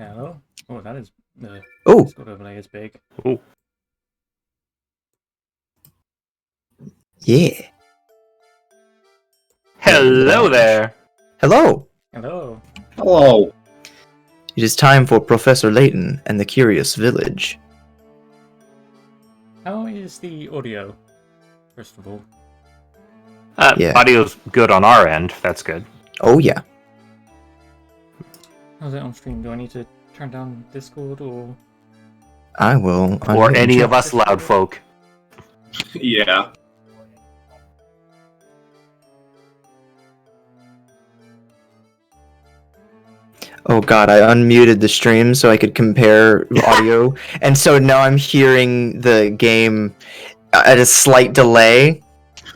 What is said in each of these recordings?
Hello? Oh, that is the Oh, Discord overlay is big. Oh, yeah. hello there. Hello. Hello. Hello. It is time for Professor Layton and the Curious Village. How is the audio? First of all. Yeah. Audio's good on our end. That's good. Oh, yeah. How's it on stream? Do I need to turn down Discord or? I will. Or any unmute of us loud folk. Yeah. Oh god, I unmuted the stream so I could compare audio, and so now I'm hearing the game at a slight delay,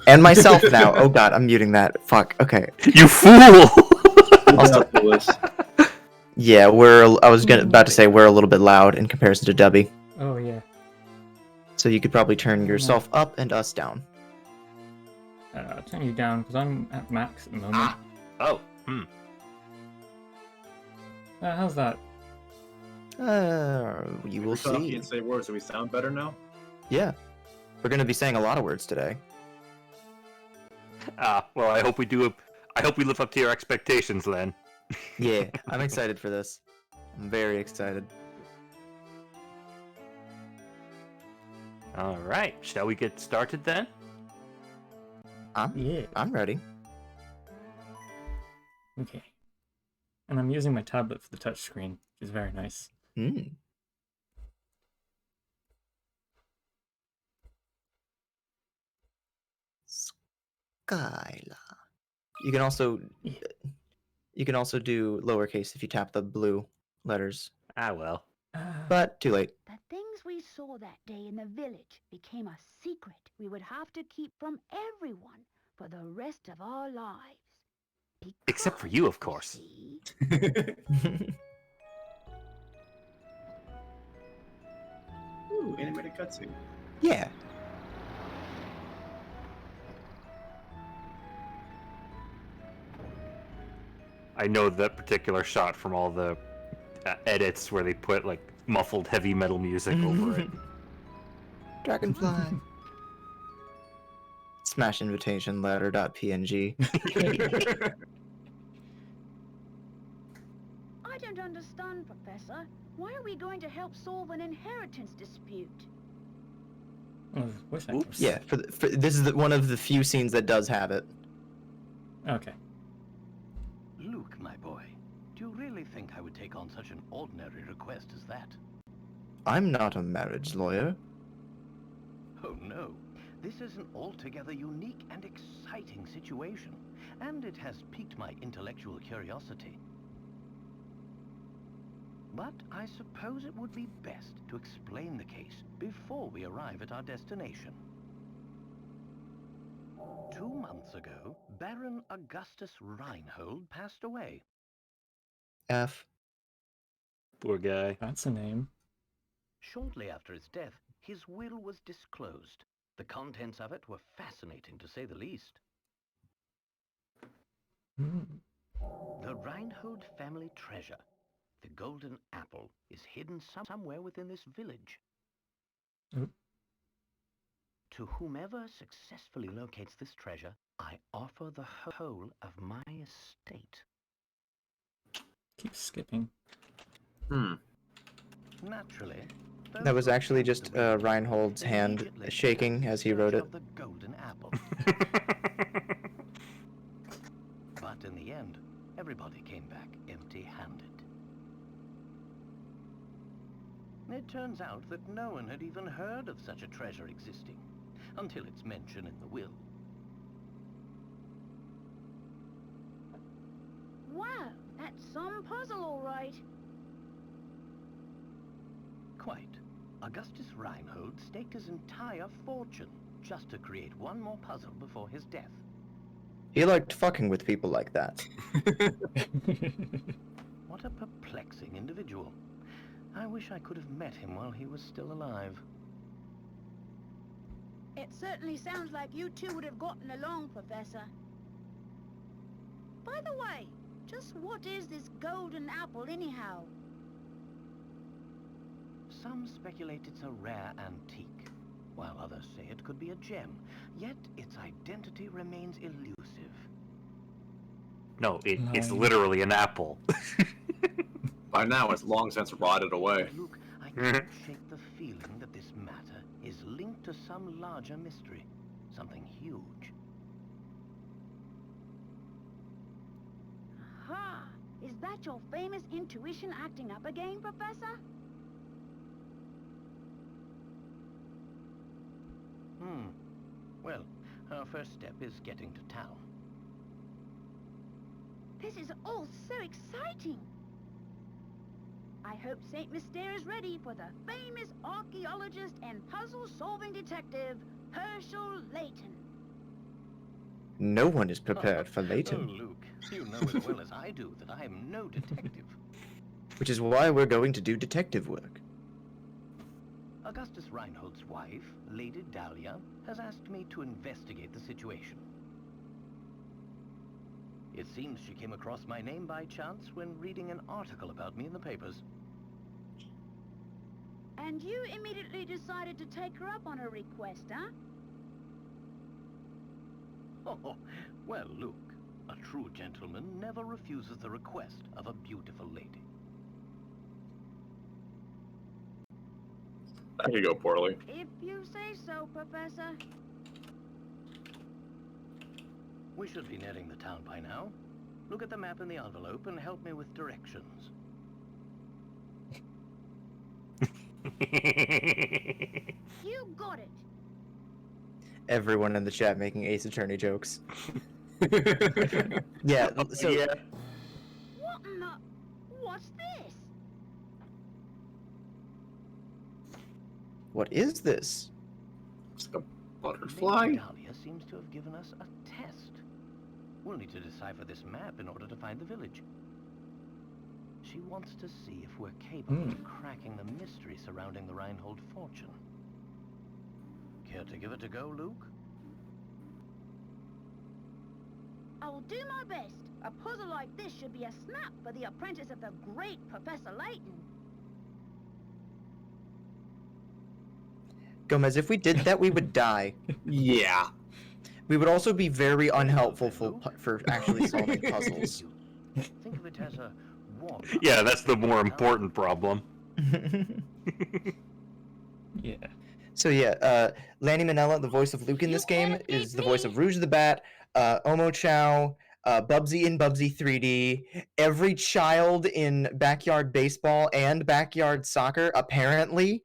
and myself now. Oh god, I'm muting that. Fuck. Okay. You fool! Yeah, I was about to say we're a little bit loud in comparison to Dubby, Oh yeah. so you could probably turn yourself up and us down. I'll turn you down because I'm at max at the moment. Oh, How's that? You will Shut up see. and say words. Do we sound better now? Yeah, we're gonna be saying a lot of words today. well, I hope we do. I hope we live up to your expectations, Len. Yeah, I'm excited for this. I'm very excited. All right, shall we get started then? Yeah. I'm ready. Okay. And I'm using my tablet for the touchscreen, which is very nice. Hmm. Skyla. You can also do lowercase if you tap the blue letters, Well. but too late. The things we saw that day in the village became a secret we would have to keep from everyone for the rest of our lives. Except for you, of Because, course. see, Ooh, animated cutscene. Yeah. I know that particular shot from all the edits where they put like muffled heavy metal music over it. Dragonfly. Smash invitation letter.png. I don't understand, Professor. Why are we going to help solve an inheritance dispute? Voice actors. Yeah, this is one of the few scenes that does have it. Okay. Luke, my boy, do you really think I would take on such an ordinary request as that? I'm not a marriage lawyer. Oh no, this is an altogether unique and exciting situation, and it has piqued my intellectual curiosity. But I suppose it would be best to explain the case before we arrive at our destination. 2 months ago, Baron Augustus Reinhold passed away. F. Poor guy. That's a name. Shortly after his death, his will was disclosed. The contents of it were fascinating, to say the least. The Reinhold family treasure, the golden apple, is hidden somewhere within this village. Oop. To whomever successfully locates this treasure, I offer the whole of my estate. Keep skipping. Naturally, That was actually just Reinhold's hand shaking as he wrote it. The golden apple. But in the end, everybody came back empty-handed. It turns out that no one had even heard of such a treasure existing, until its mention in the will. Wow, that's some puzzle, all right. Quite. Augustus Reinhold staked his entire fortune just to create one more puzzle before his death. He liked fucking with people like that. What a perplexing individual. I wish I could have met him while he was still alive. It certainly sounds like you two would have gotten along, Professor. By the way, just what is this golden apple anyhow? To whomever successfully locates this treasure, I offer the whole of my estate. Wow, that's some puzzle, all right. Some speculate it's a rare antique, while others say it could be a gem, yet its identity remains elusive. No, it's Nine. literally an apple. By now, it's long since rotted away. Luke, I can't shake the feeling that this matter is linked to some larger mystery, something huge. Aha! Is that your famous intuition acting up again, Professor? Well, our first step is getting to town. This is all so exciting! I hope Saint Mystere is ready for the famous archaeologist and puzzle-solving detective, Herschel Layton. No one is prepared for Oh, Layton, Luke, you know as well as I do that I am no detective. which is why we're going to do detective work. Augustus Reinhold's wife, Lady Dahlia, has asked me to investigate the situation. It seems she came across my name by chance when reading an article about me in the papers. And you immediately decided to take her up on her request, huh? Oh, well, Luke, a true gentleman never refuses the request of a beautiful lady. That could go poorly. If you say so, Professor. We should be nearing the town by now. Look at the map in the envelope and help me with directions. You got it. Everyone in the chat making Ace Attorney jokes. Yeah, so yeah. What in the... What's this? what is this? It's like a Lady butterfly. Dahlia seems to have given us a test. We'll need to decipher this map in order to find the village. She wants to see if we're capable of cracking the mystery surrounding the Reinhold fortune. Care to give it a go, Luke? I'll do my best. A puzzle like this should be a snap for the apprentice of the great Professor Layton. Gomez, if we did that, we would die. Yeah. We would also be very unhelpful for actually solving puzzles. Think of it as a warm-up. Yeah, that's the more important problem. Yeah. So yeah, Lanny Minella, the voice of Luke in this game, is the voice of Rouge the Bat, Omo Chow, Bubsy in Bubsy 3D, every child in Backyard Baseball and Backyard Soccer, apparently.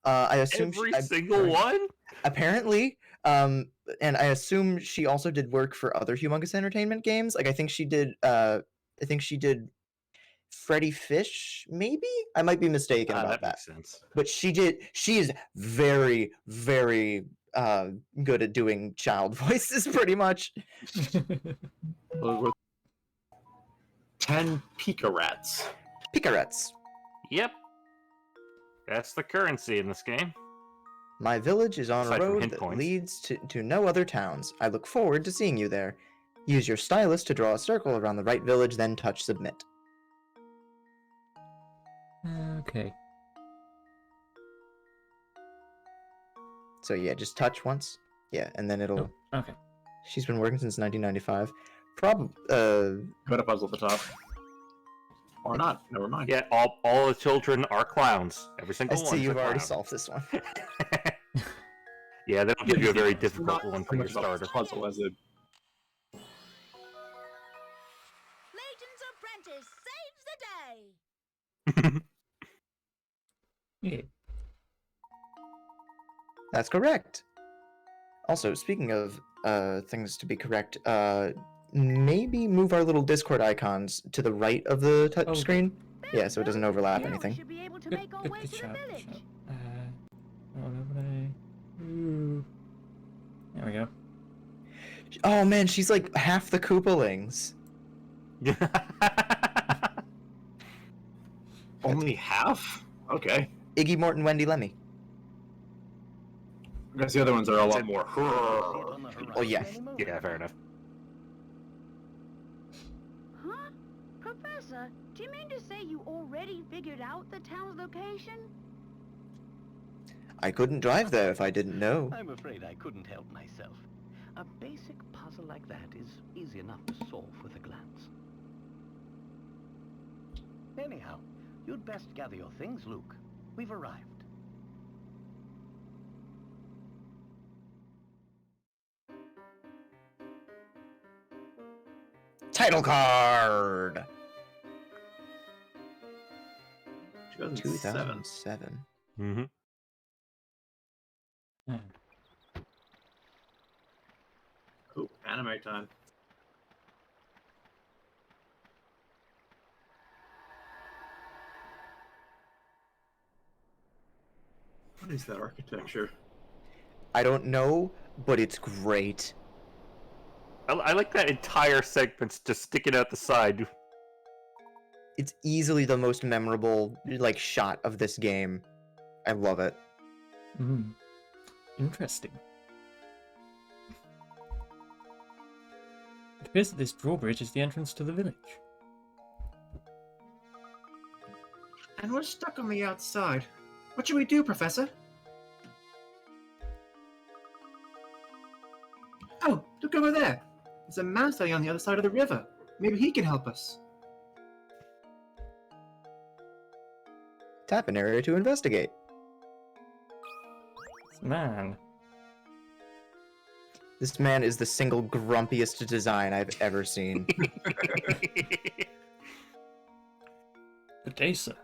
I assume Every single one? Apparently, and I assume she also did work for other Humongous Entertainment games. Like I think she did Freddy Fish, maybe? I might be mistaken about That that. makes sense. But she is very, very good at doing child voices, pretty much. With 10 Pika Rats. Picarets. Yep. That's the currency in this game. My village is on Aside a from road hit that points. leads to no other towns. I look forward to seeing you there. Use your stylus to draw a circle around the right village, then touch submit. Okay. So yeah, just touch once. Yeah, and then it'll... Oh, okay. She's been working since 1995. Probably... Got a puzzle at the top. Or not. Never mind. Yeah, all the children are clowns. Every I single one. see you've already solved this one. Yeah, they don't give you a very difficult Not one so for your much about the starter. puzzle as it. Layton's apprentice saves the day. Yeah. That's correct. Also, speaking of things to be correct, maybe move our little Discord icons to the right of the touch Oh. screen. Yeah, so it doesn't overlap Now we anything. should be able to Good, make our good, way good to shot, the good village. shot. What would I... Ooh. There we go. Oh man, she's like half the Koopalings. Only half? Okay. Iggy, Morton, Wendy, Lemmy. I guess the other ones are a lot more. See it on the horizon Oh, yeah. any moment. Yeah, fair enough. Huh? Professor, do you mean to say you already figured out the town's location? I couldn't drive there if I didn't know. I'm afraid I couldn't help myself. A basic puzzle like that is easy enough to solve with a glance. Anyhow, you'd best gather your things, Luke. We've arrived. Title card! 2007. 2007. Mm-hmm. Hmm. Oh, anime time. What is that architecture? I don't know, but it's great. I like that entire segment's just sticking out the side. It's easily the most memorable, like, shot of this game. I love it. Hmm. Interesting. It appears that this drawbridge is the entrance to the village. And we're stuck on the outside. What should we do, Professor? Oh, look over there. There's a man standing on the other side of the river. Maybe he can help us. Tap an area to investigate. Man. This man is the single grumpiest design I've ever seen. Good day, sir.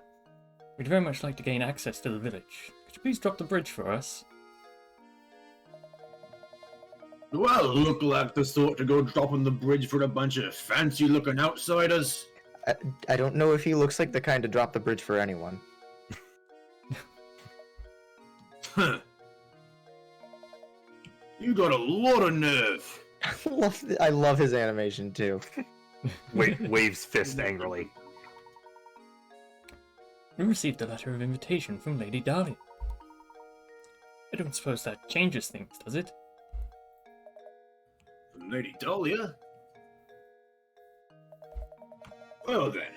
We'd very much like to gain access to the village. Could you please drop the bridge for us? Do I look like the sort to go dropping the bridge for a bunch of fancy-looking outsiders? I don't know if he looks like the kind to drop the bridge for anyone. Huh. You got a lot of nerve. I love his animation too. Waves fist angrily. We received a letter of invitation from Lady Dahlia. I don't suppose that changes things, does it? From Lady Dahlia? Well then,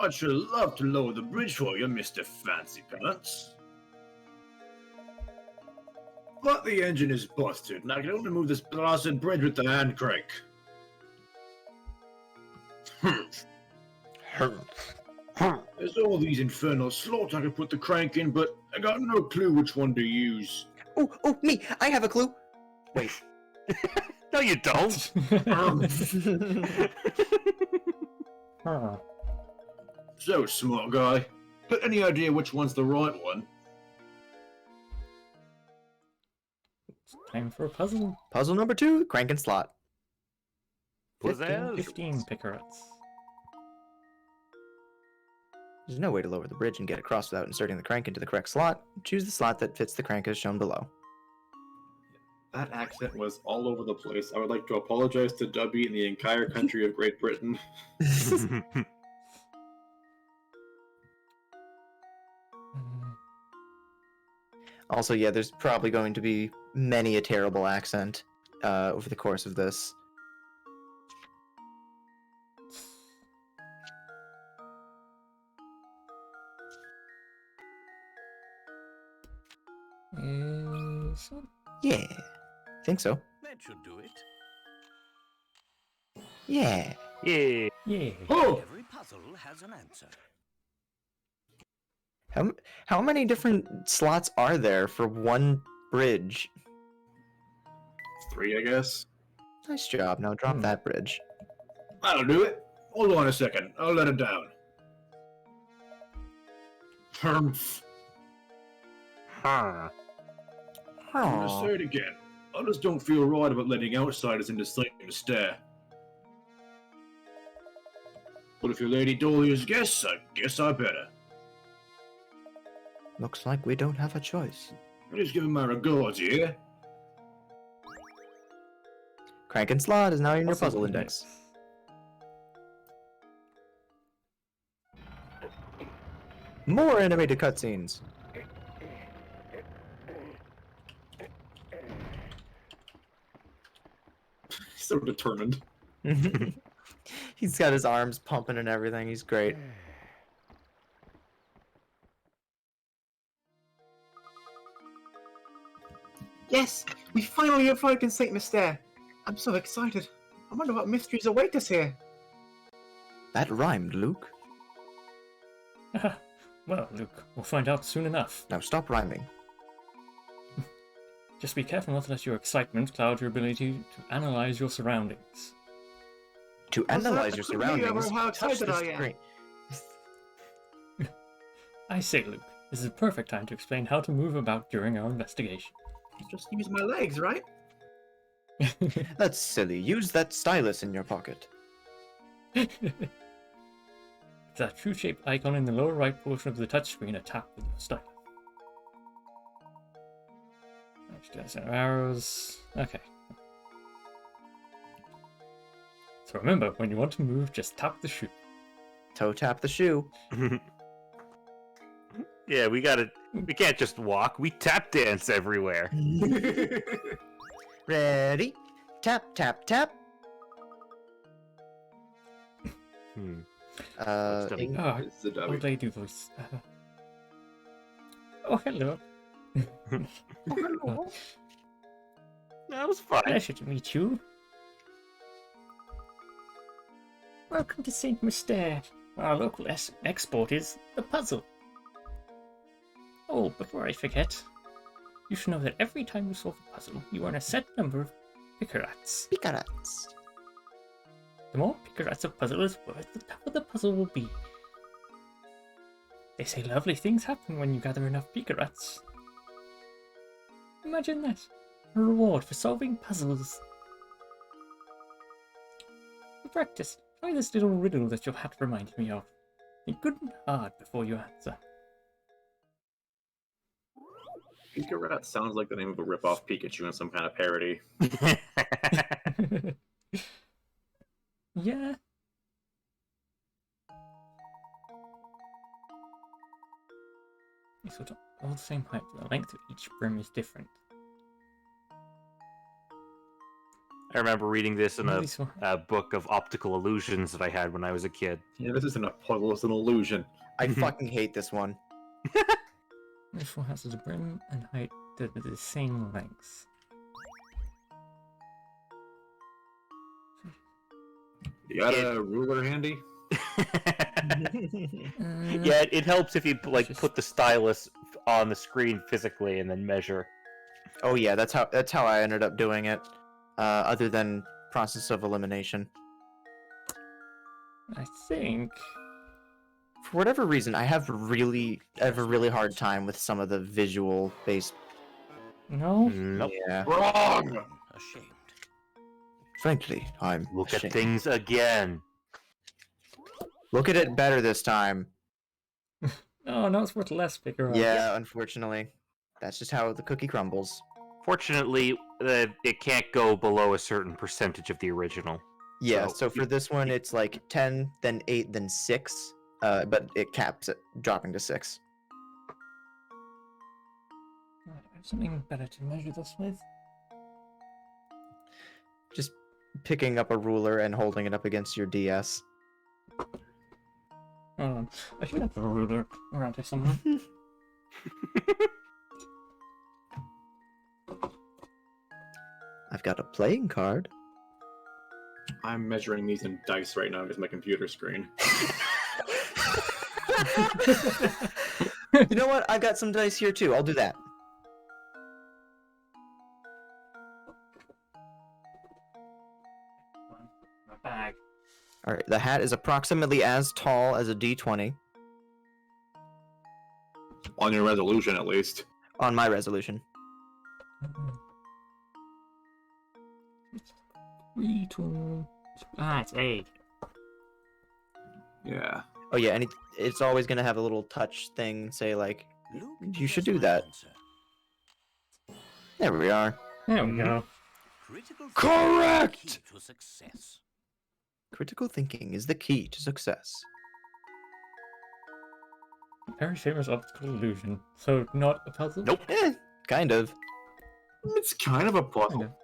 I'd sure love to lower the bridge for you, Mr. Fancy Pants. But the engine is busted, and I can only move this blasted bridge with the hand crank. There's all these infernal slots I could put the crank in, but I got no clue which one to use. Oh, me! I have a clue! Wait. No, you don't. Huh. So, smart guy. Got any idea which one's the right one? Time for a puzzle. Puzzle number 2, crank and slot. 15 pickerets. There's no way to lower the bridge and get across without inserting the crank into the correct slot. Choose the slot that fits the crank as shown below. That accent was all over the place. I would like to apologize to Dubby and the entire country of Great Britain. Also, yeah, there's probably going to be many a terrible accent over the course of this. Yeah, think so. That should do it. Yeah. Yeah. Yeah. Oh! Every puzzle has an answer. How many different slots are there for one bridge? 3, I guess. Nice job. Now drop that bridge. That'll do it. Hold on a second. I'll let it down. Humph. Huh. I'm gonna say it again. I just don't feel right about letting outsiders into sight and stare. But if you're Lady Dahlia's guest, I guess I better. Looks like we don't have a choice. I'll just give him my regards, yeah? Crank and slot is now in your puzzle Puzzle index. More animated cutscenes. So determined. He's got his arms pumping and everything. He's great. Yes, we finally awoken Saint Mystere. I'm so excited. I wonder what mysteries await us here. That rhymed, Luke. Well, Luke, we'll find out soon enough. Now stop rhyming. Just be careful not to let your excitement cloud your ability to analyze your surroundings. To What's that? analyze your I couldn't believe surroundings, how touch excited the I am. screen. I say, Luke, this is a perfect time to explain how to move about during our investigation. Just use my legs, right? That's silly. Use that stylus in your pocket. That true shape icon in the lower right portion of the touchscreen, a tap with the stylus. There's arrows. Okay. So remember, when you want to move, just tap the shoe. Toe tap the shoe. Yeah, we can't just walk. We tap dance everywhere. Ready? Tap, tap, tap. Let's do it. Ing- Oh, It's the old W. lady voice. Oh, hello. That was fun. Pleasure to meet you. Welcome to St. Mystere. Our local export is the puzzle. Oh, before I forget, you should know that every time you solve a puzzle, you earn a set number of picarats. Picarats. The more picarats a puzzle is worth, the tougher the puzzle will be. They say lovely things happen when you gather enough picarats. Imagine that. A reward for solving puzzles. For practice, try this little riddle that your hat reminded me of. Think good and hard before you answer. Pika Rat sounds like the name of a rip-off Pikachu in some kind of parody. Yeah. It's sort of all the same height, but the length of each brim is different. I remember reading this in These one- a book of optical illusions that I had when I was a kid. Yeah, this isn't a puzzle, it's an illusion. I fucking hate this one. This one has a brim and height that are the same length. You got a ruler handy? Yeah, it helps if you like Just- put the stylus on the screen physically and then measure. Oh yeah, that's how I ended up doing it. Other than process of elimination. I think. For whatever reason, I have a really hard time with some of the visual based. No? Nope. Yeah. Wrong! Ashamed. Frankly, I'm Look at ashamed. things again. Look at it better this time. Oh, no, it's worth less picarats. Yeah, unfortunately, that's just how the cookie crumbles. Fortunately, it can't go below a certain percentage of the original. Yeah, So- so for this one, it's like 10, then 8, then 6. But it caps it, dropping to 6. Right, I have something better to measure this with. Just picking up a ruler and holding it up against your DS. Hold on. I should have a ruler around here somewhere. I've got a playing card. I'm measuring these in dice right now because my computer screen. You know what? I've got some dice here too. I'll do that. My bag. All right. The hat is approximately as tall as a D20 On your resolution, at least. on my resolution. 3, 2. It's 8. Yeah. Oh yeah, and it's always gonna have a little touch thing. Say like, you should do that. There we are. There we go. Correct! To success. Critical thinking is the key to success. Very famous optical illusion. So, not a puzzle? Nope. Kind of. It's kind of a puzzle. Kinda.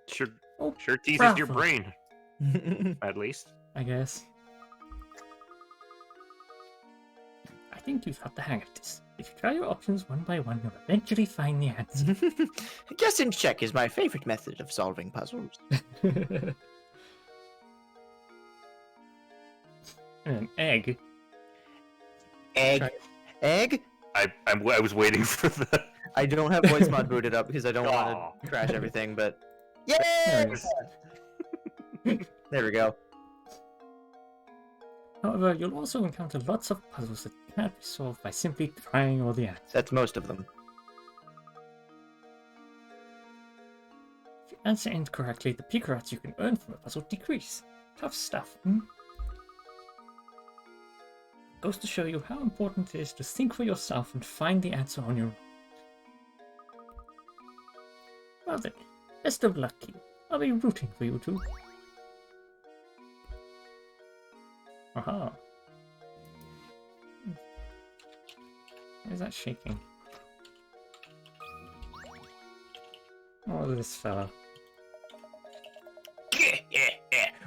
Sure, Oh, sure teases your Rafa. brain, at least. I guess. I think you've got the hang of this. If you try your options one by one, you'll eventually find the answer. Guess and check is my favorite method of solving puzzles. An egg. Egg. Try- Egg? I was waiting for the. I don't have voice mod booted up because I don't Aw. want to crash everything, but... There Yay! it is. There we go. However, you'll also encounter lots of puzzles that can't be solved by simply trying all the answers. That's most of them. If you answer incorrectly, the picarats you can earn from a puzzle decrease. Tough stuff, hmm? Goes to show you how important it is to think for yourself and find the answer on your own. Well then, best of luck, Key. I'll be rooting for you two. Aha. Why is that shaking? Oh, this fella.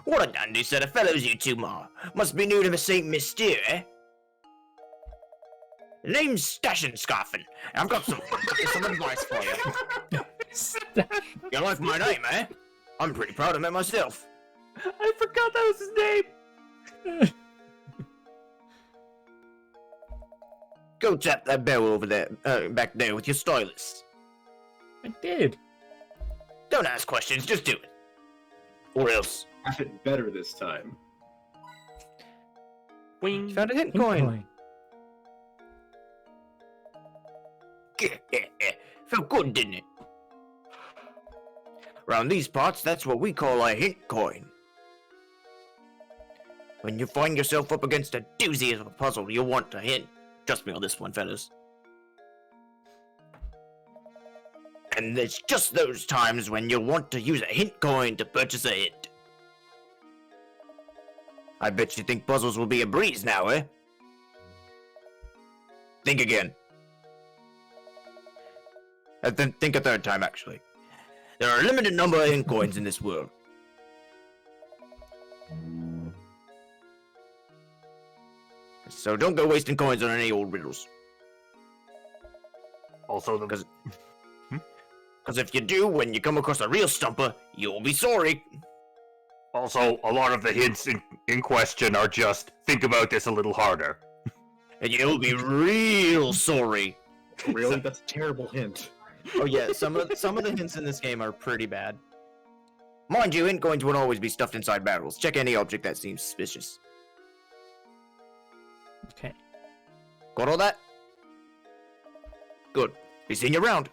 What a dandy set of fellows you two are. Must be new to the St. Mystere, eh? The name's Stash and Scoffin. I've got some advice for you. You like my name, eh? I'm pretty proud of it myself. I forgot that was his name. Go tap that bell over there, back there with your stylus. I did. Don't ask questions, just do it. Or else. Have it better this time. Wing. Found a hint Pink coin. Felt good, didn't it? Around these parts, that's what we call a hint coin. When you find yourself up against a doozy of a puzzle, you'll want a hint. Trust me on this one, fellas. And it's just those times when you'll want to use a hint coin to purchase a hint. I bet you think puzzles will be a breeze now, eh? Think again. Think a third time, actually. There are a limited number of hint coins in this world. So don't go wasting coins on any old riddles. Also, the Because if you do, when you come across a real stumper, you'll be sorry. also a lot of the hints in question are just think about this a little harder. And you'll be real sorry. Really? That's a terrible hint. Oh yeah, some of the hints in this game are pretty bad. Mind you, hint coins won't always be stuffed inside barrels. Check any object that seems suspicious. Okay. Got all that? Good. Be seeing you around.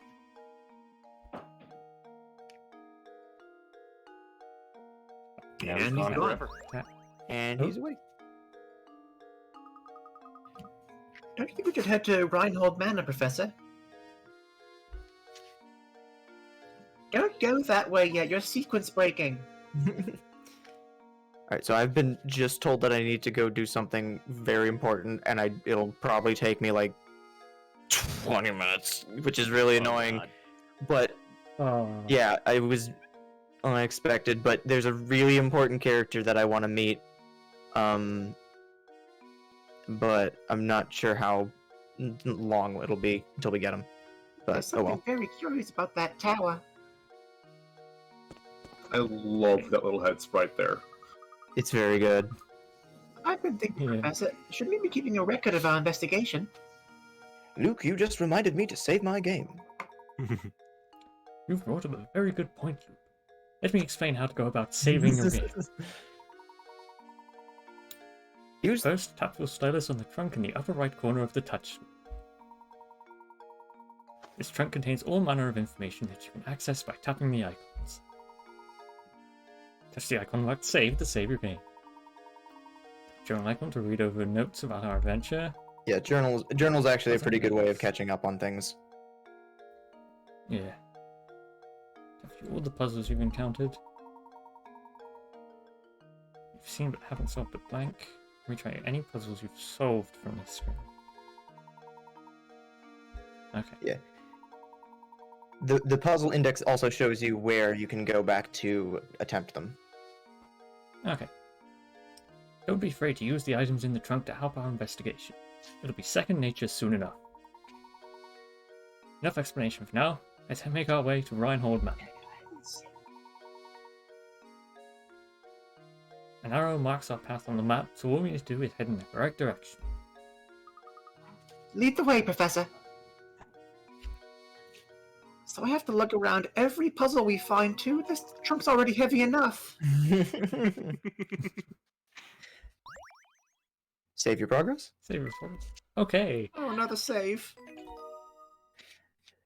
Yeah, And he's he's gone gone. forever. And he's away. Don't you think we should head to Reinhold Manor, Professor? Don't go that way yet, your sequence breaking. Alright, so I've been just told that I need to go do something very important, and it'll probably take me like 20 minutes, which is really annoying. God. But Oh. yeah, I was unexpected, but there's a really important character that I want to meet. But I'm not sure how long it'll be until we get him. There's But oh something well. very curious about that tower. I love that little head sprite there. It's very good. I've been thinking, Yeah. Professor, should we be keeping a record of our investigation? Luke, you just reminded me to save my game. You've brought up a very good point, Luke. Let me explain how to go about saving your game. Use First, tap your stylus on the trunk in the upper right corner of the touch screen. This trunk contains all manner of information that you can access by tapping the icons. Touch the icon marked Save to save your game. Tap journal icon to read over notes about our adventure. Yeah, journal's actually a pretty good way of catching up on things. Yeah. Tap through all the puzzles you've encountered. You've seen but haven't solved a blank. Retry any puzzles you've solved from this screen. Okay. The puzzle index also shows you where you can go back to attempt them. Okay. Don't be afraid to use the items in the trunk to help our investigation. It'll be second nature soon enough. Enough explanation for now. Let's make our way to Reinhold Mountain. An arrow marks our path on the map, so all we need to do is head in the correct direction. Lead the way, Professor. So I have to lug around every puzzle we find, too? This trunk's already heavy enough. Save your progress? Save your forward. Okay. Oh, another save.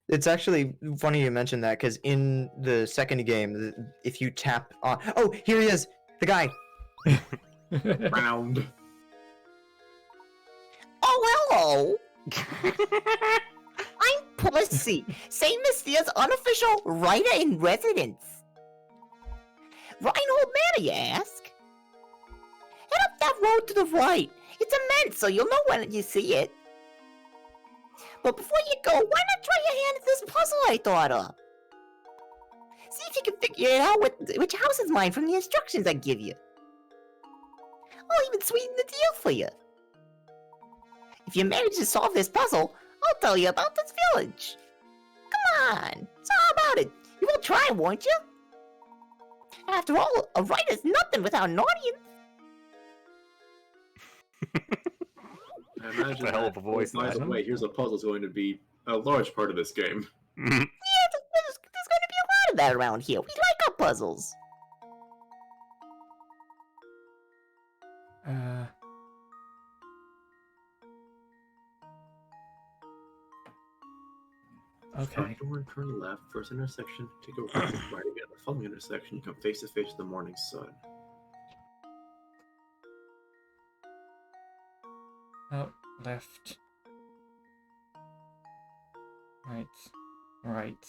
It's actually funny you mentioned that, because in the second game, if you tap on... Oh, here he is! The guy! Round. Oh, hello! I'm Pussy, St. Mystia's unofficial writer-in-residence. Reinhold Manor, you ask? Head up that road to the right. It's immense, so you'll know when you see it. But before you go, why not try your hand at this puzzle I thought up? See if you can figure it out which house is mine from the instructions I give you. I'll even sweeten the deal for you. If you manage to solve this puzzle, I'll tell you about this village. Come on, so how about it? You will try, won't you? After all, a writer's nothing without an audience. I imagine a hell of a voice, by the Adam. way, here's a puzzle's going to be a large part of this game. Yeah, there's going to be a lot of that around here. We like our puzzles. Okay. Front door, turn left, first intersection, take a right, right again. The following intersection, you come face to face with the morning sun. Out, left. Right. Right.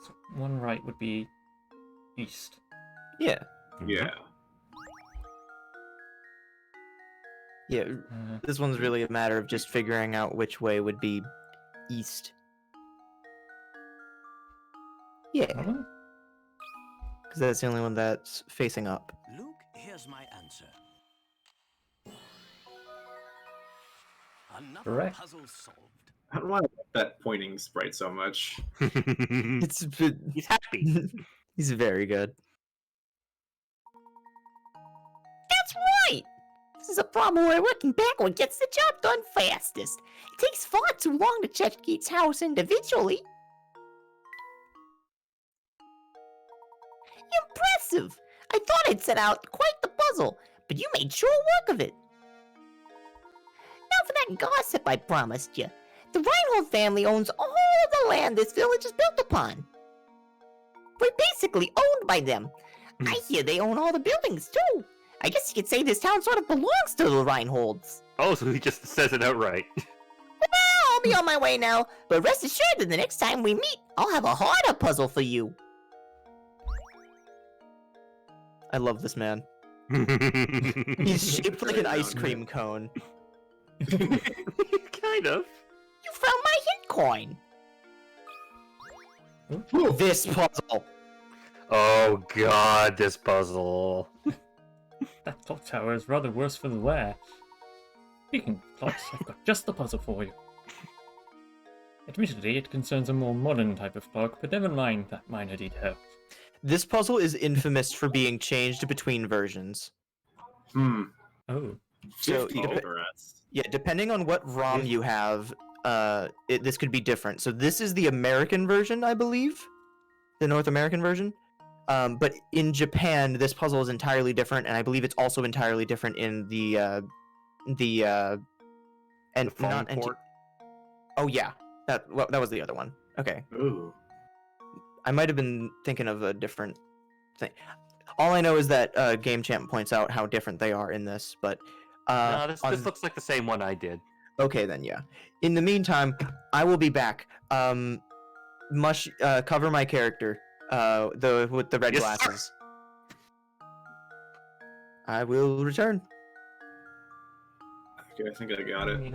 So one right would be east. Yeah. Yeah. Yeah, Uh, this one's really a matter of just figuring out which way would be east. Yeah, that one? because that's the only one that's facing up. Luke, here's my answer. Another Correct. puzzle solved. I don't want that pointing sprite so much. It's He's happy. he's very good. That's right! This is a problem where working backward gets the job done fastest. It takes far too long to check each house individually. Impressive! I thought I'd set out quite the puzzle, but you made sure work of it. Now for that gossip I promised you. The Reinhold family owns all the land this village is built upon. We're basically owned by them. I hear they own all the buildings too. I guess you could say this town sort of belongs to the Reinholds. Oh, so he just says it outright. Well, I'll be on my way now, but rest assured that the next time we meet, I'll have a harder puzzle for you. I love this man. He's shaped like an ice cream cone. Kind of. You found my hint coin. This puzzle. Oh god, this puzzle. That clock tower is rather worse for the wear. Speaking of clocks, I've got just the puzzle for you. Admittedly, it concerns a more modern type of clock, but never mind that minor detail. This puzzle is infamous for being changed between versions. Oh. So, 50 cigarettes. Yeah, depending on what ROM you have, this could be different. So this is the American version, I believe, the North American version. But in Japan, this puzzle is entirely different, and I believe it's also entirely different in the and phone not port? Oh yeah, that was the other one. Okay, Ooh. I might have been thinking of a different thing. All I know is that Game Champ points out how different they are in this, but No, this on- looks like the same one I did. Okay then, yeah. In the meantime, I will be back. Mush, cover my character. With the red Yes, sir. glasses. I will return. Okay, I think I got it.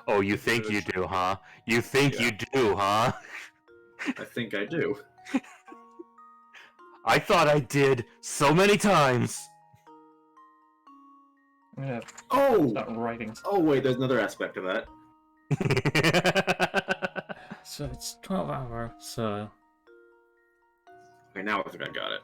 Oh, you think you do, huh? You think Yeah. you do, huh? I think I do. I thought I did so many times. I'm gonna Oh! start writing. Oh, wait, there's another aspect of that. So it's 12 hour, so Okay, now I think I got it.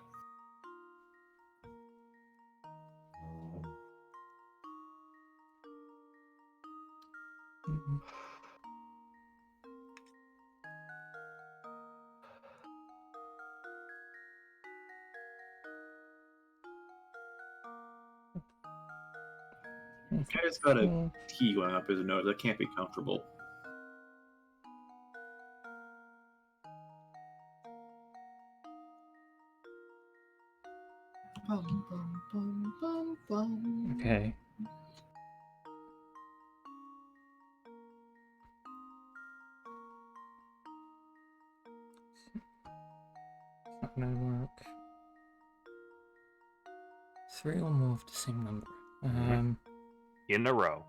I just got a T going up his nose. That can't be comfortable. Bum, bum, bum, bum, bum. okay. It's not gonna work. 3 or more of the same number. In a row.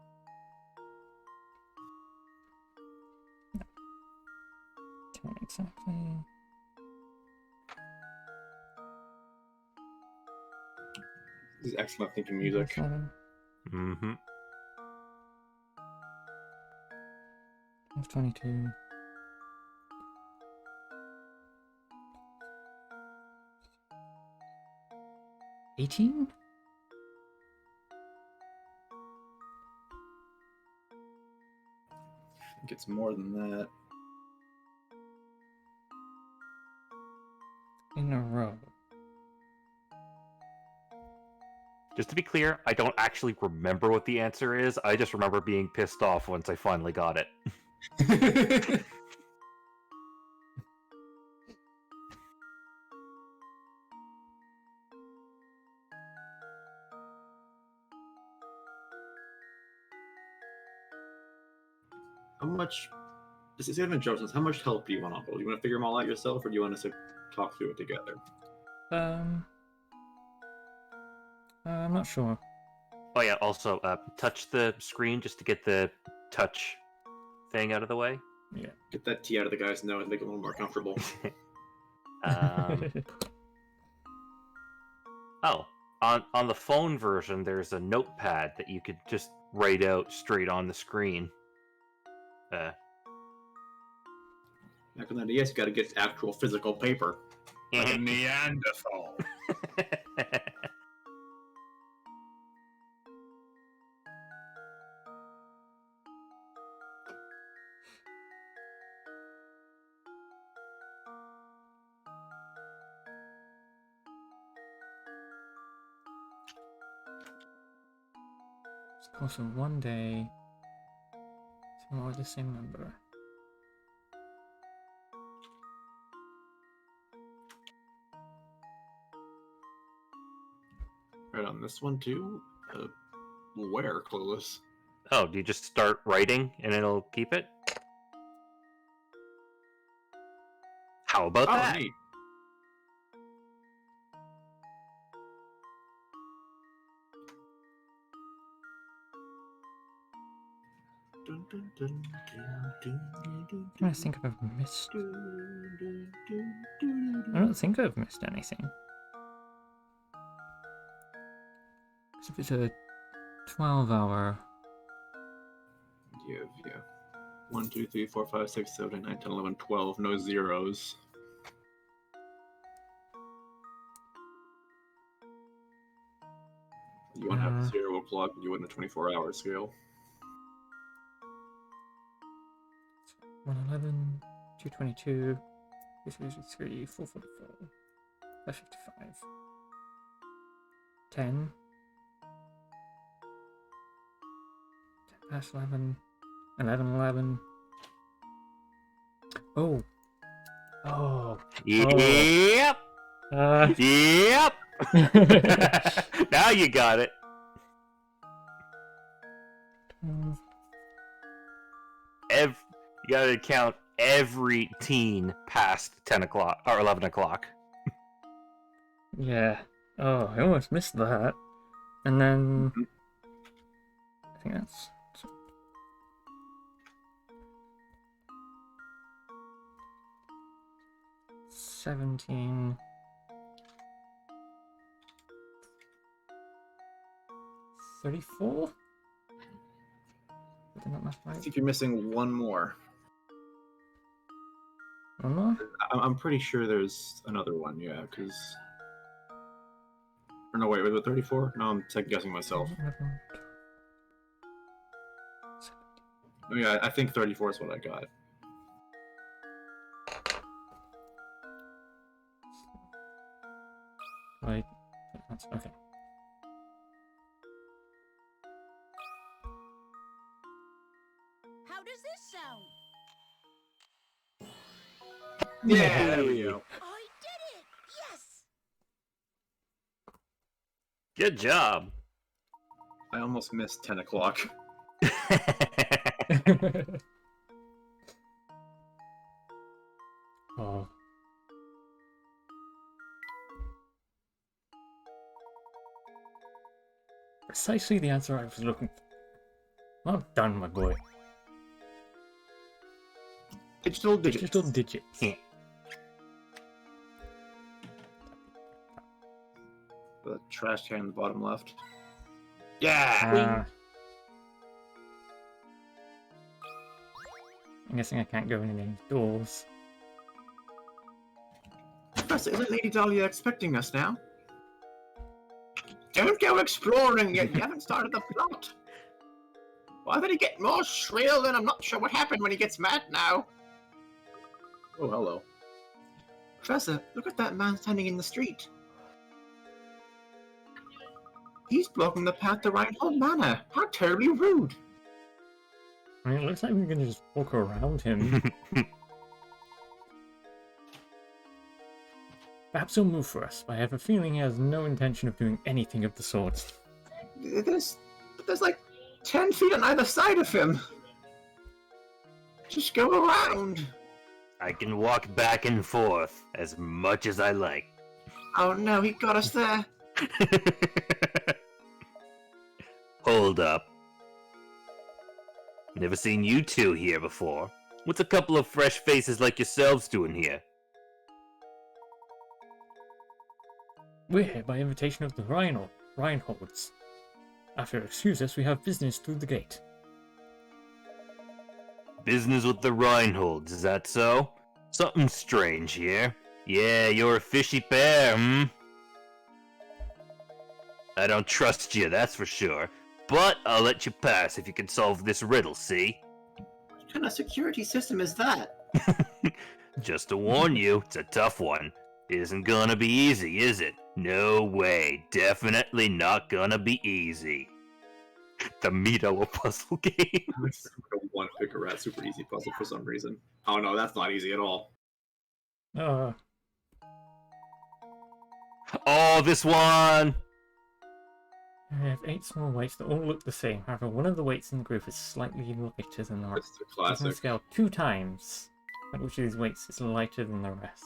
Exactly. This is excellent thinking music. Mm-hmm. 22. $18? I think it's more than that. In a row. Just to be clear, I don't actually remember what the answer is. I just remember being pissed off once I finally got it. How much? This is even Joseph. How much help do you want, Uncle? Do you want to figure them all out yourself, or do you want us to talk through it together? I'm not sure. Oh yeah, also, touch the screen just to get the touch thing out of the way. Yeah. Get that T out of the guy's nose, make it a little more comfortable. Oh, on the phone version, there's a notepad that you could just write out straight on the screen. Back on the DS, you got to get actual physical paper. Like a Neanderthal. It's also one day. It's more the same number. Right on this one too. Where, Clueless? Oh, do you just start writing and it'll keep it? How about that? Neat. I'm trying to think if I've missed. I don't think I've missed anything. 'Cause if it's a 12 hour. Yeah. 1, 2, 3, 4, 5, 6, 7, 8, 9, 10, 11, 12. No zeros. You wouldn't have a 0 o'clock, you wouldn't a 24-hour scale. 111, 222, 233, 444, 555, 10, 10 past 11, 11. Oh. Yep. Yep. Now you got it. 12. You gotta count every teen past 10 o'clock or 11 o'clock. Yeah. Oh, I almost missed that. And then I think that's 17. 34? Did that math I right? think you're missing one more. One more? I'm pretty sure there's another one, yeah, because... Or no, wait, was it 34? No, I'm second guessing myself. Oh, yeah, I think 34 is what I got. Right. That's okay. How does this sound? Yeah, there we go. I did it! Yes! Good job. I almost missed 10 o'clock. Oh. Precisely the answer I was looking for. Well done, my boy. Digital digits. Digital digits. The trash can in the bottom left. Yeah. I'm guessing I can't go in any doors. Professor, isn't Lady Dahlia expecting us now? Don't go exploring yet. You haven't started the plot. Why did he get more shrill? And I'm not sure what happened when he gets mad now. Oh, hello. Professor, look at that man standing in the street. He's blocking the path to Reinhold Manor. How terribly rude. I mean, it looks like we're gonna just walk around him. Perhaps he'll move for us, but I have a feeling he has no intention of doing anything of the sort. There's like 10 feet on either side of him. Just go around. I can walk back and forth as much as I like. Oh no, he got us there. Hold up. Never seen you two here before. What's a couple of fresh faces like yourselves doing here? We're here by invitation of the Reinholds. After excuse us, we have business through the gate. Business with the Reinholds, is that so? Something strange here. Yeah, you're a fishy pair, hmm? I don't trust you, that's for sure. But I'll let you pass if you can solve this riddle, see? What kind of security system is that? Just to warn you, it's a tough one. It isn't gonna be easy, is it? No way. Definitely not gonna be easy. The Mito of puzzle games. It's a one picker rat super easy puzzle for some reason. Oh no, that's not easy at all. Uh, Oh, this one! I have 8 small weights that all look the same. However, one of the weights in the group is slightly lighter than the rest. It's the You can classic. scale 2 times. At which of these weights is lighter than the rest?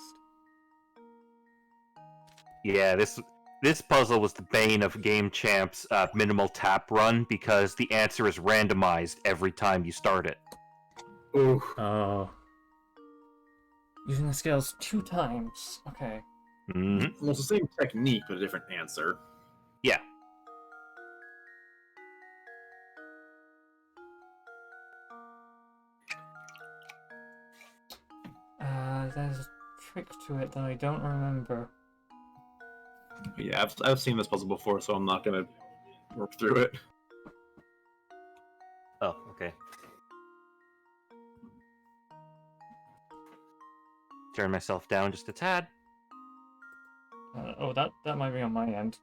Yeah, this puzzle was the bane of Game Champ's minimal tap run because the answer is randomized every time you start it. Ooh. Oh. Using the scales 2 times. Okay. hmm Almost the same technique, but a different answer. Yeah. There's a trick to it that I don't remember. Yeah, I've seen this puzzle before, so I'm not gonna work through it. Oh, okay. Turn myself down just a tad. Oh, that might be on my end.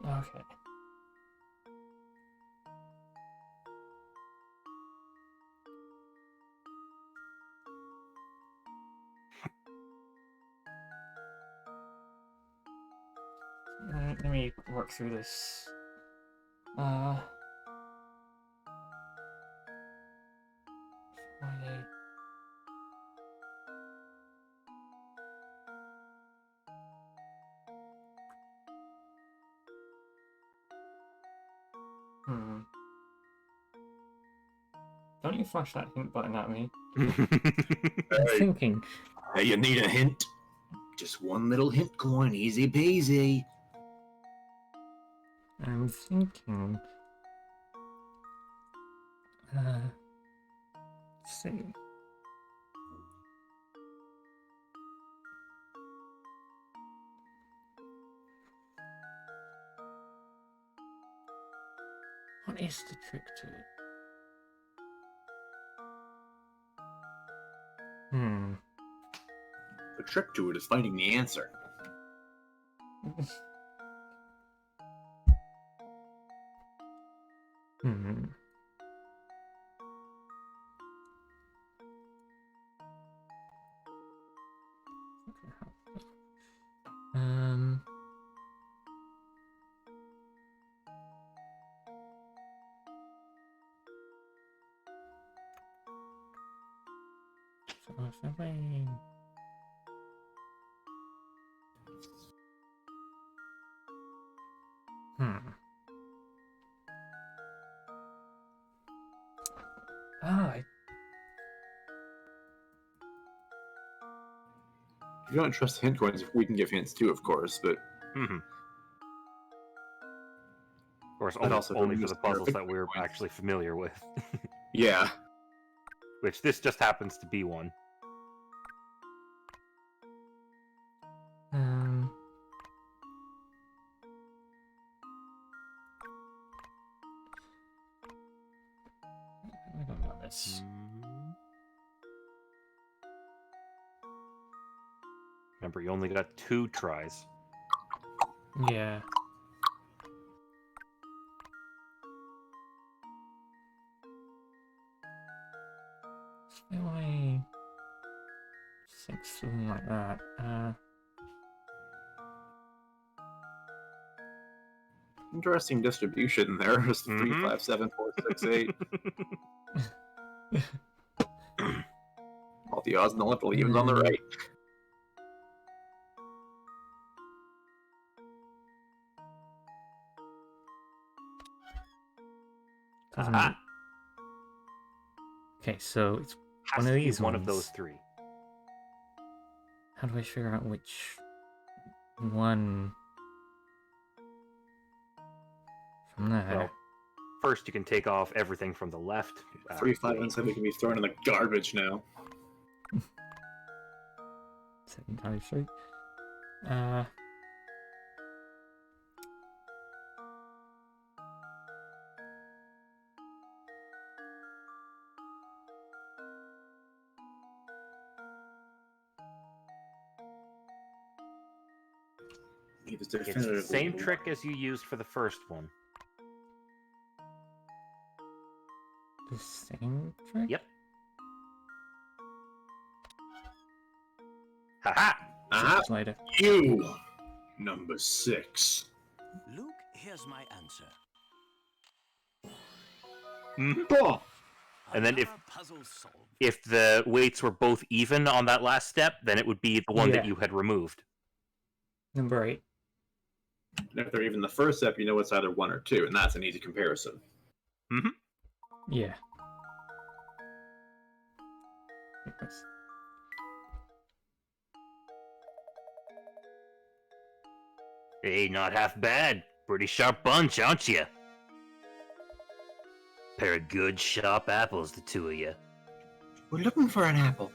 Okay. Let me work through this. Friday. Don't you flash that hint button at me. I'm Hey. thinking. Hey, you need a hint? Just one little hint coin, easy peasy. I'm thinking. Let's see. What is the trick to it? The trick to it is finding the answer. Um. So something. I You don't trust hint coins, we can give hints too, of course, but Mm-hmm. Of course, That also only for removes the puzzles the that we're points. actually familiar with. yeah. Which this just happens to be one. I don't know this. Remember, you only got 2 tries. Yeah. I think something like that. Interesting distribution there. Just 3, Mhm. 5, 7, 4, 6, 8. All the odds and the little evens on the right. Aha! Okay, so it's Has one of to be these one ones. of those 3. How do I figure out which one from there? Well, first you can take off everything from the left. 3, 5, and 7 can be thrown in the garbage now. Second time straight. It's the same trick as you used for the first one. The same trick? Yep. Haha! Seconds later. You, number 6. Luke, here's my answer. Mhm. And then Another puzzle solved. if the weights were both even on that last step, then it would be the one that Yeah. you had removed. Number 8. And if they're even the first step, you know it's either 1 or 2, and that's an easy comparison. Yeah. Yes. Hey, not half bad. Pretty sharp bunch, aren't you? Pair of good, sharp apples, the 2 of you. We're looking for an apple.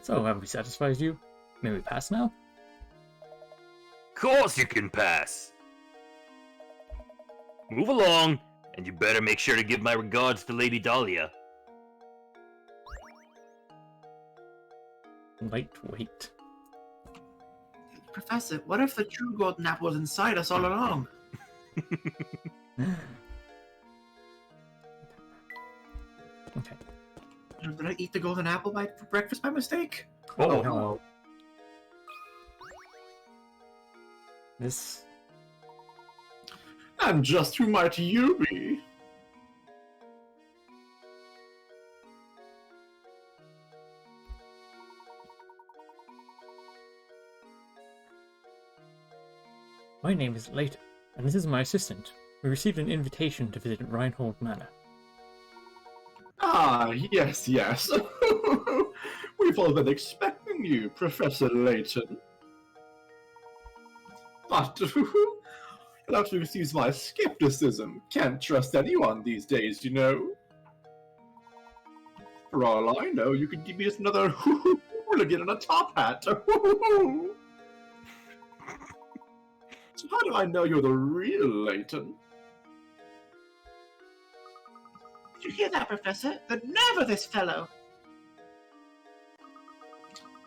So, have we satisfied you? May we pass now? Course you can pass. Move along, and you better make sure to give my regards to Lady Dahlia. Lightweight. Professor, what if the true golden apple was inside us all along? Okay. Did I eat the golden apple for breakfast by mistake? Oh, hello. This. And just who might you be? My name is Layton, and this is my assistant. We received an invitation to visit Reinhold Manor. Ah, yes, yes. We've all been expecting you, Professor Layton. But you'll have to excuse my skepticism. Can't trust anyone these days, you know. For all I know, you could give me just another hooligan in a top hat. So how do I know you're the real Layton? Did you hear that, Professor? The nerve of this fellow!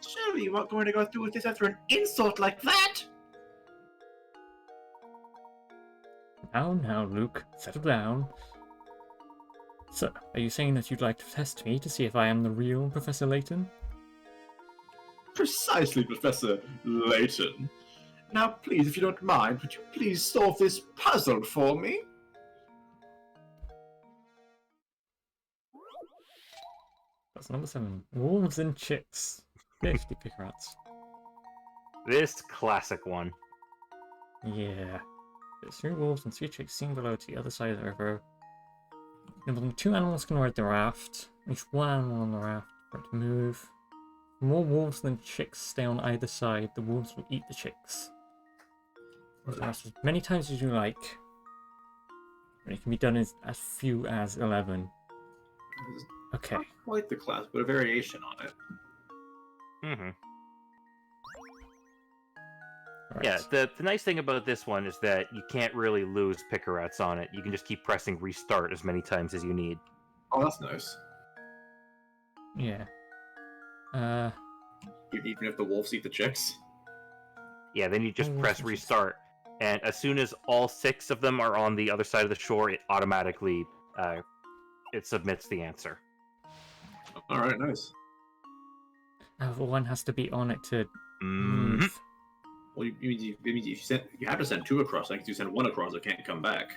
Surely you weren't going to go through with this after an insult like that! Now, Luke, settle down. So, are you saying that you'd like to test me to see if I am the real Professor Layton? Precisely, Professor Layton. Now, please, if you don't mind, would you please solve this puzzle for me? That's number 7. Wolves and chicks. 50 pickrats. This classic one. Yeah. There's 3 wolves and 3 chicks seen below to the other side of the river. Only 2 animals can ride the raft. Each one animal on the raft for it to move. More wolves than chicks stay on either side. The wolves will eat the chicks. As many times as you like. And it can be done as few as 11. Okay. Not quite the class, but a variation on it. Mm-hmm. Right. Yeah, the nice thing about this one is that you can't really lose pickerats on it. You can just keep pressing restart as many times as you need. Oh, that's nice. Yeah. Even if the wolves eat the chicks? Yeah, then you just Oh, press yes, yes. restart, and as soon as all 6 of them are on the other side of the shore, it automatically it submits the answer. Alright, nice. One has to be on it to Mhm. move. Well, it means you have to send 2 across. Like, if you send 1 across, it can't come back.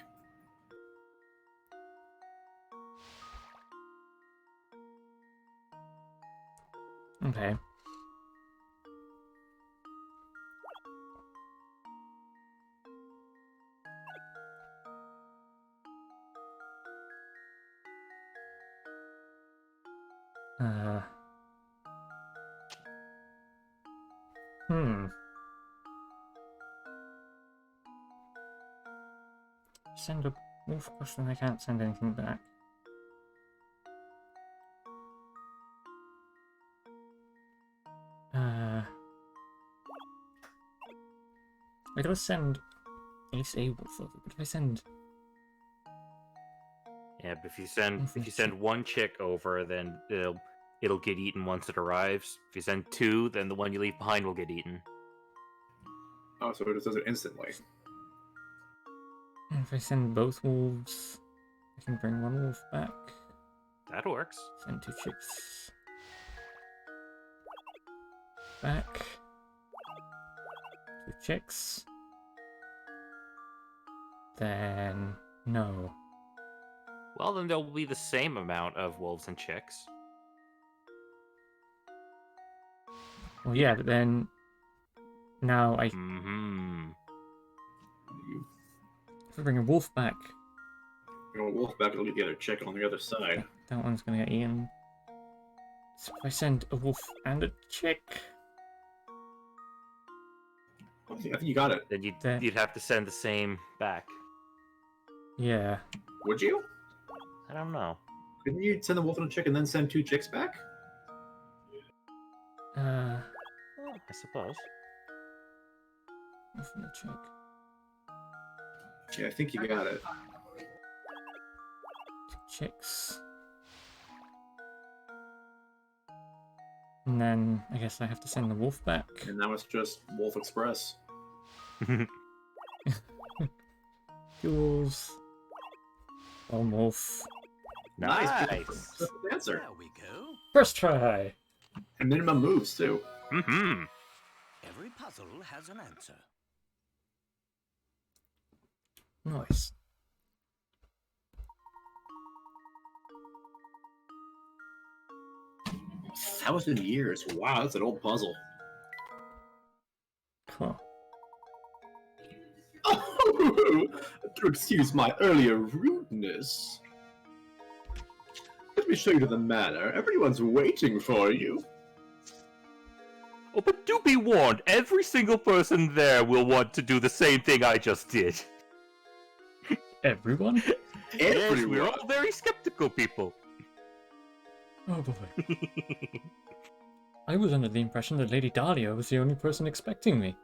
Okay. Hmm. Send a wolf across and I can't send anything back. I gotta send at least a wolf over, but if I send Yeah, but if you send 1 chick over, then it'll get eaten once it arrives. If you send 2, then the one you leave behind will get eaten. Oh, so it just does it instantly. if I send both wolves, I can bring 1 wolf back. That works. Send 2 chicks back. 2 chicks. Then no. Well, then there'll be the same amount of wolves and chicks. Well, yeah, but then now Mm-hmm. if I bring a wolf back, You know, a wolf back, it'll get the other chick on the other side. that one's gonna get eaten. So if I send a wolf and a chick, I think you got it. Then That- you'd have to send the same back. yeah. Would you? I don't know. Didn't you send the wolf and a chick and then send 2 chicks back? I suppose. Wolf and a chick. Yeah, I think you got it. 2 chicks. And then I guess I have to send the wolf back. And now it's just Wolf Express. Jules. One wolf. Nice. Nice. That's the answer. There we go. First try. And minimum moves, too. Mm-hmm. Every puzzle has an answer. Nice. Thousand years. Wow, that's an old puzzle. Cool. Oh, to excuse my earlier rudeness. Let me show you to the manor. Everyone's waiting for you. Oh, but do be warned, every single person there will want to do the same thing I just did. Everyone? Yes, we're all very skeptical people. Oh boy. I was under the impression that Lady Dahlia was the only person expecting me.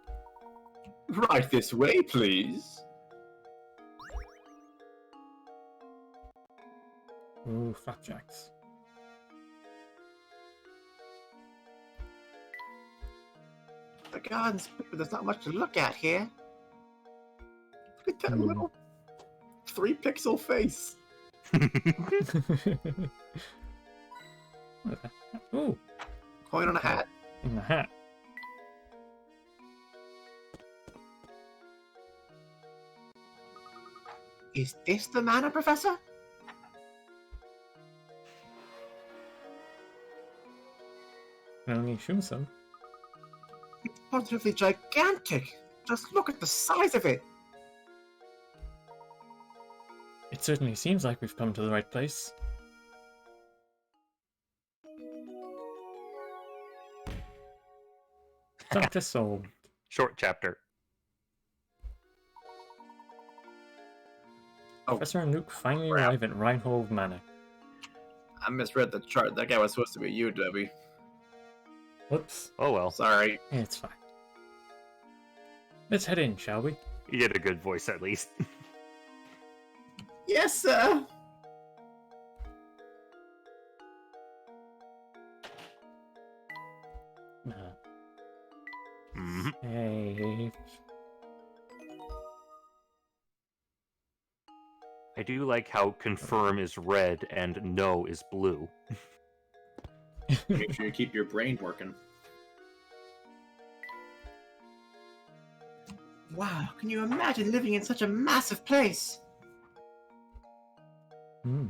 Right this way, please. Ooh, flapjacks. The garden's big, but there's not much to look at here. Look at that little 3-pixel face. Ooh, Coin on a hat. in the hat. Is this the manor, Professor? I only assume so. It's positively gigantic. Just look at the size of it. It certainly seems like we've come to the right place. Dr. Soul. Short chapter. Professor and Luke finally arrive at Reinhold Manor. I misread the chart. That guy was supposed to be you, Debbie. Whoops. Oh well. Sorry. It's fine. Let's head in, shall we? You did a good voice at least. Yes, sir. Mhm. Hey. I do like how confirm is red and no is blue. Make sure you keep your brain working. Wow, can you imagine living in such a massive place? Hmm.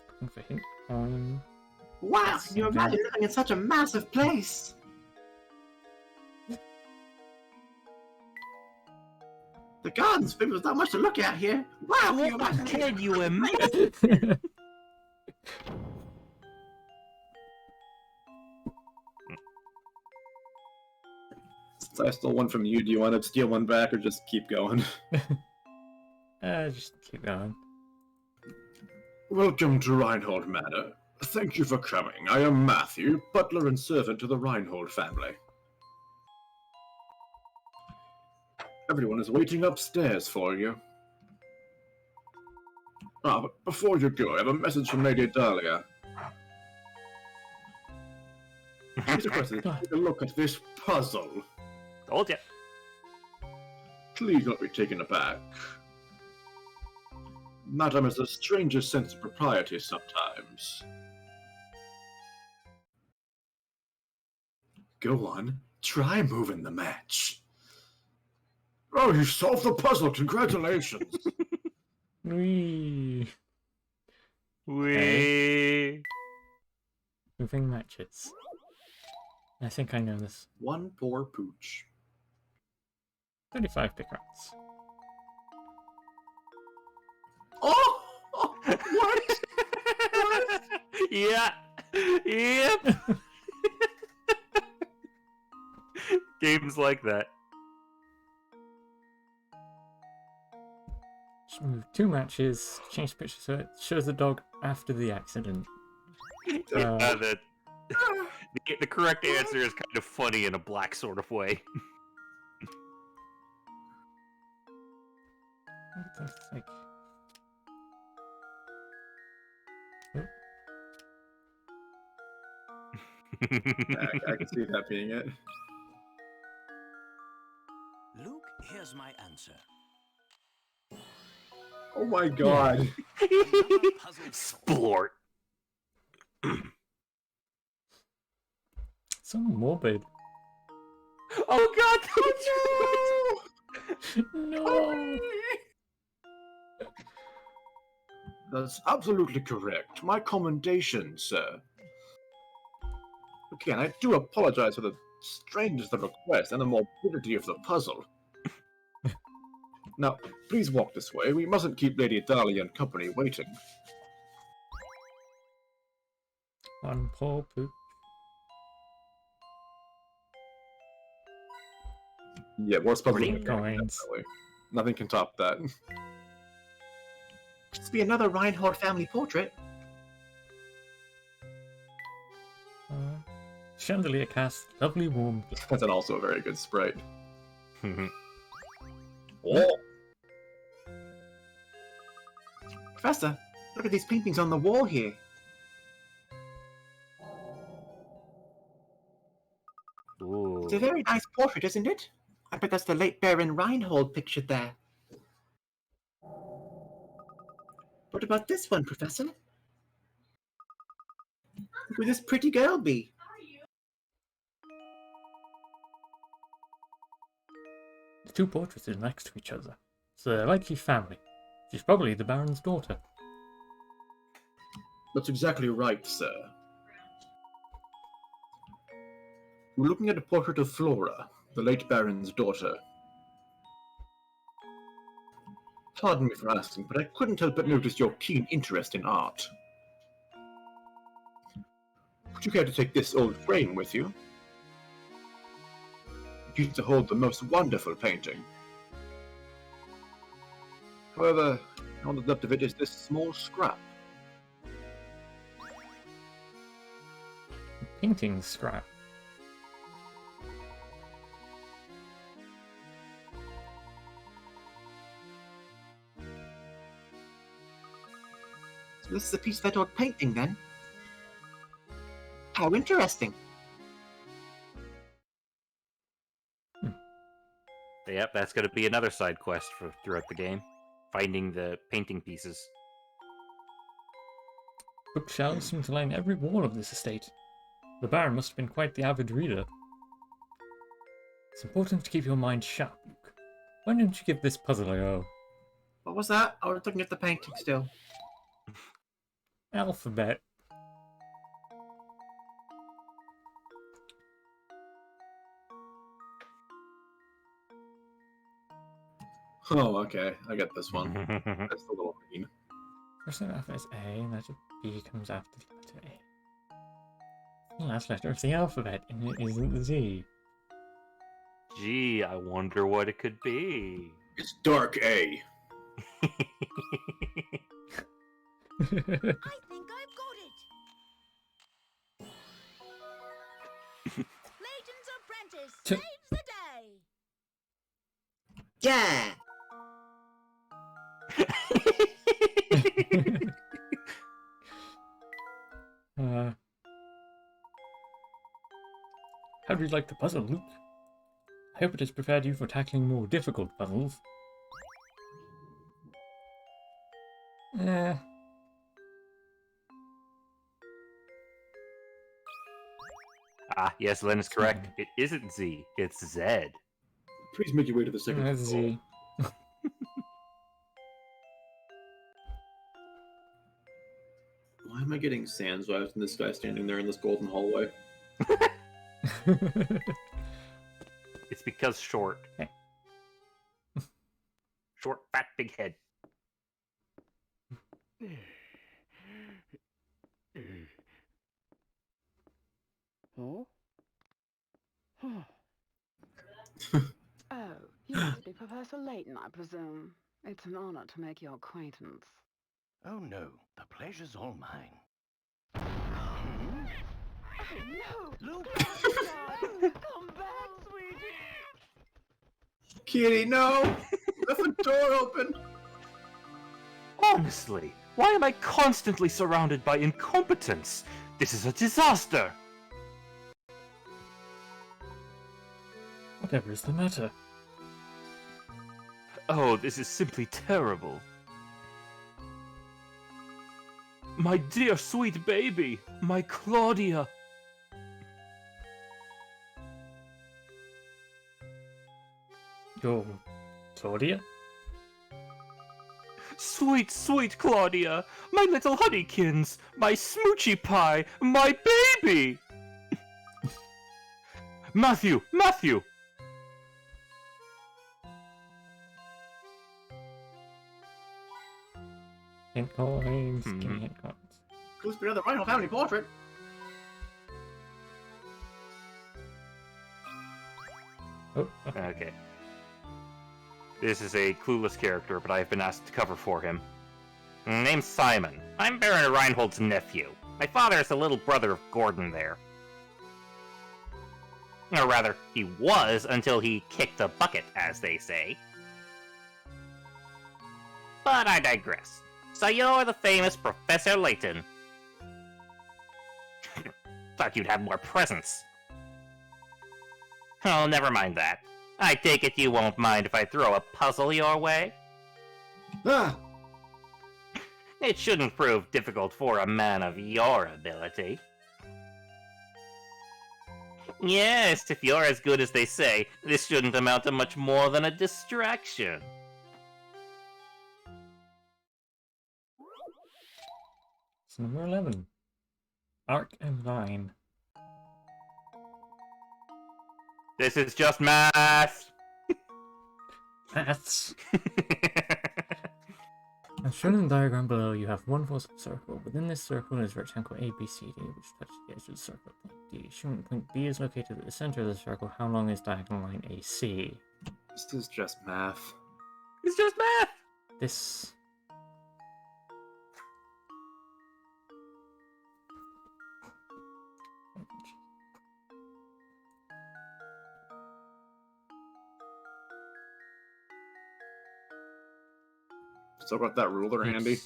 Looking for hint coin. Wow, That's can you something. imagine living in such a massive place? The garden's big, there's not much to look at here. Wow, can you imagine? Can you imagine? Since I stole one from you, do you want to steal one back or just keep going? Just keep going. Welcome to Reinhold Manor. Thank you for coming. I am Matthew, butler and servant to the Reinhold family. Everyone is waiting upstairs for you. Ah, but before you go, I have a message from Lady Dahlia. Mr. President, take a look at this puzzle. Told ya. Please don't be taken aback. Madam has the strangest sense of propriety sometimes. Go on, try moving the match. Oh, you solved the puzzle! Congratulations! Whee! We. Moving matches. I think I know this. One poor pooch. 35 pickrats. Oh! What? Yeah. Yep. Games like that. Just move 2 matches, change the picture so it shows the dog after the accident. The correct answer is kind of funny in a black sort of way. What the heck? I can see that being it. Luke, here's my answer. Oh my god. Splort. So morbid. Oh god! No! That's absolutely correct. My commendation, sir. Again, I do apologize for the strangeness of the request and the morbidity of the puzzle. Now, please walk this way. We mustn't keep Lady Dahlia and company waiting. One poor poop. Yeah, worst puzzle in the Brilliant game, coins. definitely. Nothing can top that. Must be another Reinhold family portrait. Chandelier casts lovely warm light. That's also a very good sprite. Oh. Professor, look at these paintings on the wall here. Ooh. It's a very nice portrait, isn't it? I bet that's the late Baron Reinhold pictured there. What about this one, Professor? Who would this pretty girl be? The two portraits are next to each other, so they're likely family. She's probably the Baron's daughter. That's exactly right, sir. We're looking at a portrait of Flora, the late Baron's daughter. Pardon me for asking, but I couldn't help but notice your keen interest in art. Would you care to take this old frame with you? It used to hold the most wonderful painting. However, all that's left of it is this small scrap. Painting scrap. So this is a piece of that old painting, then? How interesting. Yep, that's going to be another side quest for throughout the game. Finding the painting pieces. Bookshelves seem to line every wall of this estate. The Baron must have been quite the avid reader. It's important to keep your mind sharp, Luke. Why don't you give this puzzle a go? What was that? I was looking at the painting still. Alphabet. Oh, okay. I get this one. That's the little green. First letter alphabet is A, and letter B comes after the letter A. The last letter of the alphabet is Z. Gee, I wonder what it could be. It's dark A. I think I've got it. Layton's apprentice saves the day. Yeah! How do you like the puzzle, Luke? I hope it has prepared you for tackling more difficult puzzles. Ah, yes, Len is correct. It isn't Z, it's Z. Please make your way to the second That's floor. Z. Why am I getting Sans vibes from this guy standing there in this golden hallway? It's because short. Okay. Short, fat, big head. Oh? Oh, you must be Professor Layton, I presume. It's an honor to make your acquaintance. Oh no, the pleasure's all mine. Oh, no! Luke! Come back, sweetie! Kitty, no! Left the door open! Honestly, why am I constantly surrounded by incompetence? This is a disaster! Whatever is the matter? Oh, this is simply terrible. My dear sweet baby, my Claudia. Your Claudia? Sweet, sweet Claudia, my little honeykins, my smoochy pie, my baby! Matthew, Matthew! Hint coins, give me hint coins. Could be another Reinhold family portrait. Oh, Okay. This is a clueless character, but I've been asked to cover for him. Name's Simon. I'm Baron Reinhold's nephew. My father is the little brother of Gordon there. Or rather, he was until he kicked a bucket, as they say. But I digress. So you're the famous Professor Layton. Thought you'd have more presence. Oh, never mind that. I take it you won't mind if I throw a puzzle your way? Ah! It shouldn't prove difficult for a man of your ability. Yes, if you're as good as they say, this shouldn't amount to much more than a distraction. it's number 11. Arc and Vine. This is just math! Maths. As shown in the diagram below, you have one full circle. Within this circle is rectangle ABCD, which touches the edge of the circle at point D. Assuming point B is located at the center of the circle, how long is diagonal line AC? This is just math. It's just math! This... Still got that ruler handy.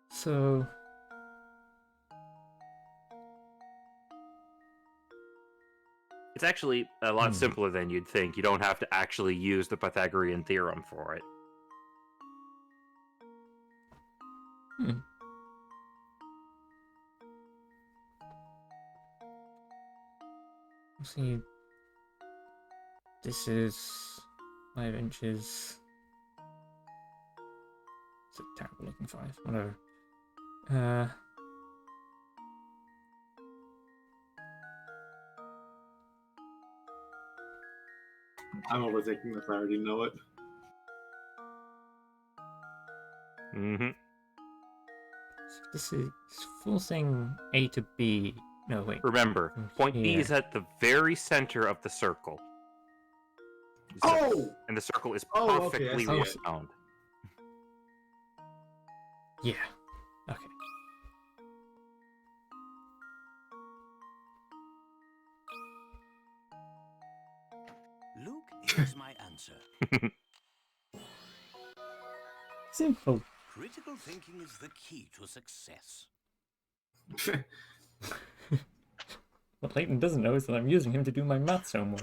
So... It's actually a lot simpler than you'd think. You don't have to actually use the Pythagorean theorem for it. Let's see. This is 5 inches. It's a terrible looking 5. Whatever. I'm overthinking this. I already know it. Mm-hmm. So this is full thing A to B. No, wait. Remember, point B here. is at the very center of the circle. Oh! And the circle is Oh, okay, I perfectly see it. round. Yeah. Okay. Luke, here's my answer. Simple. Critical thinking is the key to success. What Layton doesn't know is that I'm using him to do my maths homework.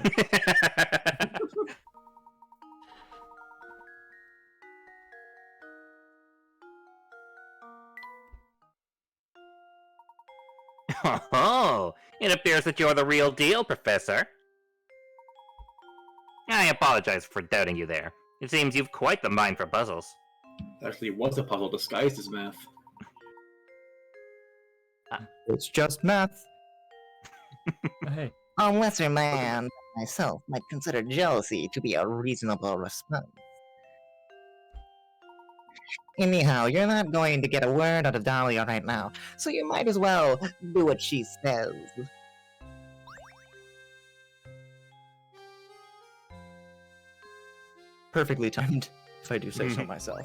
Oh, it appears that you're the real deal, Professor. I apologize for doubting you there. It seems you've quite the mind for puzzles. Actually, was a puzzle disguised as math. It's just math. Oh, hey. A lesser man than myself might consider jealousy to be a reasonable response. Anyhow, you're not going to get a word out of Dahlia right now, so you might as well do what she says. Perfectly timed, if I do say so myself.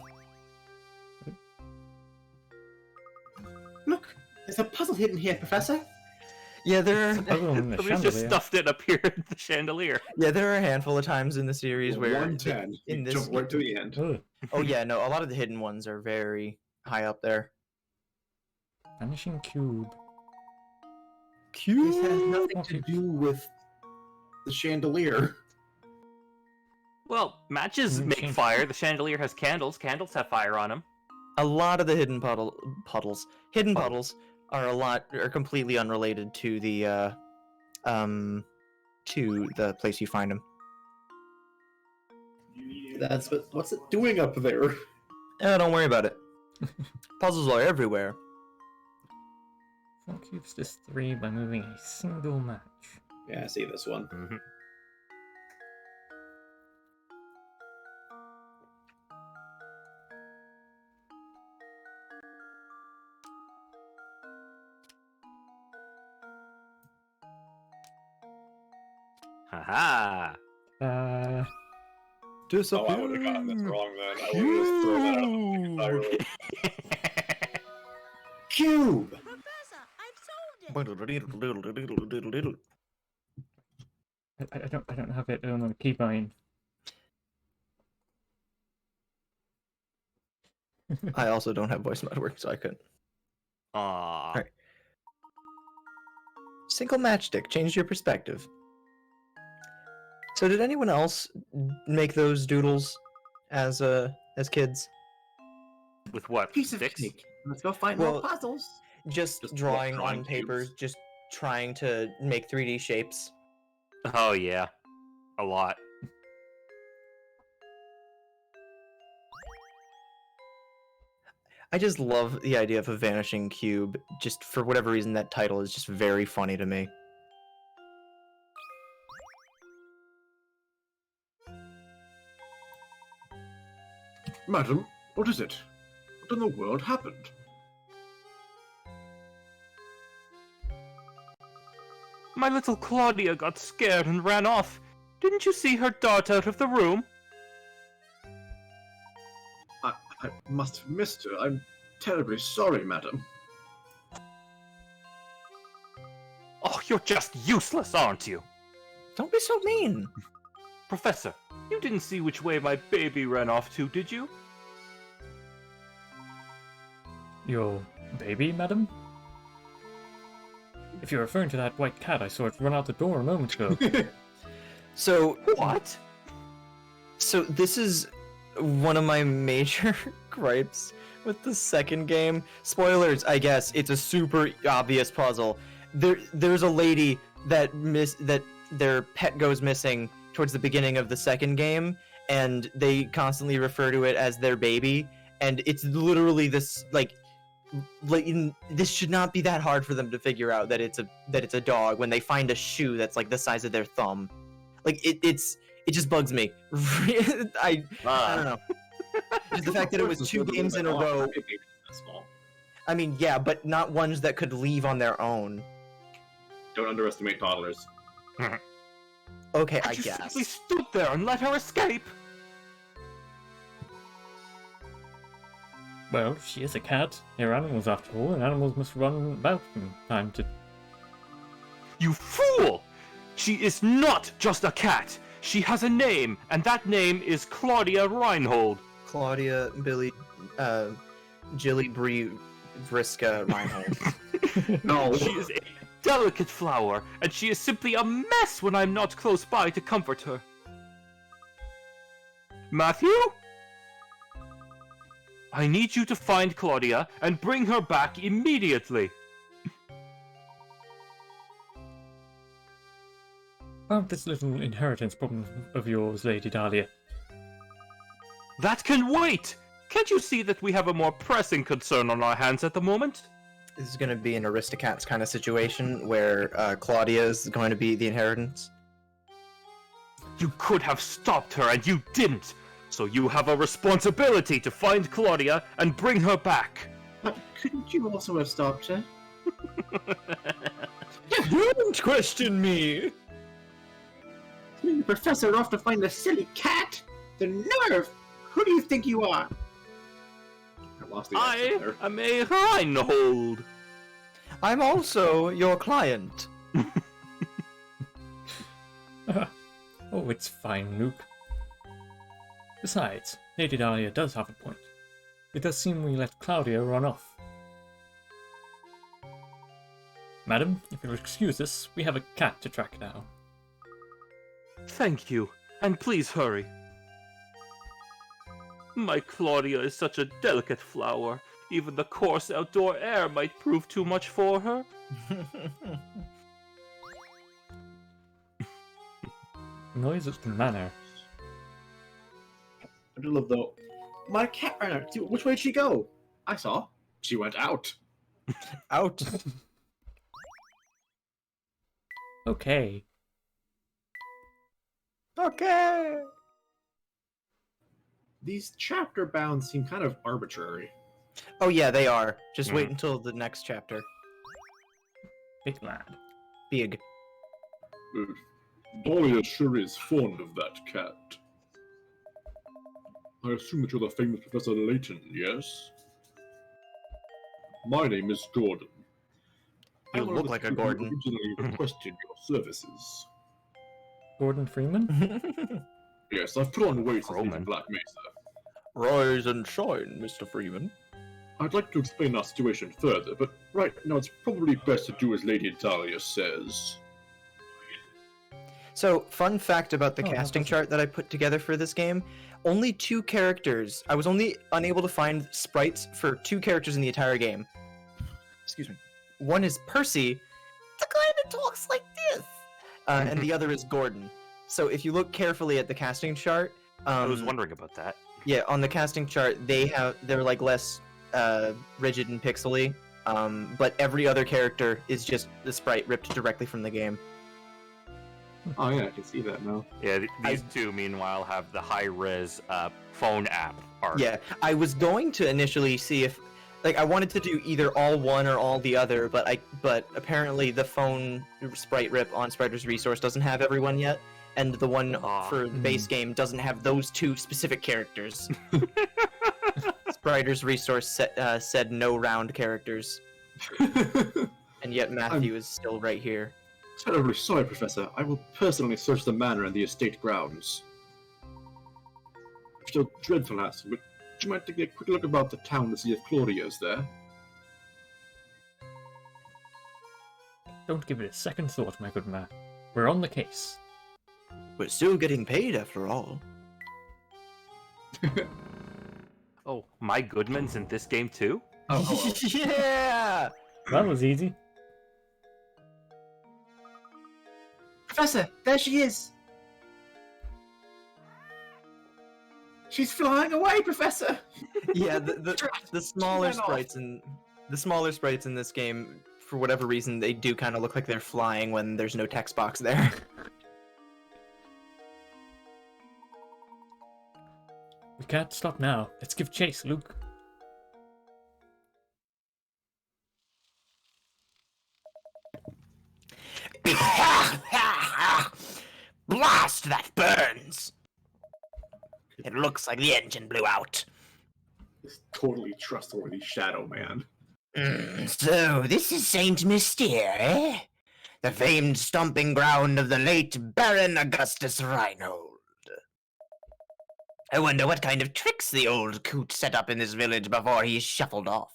Look, there's a puzzle hidden here, Professor. Yeah, there are. Puzzle in the Somebody's just chandelier. stuffed it up here in the chandelier. Yeah, there are a handful of times in the series where 110. in You this. jump right to the end. Ugh. Oh yeah, no, a lot of the hidden ones are very high up there. Vanishing cube. This has nothing Okay. to do with the chandelier. Well, matches Mm, make change- fire. The chandelier has candles. Candles have fire on them. A lot of the hidden hidden Puddle. puddles are completely unrelated to the place you find them. That's what's it doing up there? Don't worry about it. Puzzles are everywhere. 4 cubes does 3 by moving a single match. Yeah, I see this one. Mm-hmm. Haha. Oh, I would have gotten this wrong then. I would have just thrown that out entirely. Cube! Professor, I've solved it! I don't have it on the keybind. I also don't have voice mod work, so I couldn't. Aw. Right. Single matchstick, change your perspective. So did anyone else make those doodles as kids? With what? Piece of sticks? cake. Let's go find Well- more puzzles. Just Just drawing drawing on paper, cubes? just trying to make 3D shapes. Oh yeah, a lot. I just love the idea of a vanishing cube. Just for whatever reason, that title is just very funny to me. Madam, what is it? What in the world happened? My little Claudia got scared and ran off. Didn't you see her dart out of the room? I must have missed her. I'm terribly sorry, madam. Oh, you're just useless, aren't you? Don't be so mean. Professor, you didn't see which way my baby ran off to, did you? Your baby, madam? If you're referring to that white cat I saw it run out the door a moment ago. So What? So this is one of my major gripes with the second game. Spoilers, I guess. It's a super obvious puzzle. There's a lady that their pet goes missing towards the beginning of the second game, and they constantly refer to it as their baby. And it's literally this this should not be that hard for them to figure out that it's a dog when they find a shoe that's like the size of their thumb. Like it just bugs me. I don't know. Just the fact that it was 2 games in a row. I mean, yeah, but not ones that could leave on their own. Don't underestimate toddlers. Okay, I You guess. simply stood there and let her escape. Well, she is a cat. They're animals after all, and animals must run about from time to... You fool! She is not just a cat. She has a name, and that name is Claudia Reinhold. Claudia, Billy, Jilly Bree, Vriska, Reinhold. No. She is a delicate flower, and she is simply a mess when I'm not close by to comfort her. Matthew? I need you to find Claudia and bring her back immediately. About this little inheritance problem of yours, Lady Dahlia. That can wait! Can't you see that we have a more pressing concern on our hands at the moment? This is going to be an Aristocats kind of situation where Claudia is going to be the inheritance. You could have stopped her and you didn't! So you have a responsibility to find Claudia and bring her back. But couldn't you also have stopped her? Don't question me! You professor off to find a silly cat? The nerve! Who do you think you are? I lost the accent I there. am a Reinhold. I'm also your client. Oh, it's fine, Luke. Besides, Lady Dahlia does have a point. It does seem we let Claudia run off. Madam, if you'll excuse us, we have a cat to track down. Thank you, and please hurry. My Claudia is such a delicate flower. Even the coarse outdoor air might prove too much for her. Noise is the manner. I do love though. My cat ran out. Which way did she go? I saw. She went out. Out. Okay. Okay. These chapter bounds seem kind of arbitrary. Oh yeah, they are. Just wait until the next chapter. Big lad. Big. Dahlia sure is fond of that cat. I assume that you're the famous Professor Layton, yes? My name is Gordon. You I'm one of look the like a students who Gordon. originally requested your services. Gordon Freeman? Yes, I've put on weight since leaving Roman. Black Mesa. Rise and shine, Mr. Freeman. I'd like to explain our situation further, but right now it's probably best to do as Lady Dahlia says. So, fun fact about the Oh, casting that's- chart that I put together for this game, only 2 characters. I was only unable to find sprites for 2 characters in the entire game. Excuse me. One is Percy, The guy that talks like this. and the other is Gordon. So if you look carefully at the casting chart, I was wondering about that. yeah, on the casting chart they're like less rigid and pixely, but every other character is just the sprite ripped directly from the game. Oh yeah, I can see that now. Yeah, these two, meanwhile, have the high-res phone app art. Yeah, I was going to initially see if, like, I wanted to do either all one or all the other, but apparently the phone sprite rip on Spriter's Resource doesn't have everyone yet, and the one Aw. for the base game doesn't have those 2 specific characters. Spriter's Resource said no round characters, and yet Matthew is still right here. Terribly sorry, Professor. I will personally search the manor and the estate grounds. It's still dreadful hassle, but would you mind taking a quick look about the town to see if Claudia's there? Don't give it a second thought, my good man. We're on the case. We're still getting paid after all. Oh, my Goodman's in this game too? Oh, Yeah! That was easy. Professor, there she is. She's flying away, Professor. Yeah, the smaller ran off. sprites in this game, for whatever reason, they do kind of look like they're flying when there's no text box there. We can't stop now. Let's give chase, Luke. Blast, that burns! It looks like the engine blew out. this totally trustworthy Shadow Man. So, this is Saint Mystere, eh? The famed stomping ground of the late Baron Augustus Reinhold. I wonder what kind of tricks the old coot set up in this village before he shuffled off.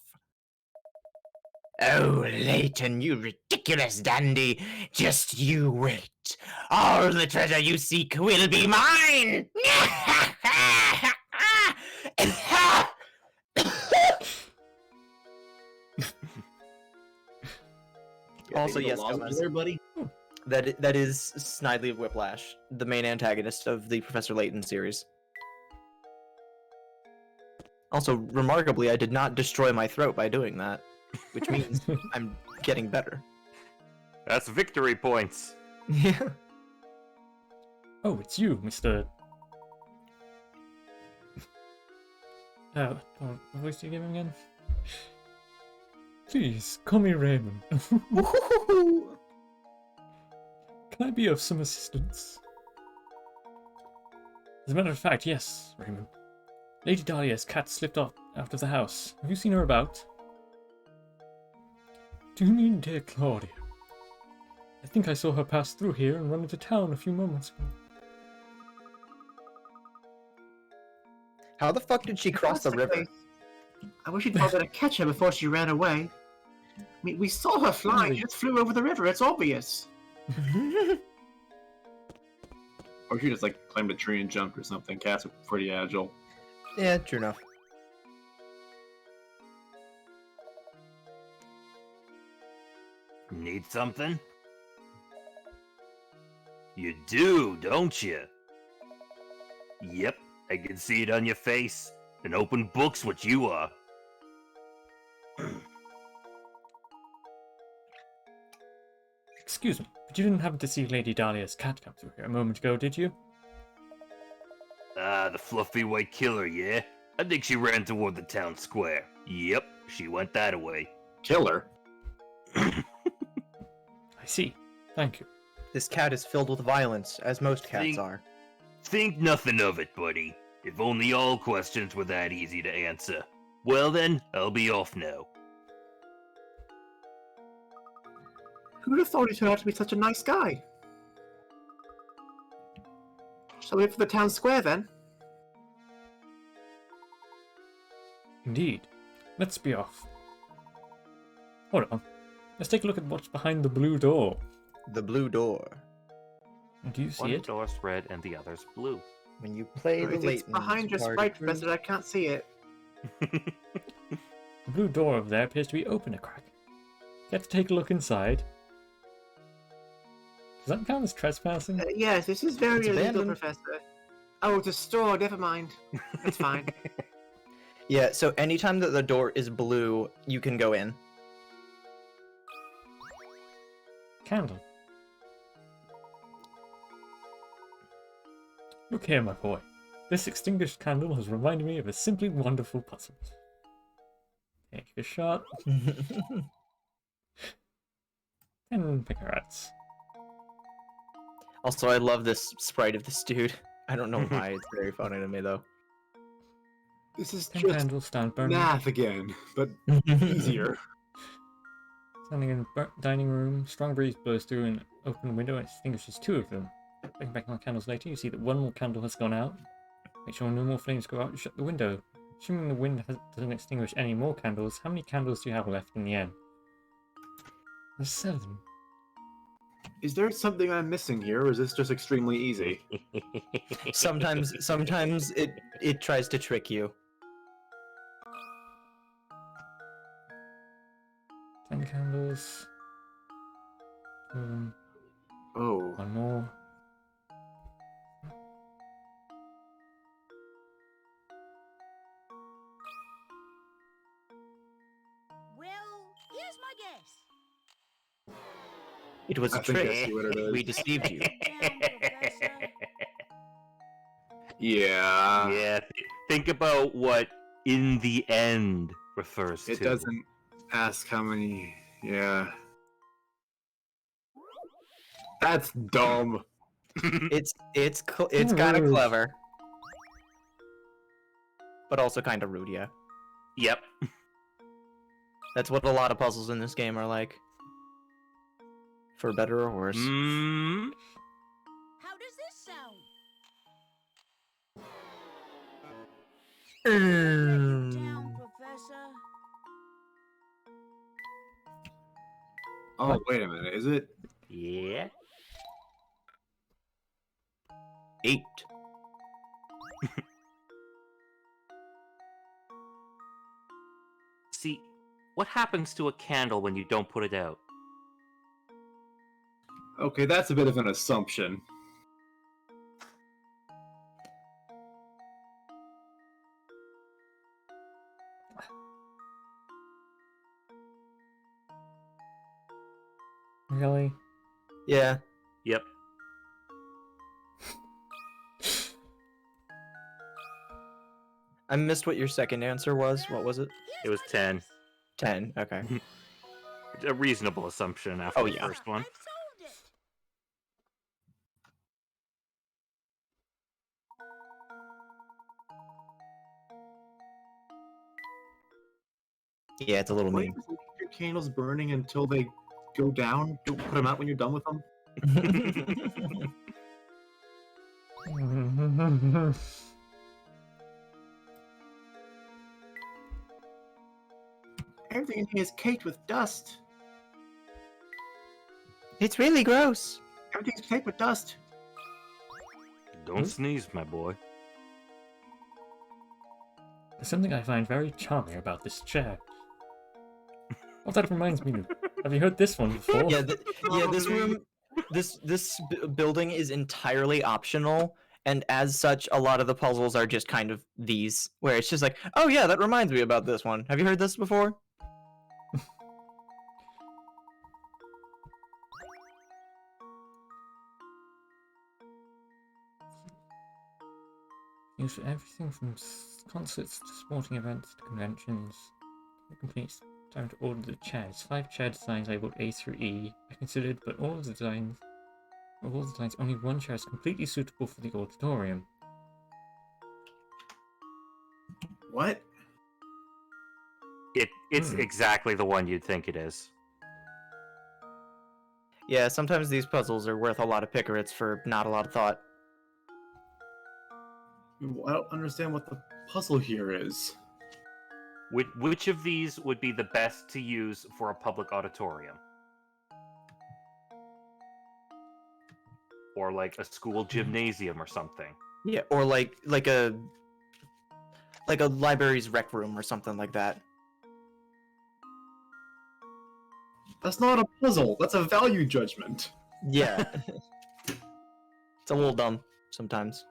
Oh, Layton, you ridiculous dandy. Just you wait. All the treasure you seek will be mine! Also, yes, Lozenge Gomez. there, buddy. That is Snidely of Whiplash, the main antagonist of the Professor Layton series. Also, remarkably, I did not destroy my throat by doing that, which means I'm getting better. That's victory points. Yeah. Oh, it's you, Mr. What voice are you giving again? Please, call me Raymond. Can I be of some assistance? As a matter of fact, yes, Raymond. Lady Dahlia's cat slipped out of the house. Have you seen her about? Do you mean dear Claudia? I think I saw her pass through here and run into town a few moments ago. How the fuck did she cross the river? I wish you'd bothered to catch her before she ran away. I mean, we saw her flying. She just flew over the river. It's obvious. Or she just like climbed a tree and jumped or something. Cats are pretty agile. Yeah, true enough. Need something? You do, don't you? Yep, I can see it on your face. An open book's what you are. Excuse me, but you didn't happen to see Lady Dahlia's cat come through here a moment ago, did you? Ah, the fluffy white killer, yeah? I think she ran toward the town square. Yep, she went that way. Killer? I see. Thank you. This cat is filled with violence, as most cats Think- are. Think nothing of it, buddy. If only all questions were that easy to answer. Well then, I'll be off now. Who'd have thought he turned out to be such a nice guy? Shall we head for the town square then? Indeed. Let's be off. Hold on. Let's take a look at what's behind the blue door. The blue door. Do you see One it? door's red and the other's blue. When you play the It's Layton, behind your sprite, Professor. I can't see it. The blue door over there appears to be open a crack. Get to take a look inside. Does that count as trespassing? Yes, this is very It's illegal, abandoned. Professor. Oh, it's a store. Never mind. It's fine. Yeah, so anytime that the door is blue, you can go in. Candle. Look here, my boy. This extinguished candle has reminded me of a simply wonderful puzzle. Take a shot. 10 cigarettes. Also, I love this sprite of this dude. I don't know why, it's very funny to me though. This is 10 just candles stand burning. math again, but easier. Standing in the dining room, strong breeze blows through an open window and extinguishes 2 of them. Looking back on the candles later, you see that 1 more candle has gone out. Make sure no more flames go out and shut the window. Assuming the wind doesn't extinguish any more candles, how many candles do you have left in the end? There's 7. Is there something I'm missing here, or is this just extremely easy? Sometimes it tries to trick you. 10 candles. Oh. 1 more. Well, here's my guess. It was a I think I trick. see what it is. We deceived you. Down, Professor. Yeah. Yeah, think about what in the end refers to. It doesn't ask how many. Yeah. That's dumb. It's kind of Rude. clever, but also kind of rude. Yeah, Yep. that's what a lot of puzzles in this game are like, for better or worse. Mm, How does this sound? Down, Professor. Oh, wait a minute. Is it? yeah. 8. See, what happens to a candle when you don't put it out? Okay, that's a bit of an assumption. Really? Yeah. Yep. I missed what your second answer was. What was it? It was 10. 10. Okay. A reasonable assumption after Oh, the yeah. first one. I've solved it. Yeah, it's a little Why mean. does it keep your candles burning until they go down? Don't put them out when you're done with them. Everything in here is caked with dust. It's really gross. Everything's caked with dust. Don't sneeze, my boy. There's something I find very charming about this chair. Oh, that reminds me. Have you heard this one before? Yeah, this room, this building is entirely optional, and as such, a lot of the puzzles are just kind of these, where it's just like, oh yeah, that reminds me about this one. Have you heard this before? Used for everything from concerts to sporting events to conventions. It completes time to order the chairs. 5 chair designs labeled A through E are considered, but all of the designs Of all the times, only one chair is completely suitable for the auditorium. What? It's exactly the one you'd think it is. Yeah, sometimes these puzzles are worth a lot of picarets for not a lot of thought. I don't understand what the puzzle here is. Which of these would be the best to use for a public auditorium? Or like a school gymnasium or something? Yeah, or like a library's rec room or something like that. That's not a puzzle. That's a value judgment. Yeah. It's a little dumb sometimes.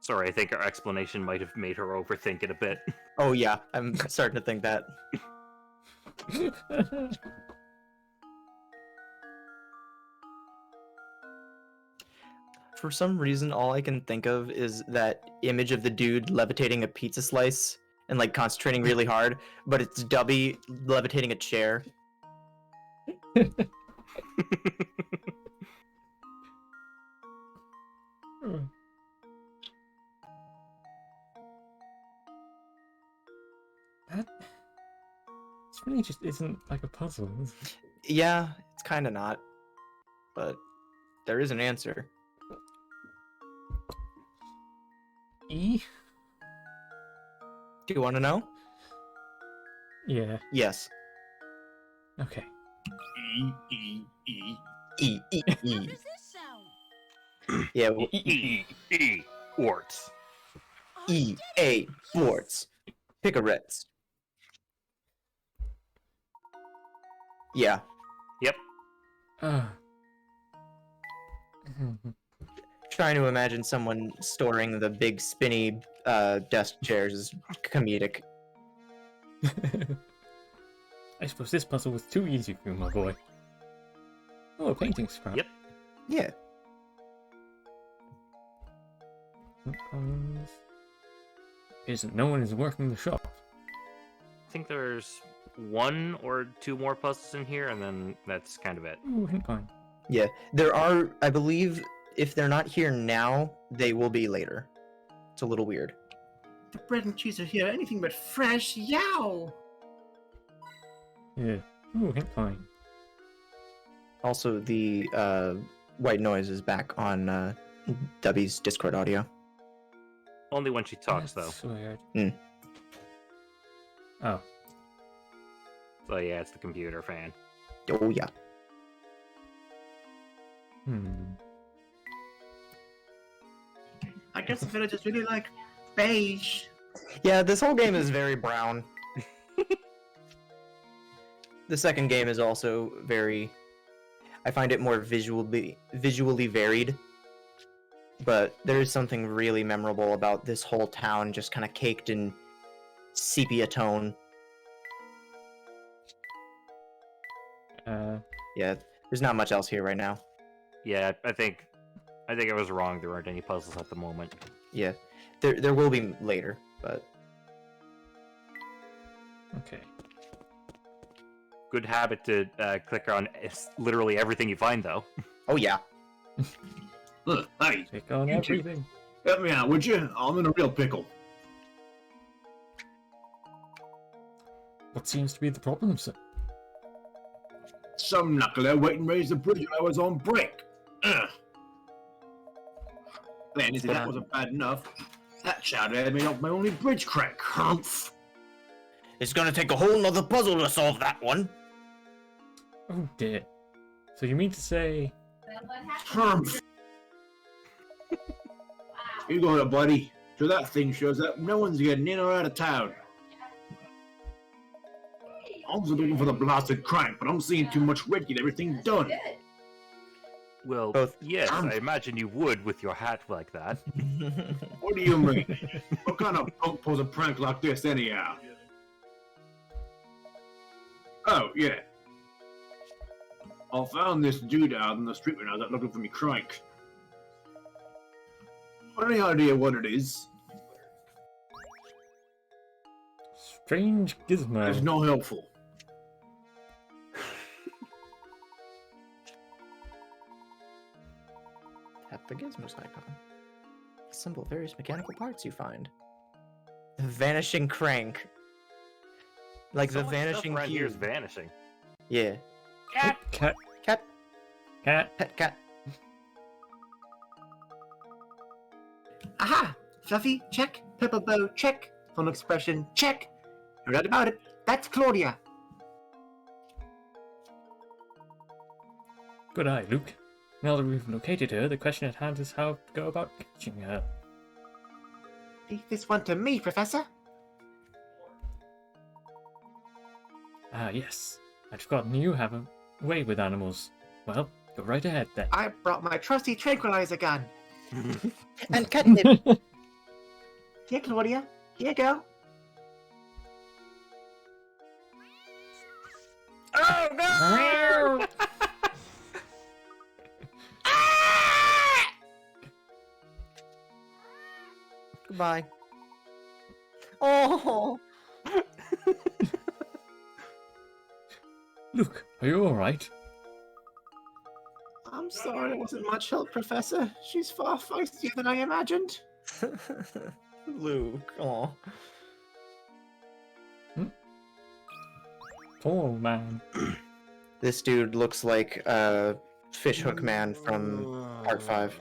Sorry, I think our explanation might have made her overthink it a bit. Oh yeah, I'm starting to think that. For some reason, all I can think of is that image of the dude levitating a pizza slice and like concentrating really hard, but it's Dubby levitating a chair. That... This really just isn't like a puzzle. Yeah, it's kind of not, but there is an answer. E? Do you want to know? Yeah. Yes. Okay. E, E, E. E, E, How E. does this sound? Yeah, Orts. E, A, boards. Picarets. Yeah. Yep. Trying to imagine someone storing the big spinny desk chairs is comedic. I suppose this puzzle was too easy for you, my boy. Oh, a painting scrap. Yep. Yeah. Isn't no one is working the shop. I think there's one or two more puzzles in here, and then that's kind of it. Ooh, hint coin. Yeah. There are, I believe, if they're not here now, they will be later. It's a little weird. The bread and cheese are here. Anything but fresh. Yow! Yeah. Ooh, hint coin. Also, the white noise is back on Dubby's Discord audio. Only when she talks, That's weird. Mm. Oh. though. So yeah, it's the computer fan. Oh, yeah. I guess the villagers really like beige. Yeah, this whole game is very brown. The second game is also very... I find it more visually varied. But there is something really memorable about this whole town just kind of caked in sepia tone. Yeah, there's not much else here right now. Yeah, I think I was wrong. There aren't any puzzles at the moment. Yeah, there will be later, but... Okay. Good habit to click on literally everything you find, though. Oh, yeah. Look, hey, Take on You two. everything. help me out, would you? I'm in a real pickle. What seems to be the problem, sir? Some knucklehead waiting to raise the bridge when I was on break. Ugh. Man, if that wasn't bad enough, that child had me off my only bridge crack. Humph. It's gonna take a whole nother puzzle to solve that one. Oh dear. So you mean to say... Humph. You go, buddy. So that thing shows up. No one's getting in or out of town. I was looking for the blasted crank, but I'm seeing too much red to get everything done. Well, Both. yes, I imagine you would with your hat like that. What do you mean? What kind of punk pulls a prank like this, anyhow? Oh, yeah. I found this dude out in the street when I was out looking for me crank. Any idea what it is? Strange gizmo. It's not helpful. Tap the gizmos icon. Assemble various mechanical parts you find. The vanishing crank. Like So the much stuff vanishing around here is cube. vanishing. Yeah. Cat. Cat. Cat. Cat. Pet cat. Aha! Fluffy, check. Pepper bow, check. Fun expression, check. No doubt about it. That's Claudia. Good eye, Luke. Now that we've located her, the question at hand is how to go about catching her. Leave this one to me, Professor. Ah, yes. I'd forgotten you have a way with animals. Well, go right ahead then. I brought my trusty tranquilizer gun. And catnip. Here, Claudia. Here you go. Oh no! Goodbye. Oh. Luke, are you alright? I'm sorry it wasn't much help, Professor. She's far feistier than I imagined. Luke. Oh. Poor man. This dude looks like Fishhook Man from Part 5.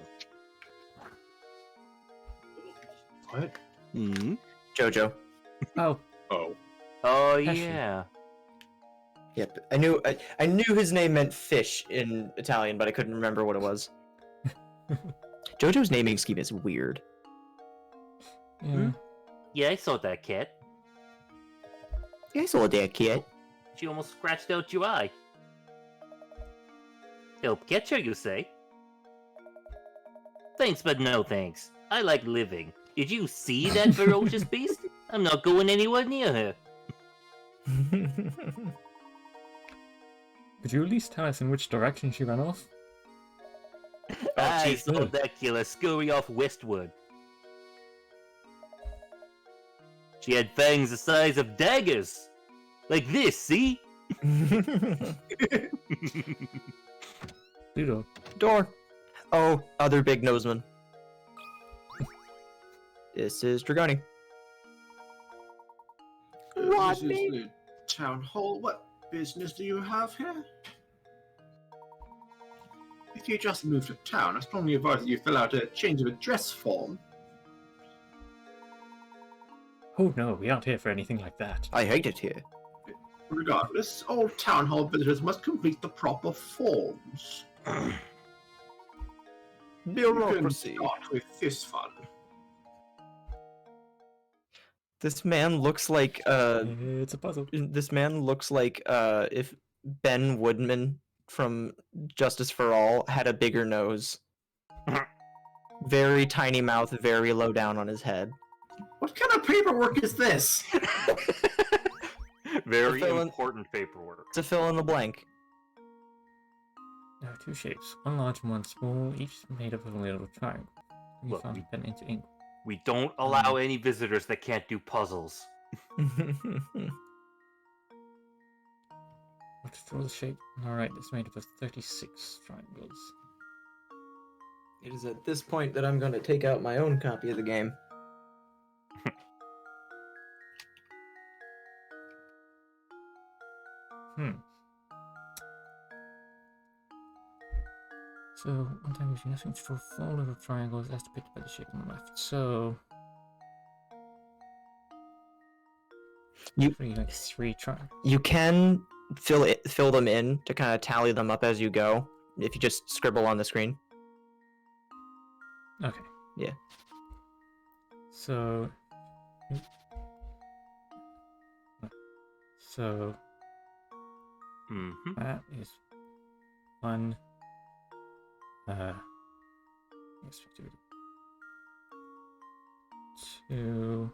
What? Hmm? Jojo. Oh, Oh. Oh, Pesci. yeah. Yep. I knew his name meant fish in Italian, but I couldn't remember what it was. Jojo's naming scheme is weird. yeah. Yeah, I saw that cat. I saw that kid. She almost scratched out your eye. Help catch her, you say? Thanks, but no thanks. I like living. Did you see that ferocious beast? I'm not going anywhere near her. Could you at least tell us in which direction she ran off? I jeez. saw that killer scurry off westward. She had fangs the size of daggers. Like this, see? Ludo. Door. Oh, other big noseman. This is Dragoni. This is the town hall. What business do you have here? If you just moved to town, I strongly advise that you fill out a change of address form. Oh no, we aren't here for anything like that. I hate it here. Regardless, all town hall visitors must complete the proper forms. You can start with this one. This man looks like It's a puzzle. this man looks like if Ben Woodman from Justice for All had a bigger nose. Very tiny mouth, very low down on his head. What kind of paperwork is this? Very Fill in- important paperwork. To fill in the blank. There are two shapes, one large and one small, each made up of a little triangle. We Look, found we- pen into ink. We don't allow any visitors that can't do puzzles. What to draw the shape? Alright, it's made up of 36 triangles. It is at this point that I'm going to take out my own copy of the game. So, one time using nothing to draw 4 little triangles as depicted by the shape on the left. So, You- three triangles. You can fill them in to kind of tally them up as you go. If you just scribble on the screen. Okay. Yeah. So, Mm-hmm. that is one. Yes, 2,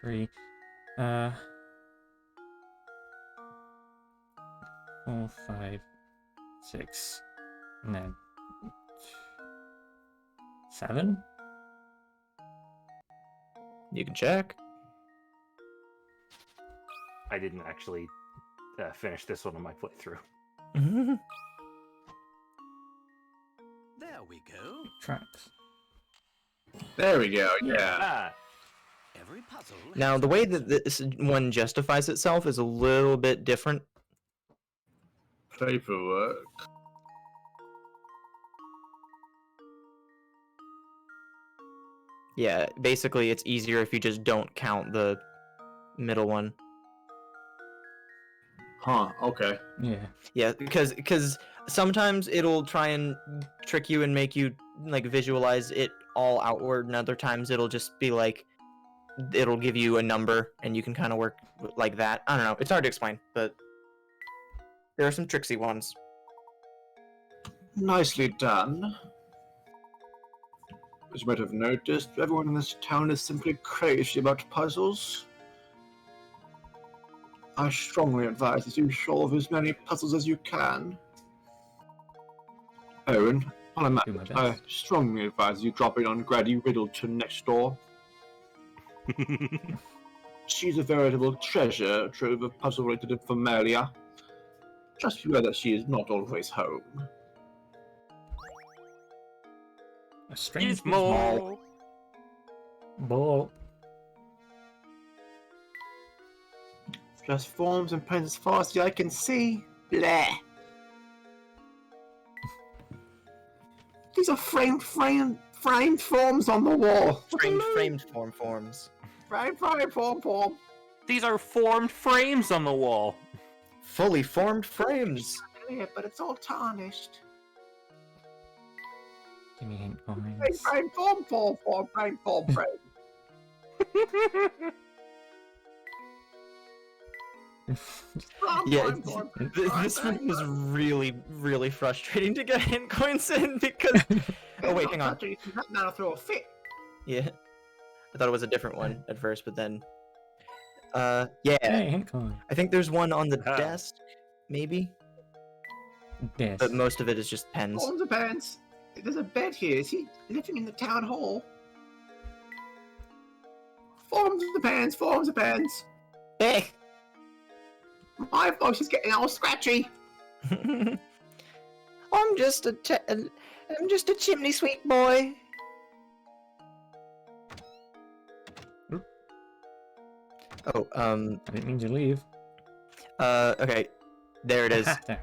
3, 4, 5, 6, and then 7? You can check. I didn't actually finish this one on my playthrough. There we go. Tracks. There we go. Yeah. Yeah. Ah, Every puzzle. Now, has the way an that answer. this one justifies itself is a little bit different. Paperwork. Yeah, basically, it's easier if you just don't count the middle one. Huh. Okay. Yeah. Yeah, because sometimes it'll try and trick you and make you like visualize it all outward, and other times it'll just be like it'll give you a number and you can kind of work like that. I don't know. It's hard to explain, but there are some tricksy ones. Nicely done. As you might have noticed, everyone in this town is simply crazy about puzzles. I strongly advise that you solve as many puzzles as you can. Owen, on a map, Do my I best. strongly advise you drop in on Grady Riddleton next door. She's a veritable treasure trove of puzzle-related informalia. Just beware that she is not always home. A strange Gizmo! ball. Just forms and pens as far as the eye can see. Blah. These are framed forms on the wall. Framed forms. Form. These are formed frames on the wall. Fully formed frames. Yeah, but it's all tarnished. Give me hint coins. Frame. Yeah, this one was really, really frustrating to get hint coins in because. Oh wait, hang on. Now throw a fit. Yeah, I thought it was a different one at first, but then. Yeah, Hey, hint coin. I think there's one on the Ah. desk, maybe, Yes. but most of it is just pens. Forms of pens. There's a bed here. Is he living in the town hall? Forms of pens. Hey, My voice is getting all scratchy. I'm just a chimney sweep boy. Oh, I didn't mean to leave. okay, there it is. There.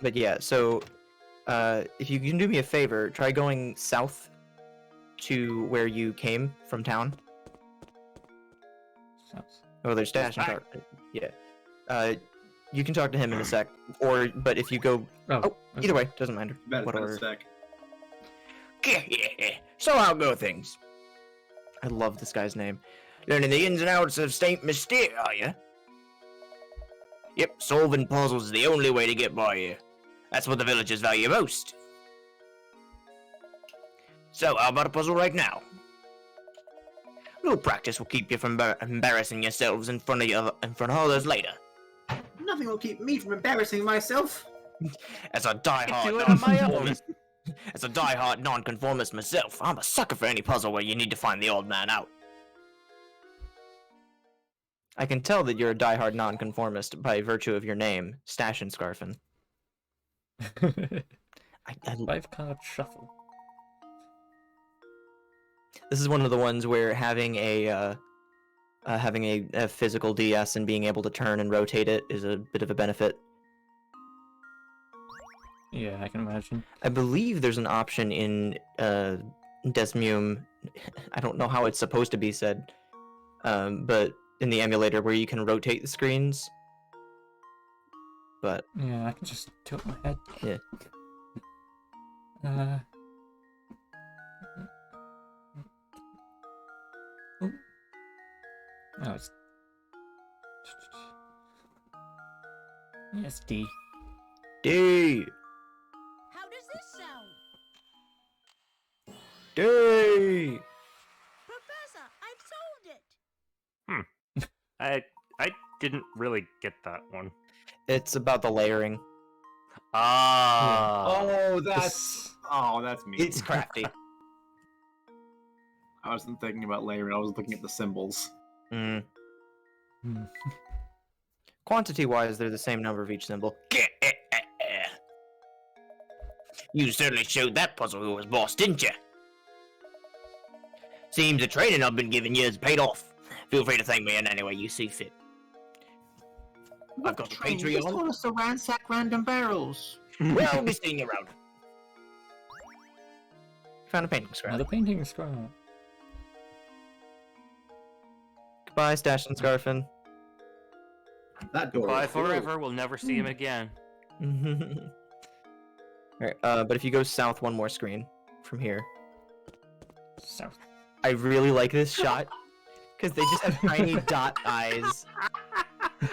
But yeah, so, if you can do me a favor, try going south to where you came from town. Sounds- Oh, there's Dash and Talk. Yeah. You can talk to him in a sec, but if you go, Oh, either way, doesn't matter. Better What order? stack. So how go things? I love this guy's name. Learning the ins and outs of Saint Mystere, are you? Yep, solving puzzles is the only way to get by here. That's what the villagers value most. So, how about a puzzle right now? A little practice will keep you from embarrassing yourselves in front of others later. Nothing will keep me from embarrassing myself. As a diehard do it on my own. nonconformist, as a diehard nonconformist myself, I'm a sucker for any puzzle where you need to find the old man out. I can tell that you're a diehard nonconformist by virtue of your name, Stash and Scarfin. I 5-card shuffle. This is one of the ones where having a physical DS and being able to turn and rotate it is a bit of a benefit. Yeah, I can imagine. I believe there's an option in Desmium. I don't know how it's supposed to be said, but in the emulator where you can rotate the screens. But Yeah, I can just tilt my head. yeah, Oh, it's... Yes, D. D How does this sound? D. Professor, I've solved it. I didn't really get that one. It's about the layering. Ah. Oh, This- that's me. It's crafty. I wasn't thinking about layering. I was looking at the symbols. Mm. Hmm. Quantity-wise, they're the same number of each symbol. You certainly showed that puzzle who was boss, didn't you? Seems the training I've been giving you has paid off. Feel free to thank me in any way you see fit. I've got the Train, you just Patreon. told us to ransack random barrels. Well, I'll be seeing you around. Found a painting scrap. Another painting scrap. Goodbye, Stash and Scarfin. That door. Bye is closed. forever. We'll never see him again. Alright, but if you go south one more screen from here, South. I really like this shot because they just have tiny dot eyes.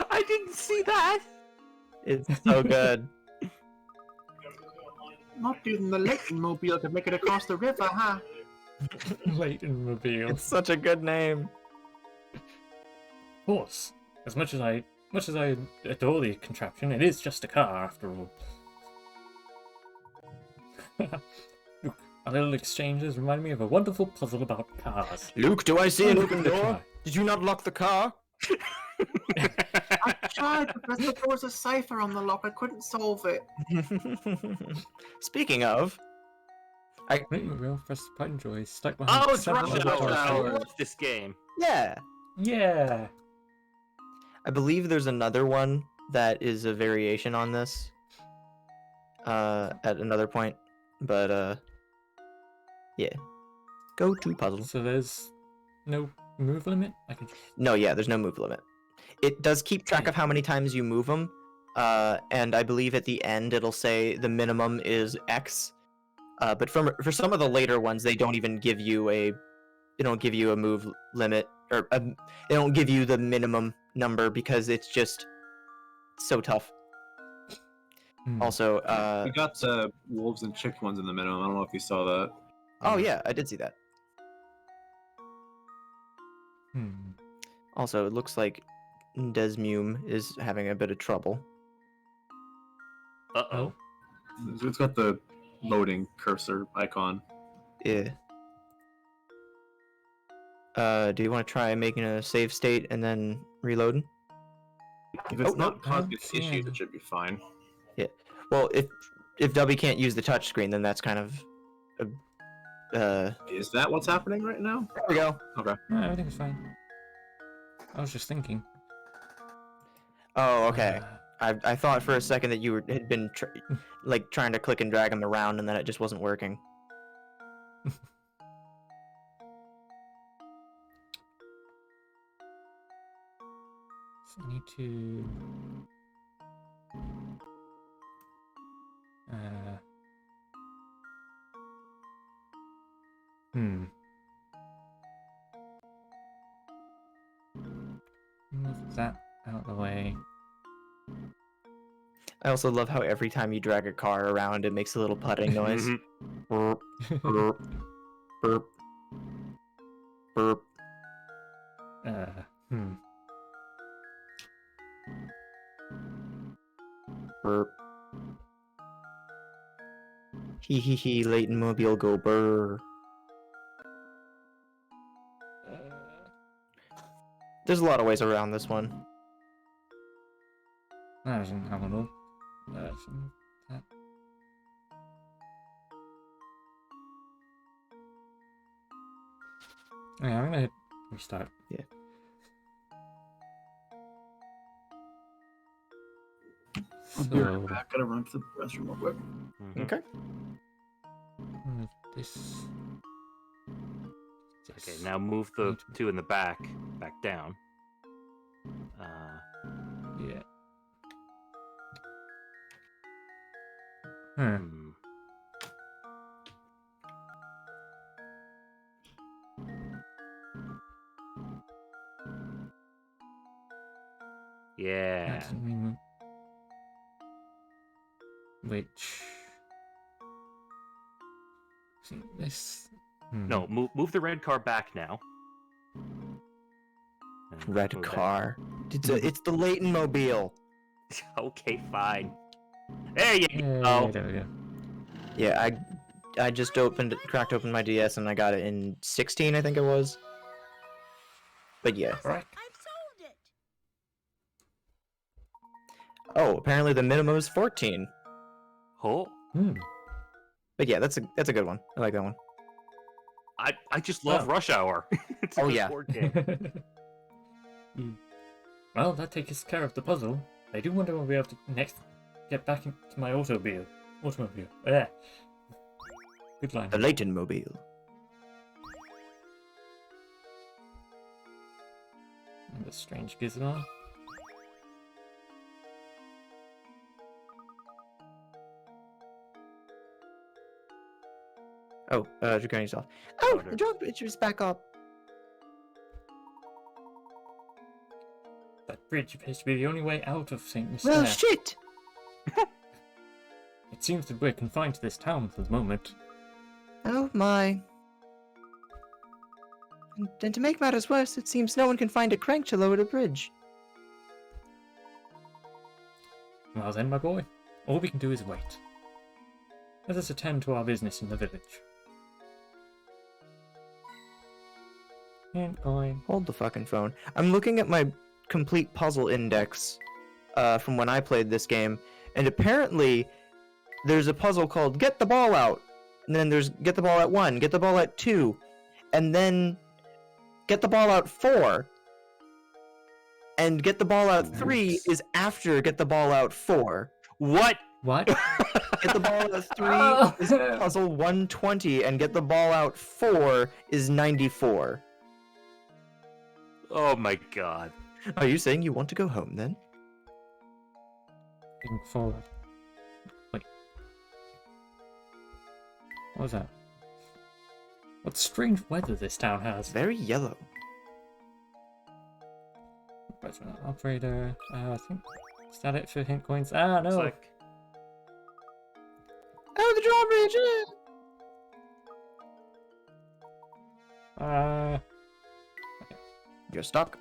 I didn't see that. It's so good. Not even the Layton mobile could make it across the river, huh? Layton Mobile. It's such a good name. Of course. As much as I adore the contraption, it is just a car after all. Look, our little exchanges remind me of a wonderful puzzle about cars. Luke, do I see an open Good door? try. Did you not lock the car? I tried, but there was a cipher on the lock. I couldn't solve it. Speaking of, Layton Mobile, press the button joy, stuck behind Oh, it's several Rush other Hour. I cars. love this game. yeah, Yeah. I believe there's another one that is a variation on this. At another point, but yeah. Go to puzzle. So there's no move limit? I can just... No, yeah, there's no move limit. It does keep track of how many times you move them, and I believe at the end it'll say the minimum is X. But for some of the later ones, they don't even give you a move limit, or they don't give you the minimum number because it's just so tough. Hmm. Also, We got wolves and chick ones in the minimum. I don't know if you saw that. oh yeah, I did see that. Hmm. Also, it looks like Desmume is having a bit of trouble. Uh-oh. It's got the loading cursor icon. Yeah. Do you want to try making a save state and then reloading? If it's Oh, not no, causing I don't issues, see it should be fine. Well, if Dubby can't use the touchscreen, then that's kind of Is that what's happening right now? there we go. No, everything's fine. I was just thinking. Oh, okay. Uh, I thought for a second that you had been trying to click and drag him around, and then it just wasn't working. so I need to... Hmm. Move that out of the way. I also love how every time you drag a car around, it makes a little putting noise. Burp, burp, burp, burp. Hmm. Burp. Hee hee hee, Layton Mobile go burr. There's a lot of ways around this one. That doesn't have it all. That. Yeah, I'm gonna hit restart. Yeah. Be So, right back. Gotta run to the restroom real quick. Mhm. Okay. this. Okay, now move the two in the back down. Yeah. Hmm. Hmm. Yeah. That's which. See this. No, move the red car back now. And Red move that- car. It's the Layton Mobile. Okay, fine. There you Yay, go. there we go. Yeah, I just cracked open my DS and I got it in 16, I think it was. But yeah. Right. I've solved it. Oh, apparently the minimum is 14. Oh, Hmm. But yeah, that's a good one. I like that one. I just love Wow. Rush Hour. It's a Oh, good yeah. board game. Hmm. Well, that takes care of the puzzle. I do wonder when we have to next get back into my automobile. Yeah. Good line. The Layton Mobile. And the strange gizmo. Oh, Draconian's off. Oh, Order. the drawbridge is back up. That bridge appears to be the only way out of St. Mystere. Well, shit! It seems that we're confined to this town for the moment. Oh my. And to make matters worse, it seems no one can find a crank to lower the bridge. Well then, my boy, all we can do is wait. Let us attend to our business in the village. And coin. Hold the fucking phone. I'm looking at my complete puzzle index from when I played this game, and apparently there's a puzzle called Get the Ball Out, and then there's Get the Ball Out 1, Get the Ball Out 2, and then Get the Ball Out 4, and Get the Ball Out 3 Oops. is after Get the Ball Out 4. What? What? Get the Ball Out 3 Oh. is puzzle 120, and Get the Ball Out 4 is 94. Oh my god. Are you saying you want to go home then? Looking forward. Wait. What was that? What strange weather this town has. Very yellow. Operator, I think. Is that it for hint coins? Ah, no! It's like, Oh, the drawbridge! You're stuck.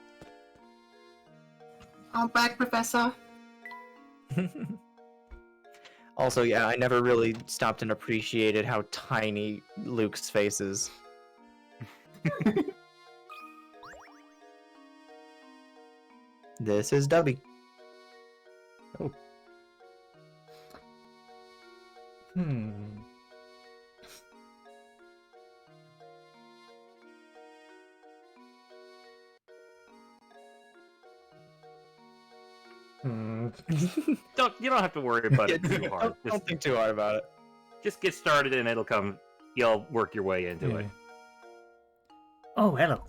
I'm back, Professor. Also, yeah, I never really stopped and appreciated how tiny Luke's face is. This is Dubby. Oh. Hmm. Hmm. you don't have to worry about it too hard. Don't think too hard about it. Just get started and it'll come. You'll work your way into it. Yeah. Oh, hello.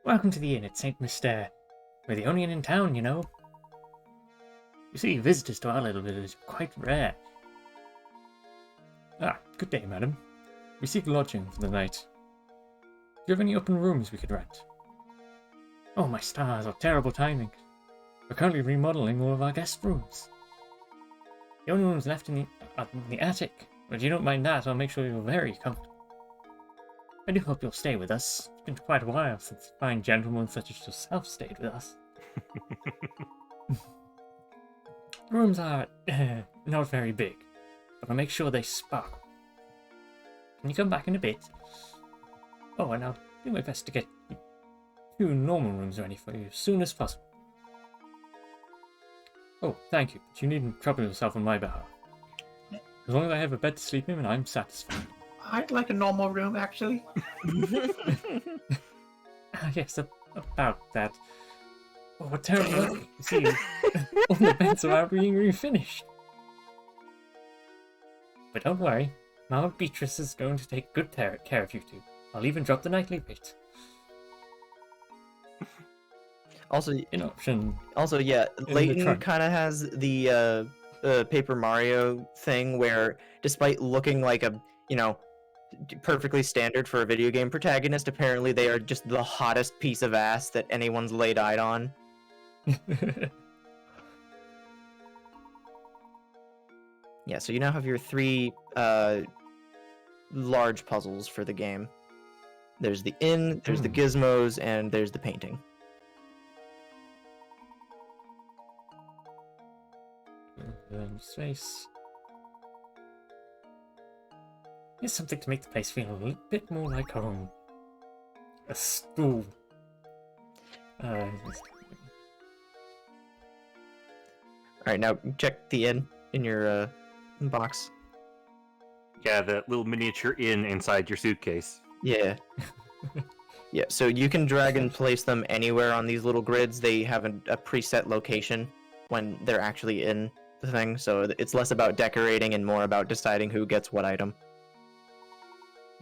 Welcome to the inn at St. Mystere. We're the only inn in town, you know. You see, visitors to our little village are quite rare. Ah, good day, madam. We seek lodging for the night. Do you have any open rooms we could rent? Oh, my stars, what terrible timing. We're currently remodeling all of our guest rooms. The only rooms left in the attic. But if you don't mind that, I'll make sure you're very comfortable. I do hope you'll stay with us. It's been quite a while since fine gentlemen such as yourself stayed with us. The rooms are not very big, but I'll make sure they sparkle. Can you come back in a bit? Oh, and I'll do my best to get 2 normal rooms ready for you as soon as possible. Oh, thank you, but you needn't trouble yourself on my behalf. As long as I have a bed to sleep in, I'm satisfied. I'd like a normal room, actually. Ah, yes, about that. Oh, what terrible luck. See, all the beds are being refinished. But don't worry, Mama Beatrice is going to take good care of you two. I'll even drop the nightly bit. Also, An option. yeah, the Layton trunk. kind of has the Paper Mario thing where, despite looking like a, perfectly standard for a video game protagonist, apparently they are just the hottest piece of ass that anyone's laid eyed on. Yeah, so you now have your 3 large puzzles for the game. There's the inn, there's the gizmos, and there's the painting. in space. Here's something to make the place feel a little bit more like home. A stool. Alright, now check the inn in your box. Yeah, the little miniature inn inside your suitcase. Yeah. Yeah, so you can drag and place them anywhere on these little grids. They have a preset location when they're actually in the thing, so it's less about decorating and more about deciding who gets what item.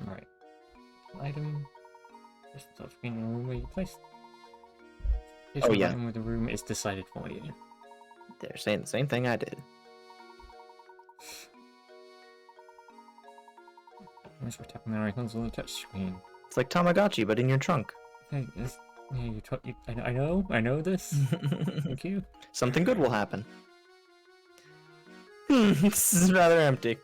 Right. Item. Just sort of in the room where you place. Oh, yeah. Item with the room is decided for you. They're saying the same thing I did. Where's we're tapping the icons on the touch screen? It's like Tamagotchi, but in your trunk. Okay, I know this. Thank you. Something good will happen. This is rather empty.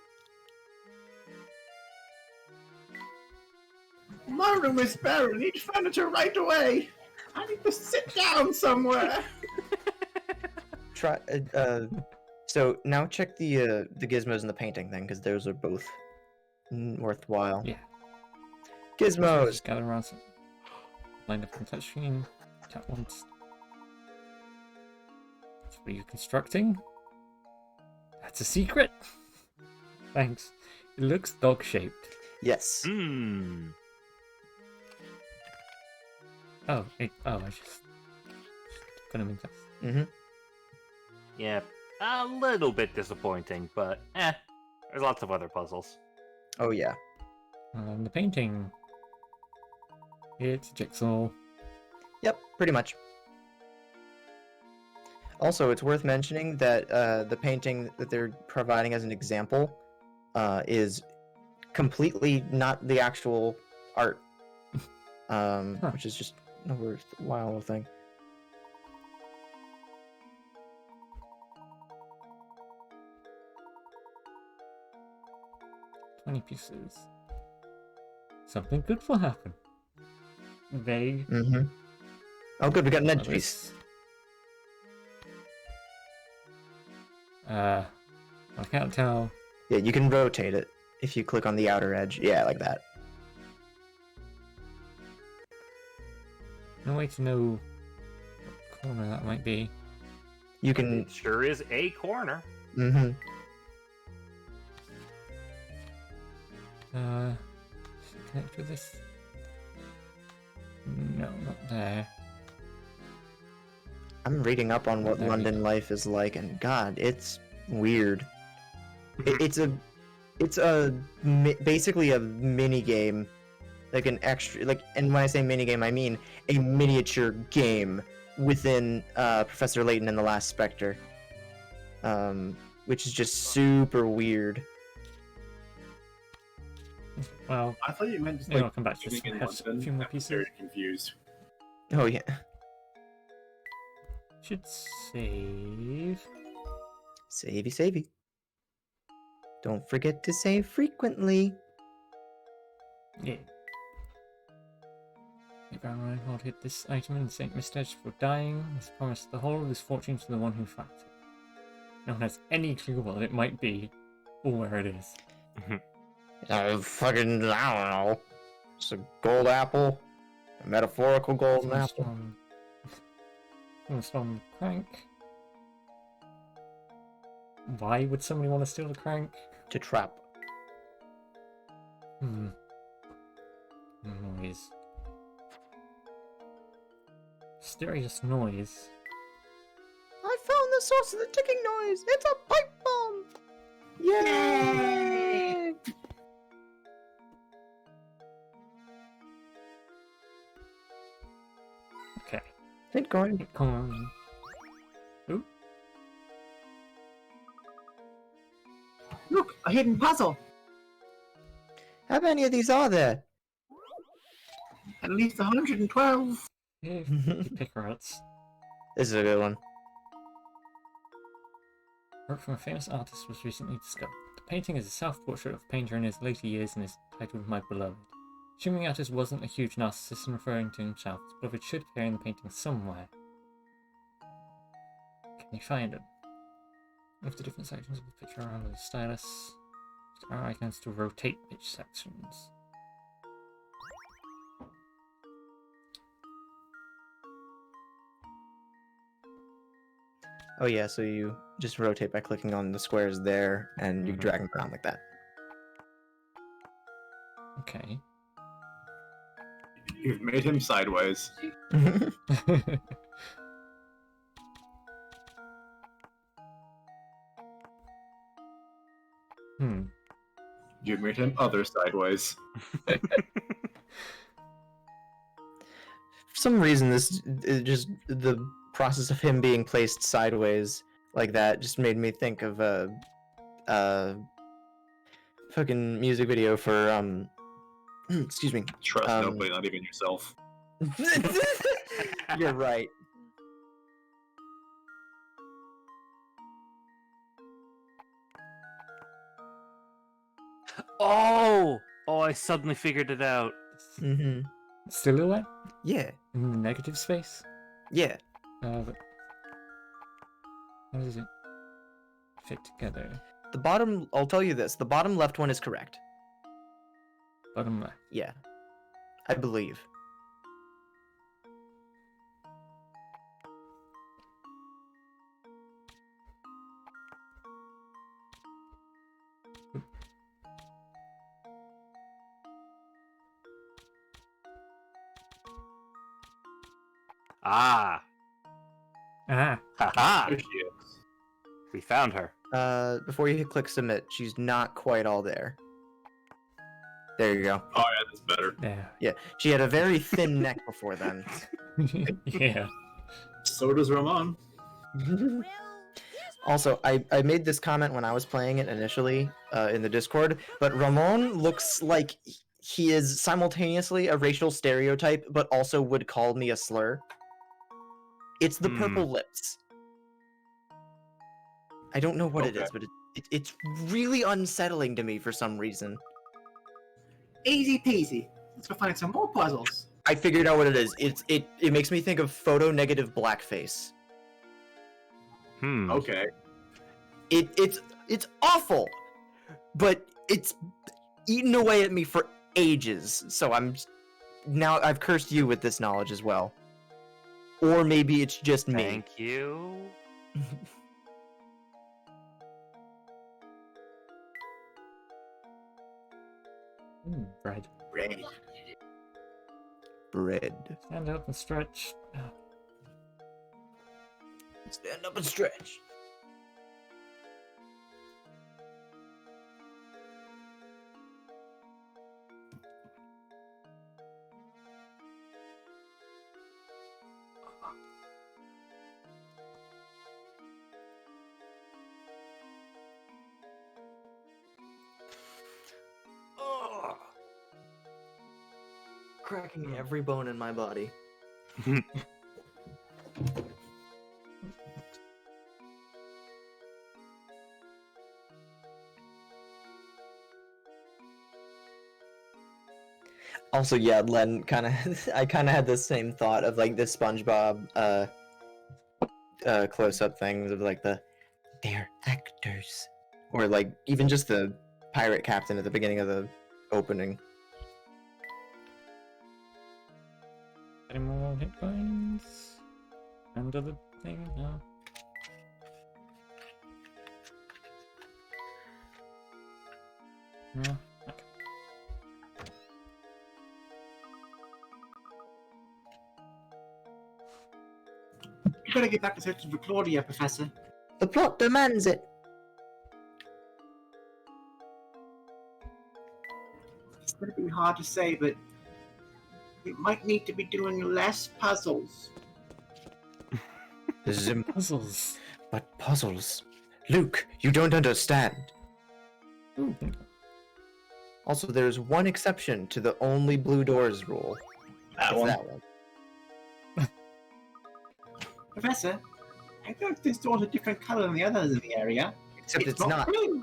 My room is bare and need furniture right away. I need to sit down somewhere. Try. So now check the gizmos and the painting thing, because those are both worthwhile. Yeah. Gizmos. Just gather around some. Line up on the touchscreen. Tap once. What are you constructing? That's a secret. Thanks. It looks dog-shaped. Yes. Hmm. Oh, I just put them in test. Mm-hmm. Yeah, a little bit disappointing, but there's lots of other puzzles. Oh yeah. The painting. It's a jigsaw. Yep, pretty much. Also, it's worth mentioning that the painting that they're providing as an example is completely not the actual art, which is just a worthwhile thing. $20 pieces. Something good will happen. They. Mm-hmm. Oh, good, we got an edge piece. I can't tell. Yeah, you can rotate it if you click on the outer edge. Yeah, like that. No way to know what corner that might be. You can. It sure is a corner. Mm-hmm. Connect with this. No, not there. I'm reading up on what There we London go. life is like, and God, it's weird. It's basically a mini game, like an extra, like, and when I say mini game, I mean a miniature game within Professor Layton and the Last Spectre, which is just super weird. Well, I thought you meant just maybe like I'll come back to this. living in Have a London. few more I'm pieces. very confused. Oh yeah, Should save. savey. Don't forget to save frequently. Yeah. If Baron Reinhold hid this item in St. Mistage before dying, has promised the whole of his fortune to the one who found it. No one has any clue what it might be, or where it is. I don't know. It's a gold apple, a metaphorical golden apple. Storm crank. Why would somebody want to steal a crank? To trap. Noise. Mysterious noise. I found the source of the ticking noise. It's a pipe bomb. Yay! Okay. Bitcoin. Bitcoin. Ooh. Look, a hidden puzzle. How many of these are there? At least 112. Yeah, pick rats. This is a good one. Work from a famous artist was recently discovered. The painting is a self-portrait of painter in his later years and is titled My Beloved. Assuming the artist wasn't a huge narcissist and referring to himself, his beloved should appear in the painting somewhere. Can you find him? Move the different sections of the picture around with the stylus. Star icons to rotate pitch sections. Oh yeah, so you just rotate by clicking on the squares there, and you drag them around like that. Okay. You've made him sideways. Hmm. You've made him other sideways. For some reason, just the process of him being placed sideways like that just made me think of a fucking music video for excuse me. Trust nobody, not even yourself. You're right. Oh! Oh, I suddenly figured it out. Mm-hmm. Silhouette Yeah. in the negative space. Yeah. But how does it fit together? The bottom. I'll tell you this. The bottom left one is correct. Bottom left. Yeah. I believe. Ah! Ah. Haha! There she is. We found her. Before you hit click submit, she's not quite all there. There you go. Oh yeah, that's better. Yeah. Yeah, she had a very thin neck before then. Yeah. So does Ramon. Also, I made this comment when I was playing it initially in the Discord, but Ramon looks like he is simultaneously a racial stereotype, but also would call me a slur. It's the purple lips. I don't know what it is, but it's really unsettling to me for some reason. Easy peasy. Let's go find some more puzzles. I figured out what it is. It makes me think of photo negative blackface. Okay. It's awful, but it's eaten away at me for ages. So now I've cursed you with this knowledge as well, or maybe it's just me. Thank you. Bread. Bread. Stand up and stretch. Stand up and stretch. Cracking every bone in my body. Also, yeah, Len I kind of had the same thought of like the SpongeBob close-up things of like they're actors, or like even just the pirate captain at the beginning of the opening. Any more hit points? Under the thing? No. No. Okay. You gotta get back to searching for Claudia, Professor. The plot demands it. It's gonna be hard to say, but we might need to be doing less puzzles. Puzzles. But puzzles. Luke, you don't understand. Ooh. Also, there's one exception to the only blue doors rule. That It's one. that one. Professor, I thought this door's a different color than the others in the area. Except it's not not. blue.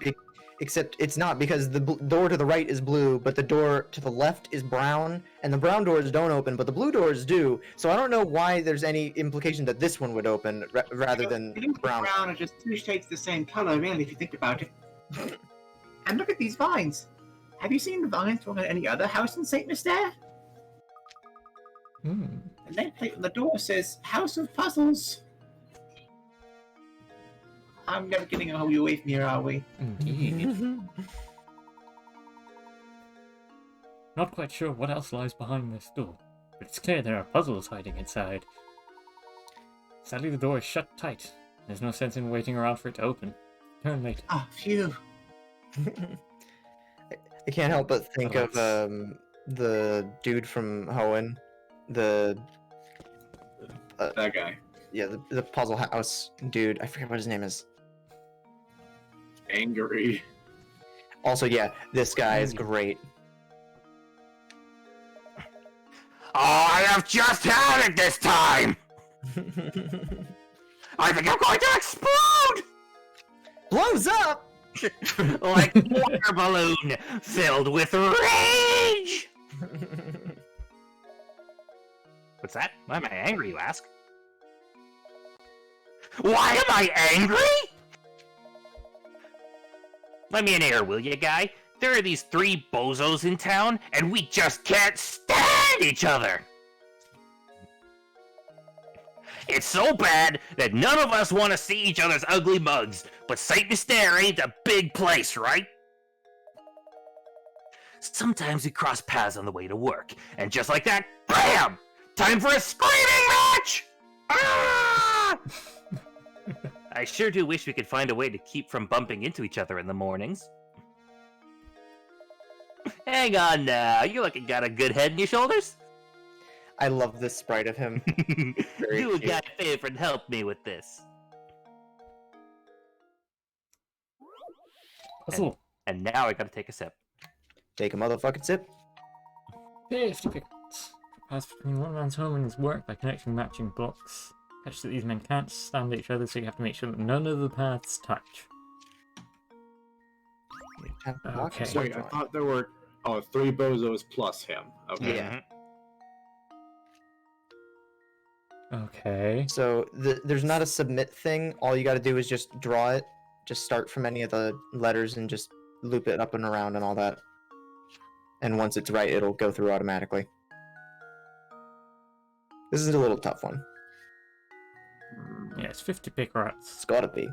Except it's not, because the door to the right is blue, but the door to the left is brown, and the brown doors don't open, but the blue doors do. So I don't know why there's any implication that this one would open rather than brown. Brown are just two shades the same color, really, if you think about it. And look at these vines. Have you seen vines from any other house in St. Mystere? Hmm. The nameplate on the door says House of Puzzles. I'm never getting you away from here, are we? Indeed. Not quite sure what else lies behind this door, but it's clear there are puzzles hiding inside. Sadly, the door is shut tight. There's no sense in waiting around for it to open. Turn later. Ah, phew. I can't help but think of the dude from Hoenn, the That guy. yeah, the puzzle house dude. I forget what his name is. Angry. Also, yeah, this guy is great. Oh, I have just had it this time! I think I'm going to explode! Blows up. Like a water balloon filled with rage! What's that? Why am I angry, you ask? Why am I angry? Let me in here, will you, guy? There are these 3 bozos in town, and we just can't stand each other! It's so bad that none of us want to see each other's ugly mugs, but St. Mystere ain't a big place, right? Sometimes we cross paths on the way to work, and just like that, BAM! Time for a screaming match! Ah! I sure do wish we could find a way to keep from bumping into each other in the mornings. Hang on now, you looking got a good head in your shoulders? I love this sprite of him. Very Do a cute. guy a favor and help me with this. Puzzle. And now I gotta take a sip. Take a motherfucking sip. 50 pickles. Pass between one man's home and his work by connecting matching blocks. Catch that these men can't stand each other, so you have to make sure that none of the paths touch. Okay. Wait, I thought there were 3 bozos plus him. Okay. Yeah. Okay. So there's not a submit thing. All you got to do is just draw it. Just start from any of the letters and just loop it up and around and all that. And once it's right, it'll go through automatically. This is a little tough one. Yeah, it's 50 pick rats. It's gotta be.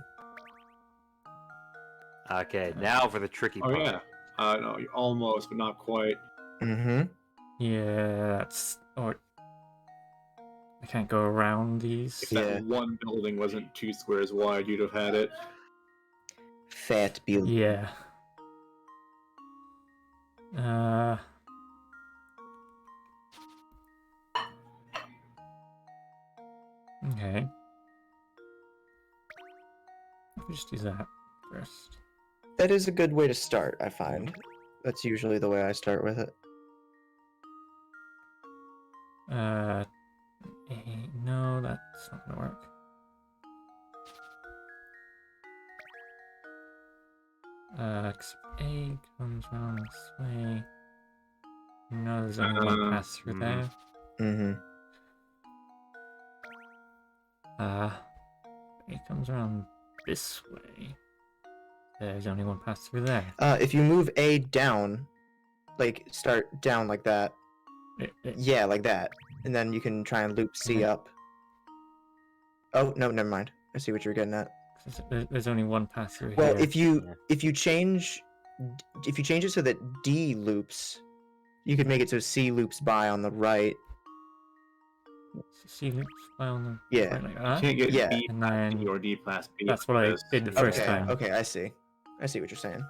Okay, now for the tricky Oh part. yeah. No, almost, but not quite. Mm-hmm. Yeah, that's... Or... I can't go around these. If that one building wasn't 2 squares wide, you'd have had it. Fat build. Yeah. Okay. We'll just do that first. That is a good way to start, I find. That's usually the way I start with it. No, that's not gonna work. Except A comes around this way. No, there's only one pass through there. Mm-hmm. It comes around this way. There's only one pass through there. If you move A down, like start down like that. Yeah, like that. And then you can try and loop C up. Oh, no, never mind. I see what you're getting at. There's only one pass through Well, here. if you change it so that D loops, you could make it so C loops by on the right. C loops by on the Yeah. right like that. You can't get Yeah. B And past then B or D past B. that's what I because- did the first Okay, time. okay, I see what you're saying.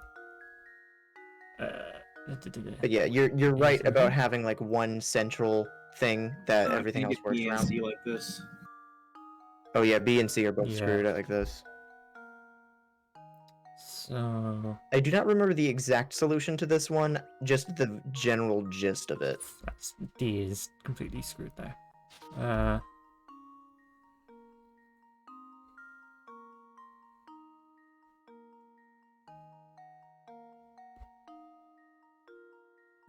But But yeah, you're right about having like one central thing that everything you else get works B and around. C like this. Oh yeah, B and C are both Yeah. screwed like this. So I do not remember the exact solution to this one, just the general gist of it. that's D is completely screwed there.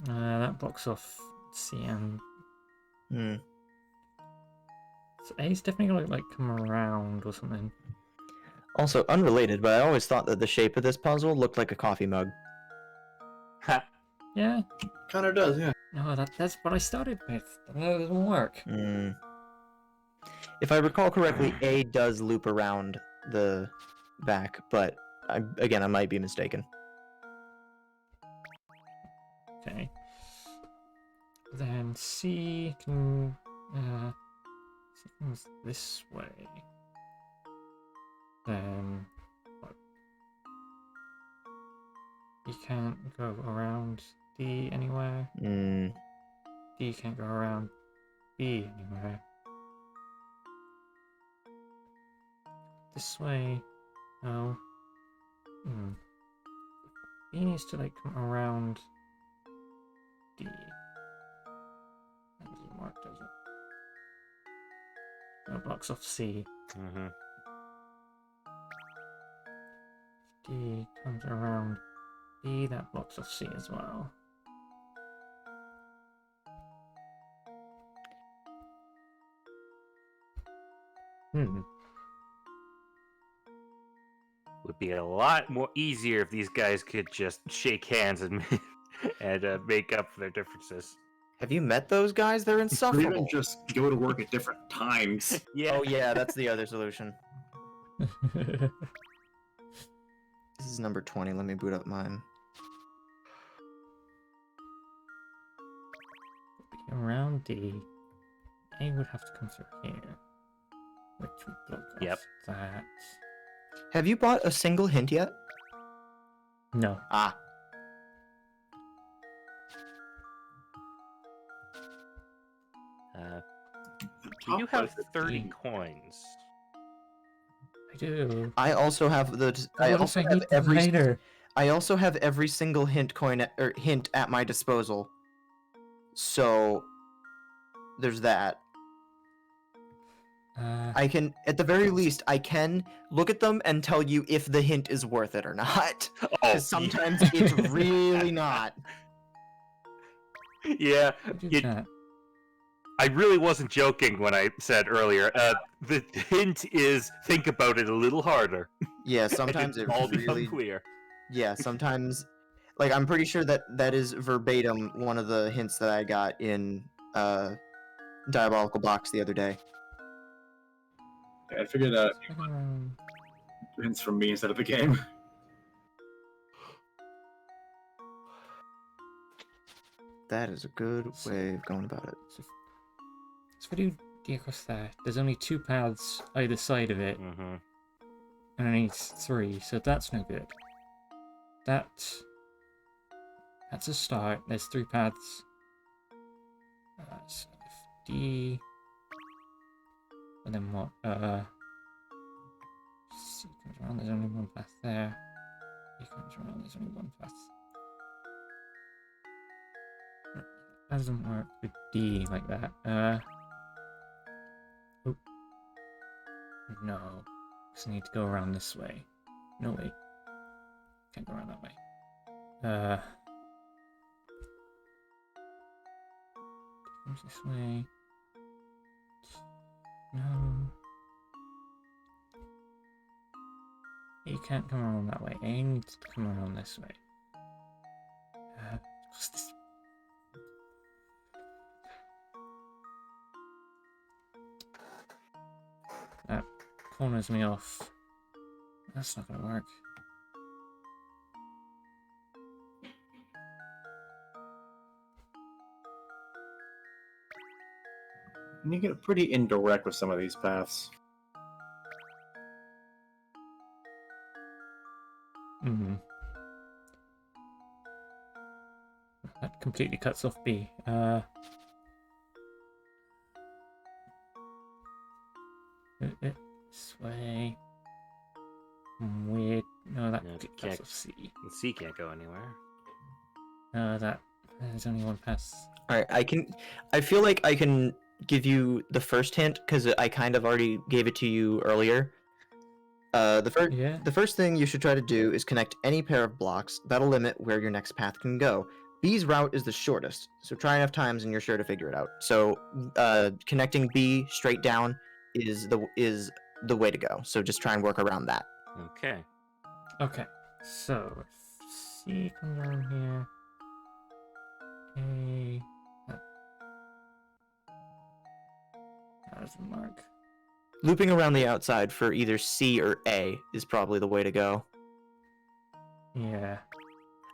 That blocks off C and Hmm. so A's definitely gonna like come around or something. Also, unrelated, but I always thought that the shape of this puzzle looked like a coffee mug. Ha! Yeah. Kind of does, yeah. No, that's what I started with. That doesn't work. Hmm. If I recall correctly, A does loop around the back, but again, I might be mistaken. Okay. Then C can C comes this way. Then what? You can't go around D anywhere. Hmm. D can't go around B anywhere. This way, no. B needs to like come around D. That doesn't work, does it? No, it blocks off C. Mm-hmm. D comes around B, that blocks off C as well. Would be a lot more easier if these guys could just shake hands and make up for their differences. Have you met those guys? They're Or insufferable. even just go to work at different times. Yeah. Oh yeah, that's the other solution. Hmm. This is number 20. Let me boot up mine. Around D, A would have to come through here, which would block Yep. off that. Have you bought a single hint yet? No. Ah. You have 30 coins. I do. I also have the. I What also if I have need them every. later? I also have every single hint coin or hint at my disposal. So there's that. I can, at the very least, I can look at them and tell you if the hint is worth it or not. Oh, Because sometimes it's really not. Yeah, Who did you- that? I really wasn't joking when I said earlier. The hint is think about it a little harder. Yeah, sometimes it It'll all become really. clear. Yeah, sometimes. Like, I'm pretty sure that that is verbatim one of the hints that I got in Diabolical Box the other day. Yeah, I figured out Um, hints from me instead of the game. That is a good way of going about it. So if I do D across there, there's only 2 paths either side of it, Mm-hmm. and I need 3, so that's no good. That's a start. There's 3 paths. So if D, and then what? C comes around. There's only 1 path there. E comes around. There's only 1 path. That doesn't work with D like that. Oh. No. Because I need to go around this way. No, wait. Can't go around that way. Comes this way. No. You can't come around that way. A needs to come around this way. What's this? That corners me off. That's not gonna work. And you get pretty indirect with some of these paths. Mm-hmm. That completely cuts off B. This way. Weird. No, that No, cuts can't- off C. And C can't go anywhere. No, there's only 1 pass. Alright, I feel like I can give you the first hint, because I kind of already gave it to you earlier. Yeah. The first thing you should try to do is connect any pair of blocks. That'll limit where your next path can go. B's route is the shortest, so try enough times and you're sure to figure it out. So connecting B straight down is the way to go. So just try and work around that. Okay. Okay, so if C comes down here. A. That doesn't mark. Looping around the outside for either C or A is probably the way to go. Yeah.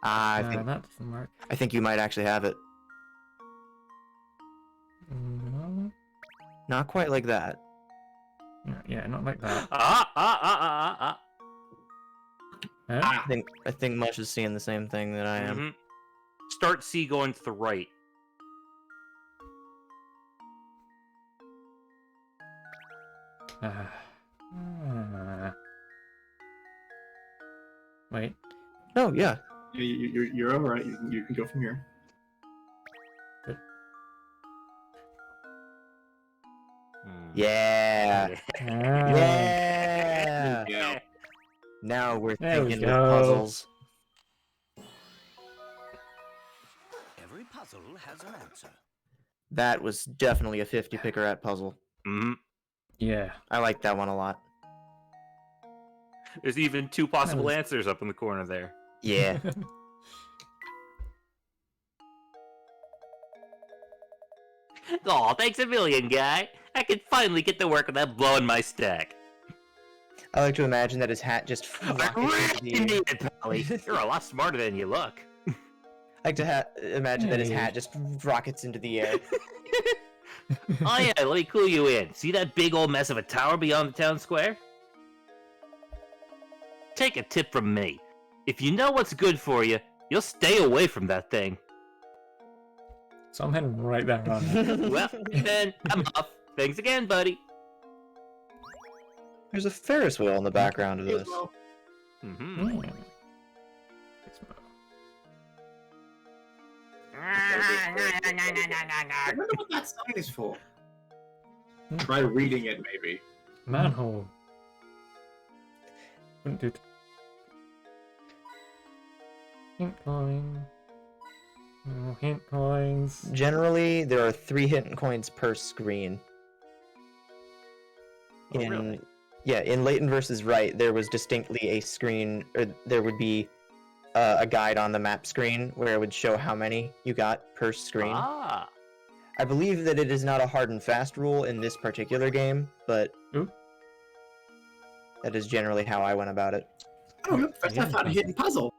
I That think doesn't work. I think you might actually have it. No. Not quite like that. No, yeah, not like that. Huh? I think Mush is seeing the same thing that I am. Mhm. Start C going to the right. Wait. Oh yeah. You're all right. You can go from here. Yeah. Ah, Yeah. Yeah. Now we're There we thinking with go. puzzles. Every puzzle has an answer. That was definitely a 50 picker-at puzzle. Mhm. Yeah. I like that one a lot. There's even 2 possible was- answers up in the corner there. Yeah. Aw, thanks a million, guy. I can finally get to work without blowing my stack. I like to imagine that his hat just I rockets into really the air. need it, Pally. You're a lot smarter than you look. I like to imagine that his Hey. hat just rockets into the air. Oh yeah, let me clue you in. See that big old mess of a tower beyond the town square? Take a tip from me. If you know what's good for you, you'll stay away from that thing. So I'm heading right there on. Well, then, I'm off. Thanks again, buddy. There's a Ferris wheel in the background of this. Mm-hmm. I wonder what that sign is for. Try reading it, maybe. Manhole. Wouldn't do. Hint coin. No hint coins. Generally, there are 3 hidden coins per screen. Oh, really? Yeah, in Layton versus Right, there was distinctly a screen, or there would be a guide on the map screen where it would show how many you got per screen. Ah. I believe that it is not a hard and fast rule in this particular game, but Ooh. that is generally how I went about it. Oh, look, first I found a hidden puzzle.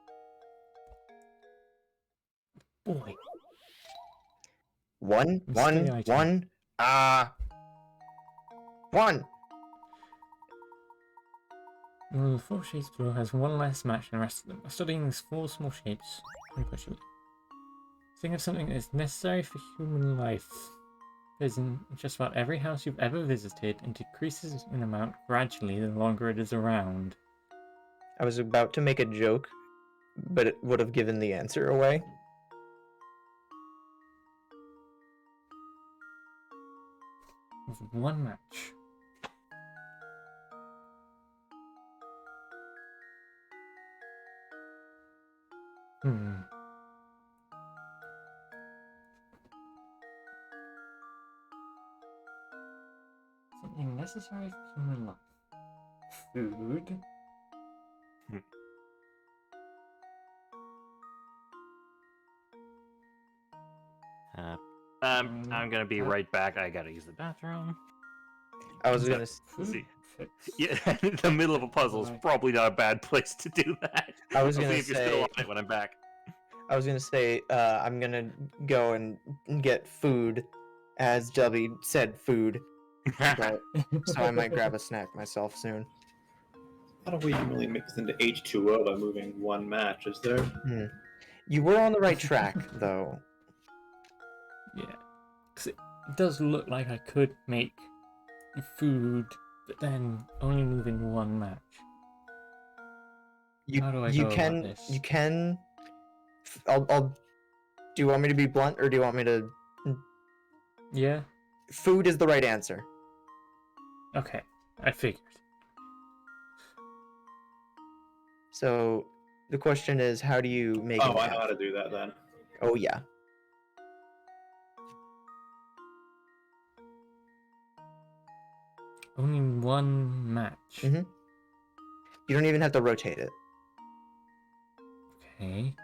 Boy. One. Mystery item. One! One of the 4 shapes below has one less match than the rest of them. By studying these 4 small shapes, think of something that is necessary for human life. It is in just about every house you've ever visited and decreases in amount gradually the longer it is around. I was about to make a joke, but it would have given the answer away. With one match. Something necessary for human life. Food. I'm gonna be right back. I gotta use the bathroom. I was gonna. See. Yeah, in the middle of a puzzle is probably not a bad place to do that. I was I'll gonna see if you're still say- on it when I'm back. I was gonna say, I'm gonna go and get food, as Dubby said food, but, so I might grab a snack myself soon. Not a way you can really make this into H2O by moving one match, is there? You were on the right track, though. Yeah. Because it does look like I could make food, but then only moving one match. How do I you go about can this? you can. I'll. Do you want me to be blunt, or do you want me to? Yeah? Food is the right answer. Okay. I figured. So the question is, how do you make? Oh, it I know how happen? to do that then. Oh yeah. Only one match. Mhm. You don't even have to rotate it. Okay.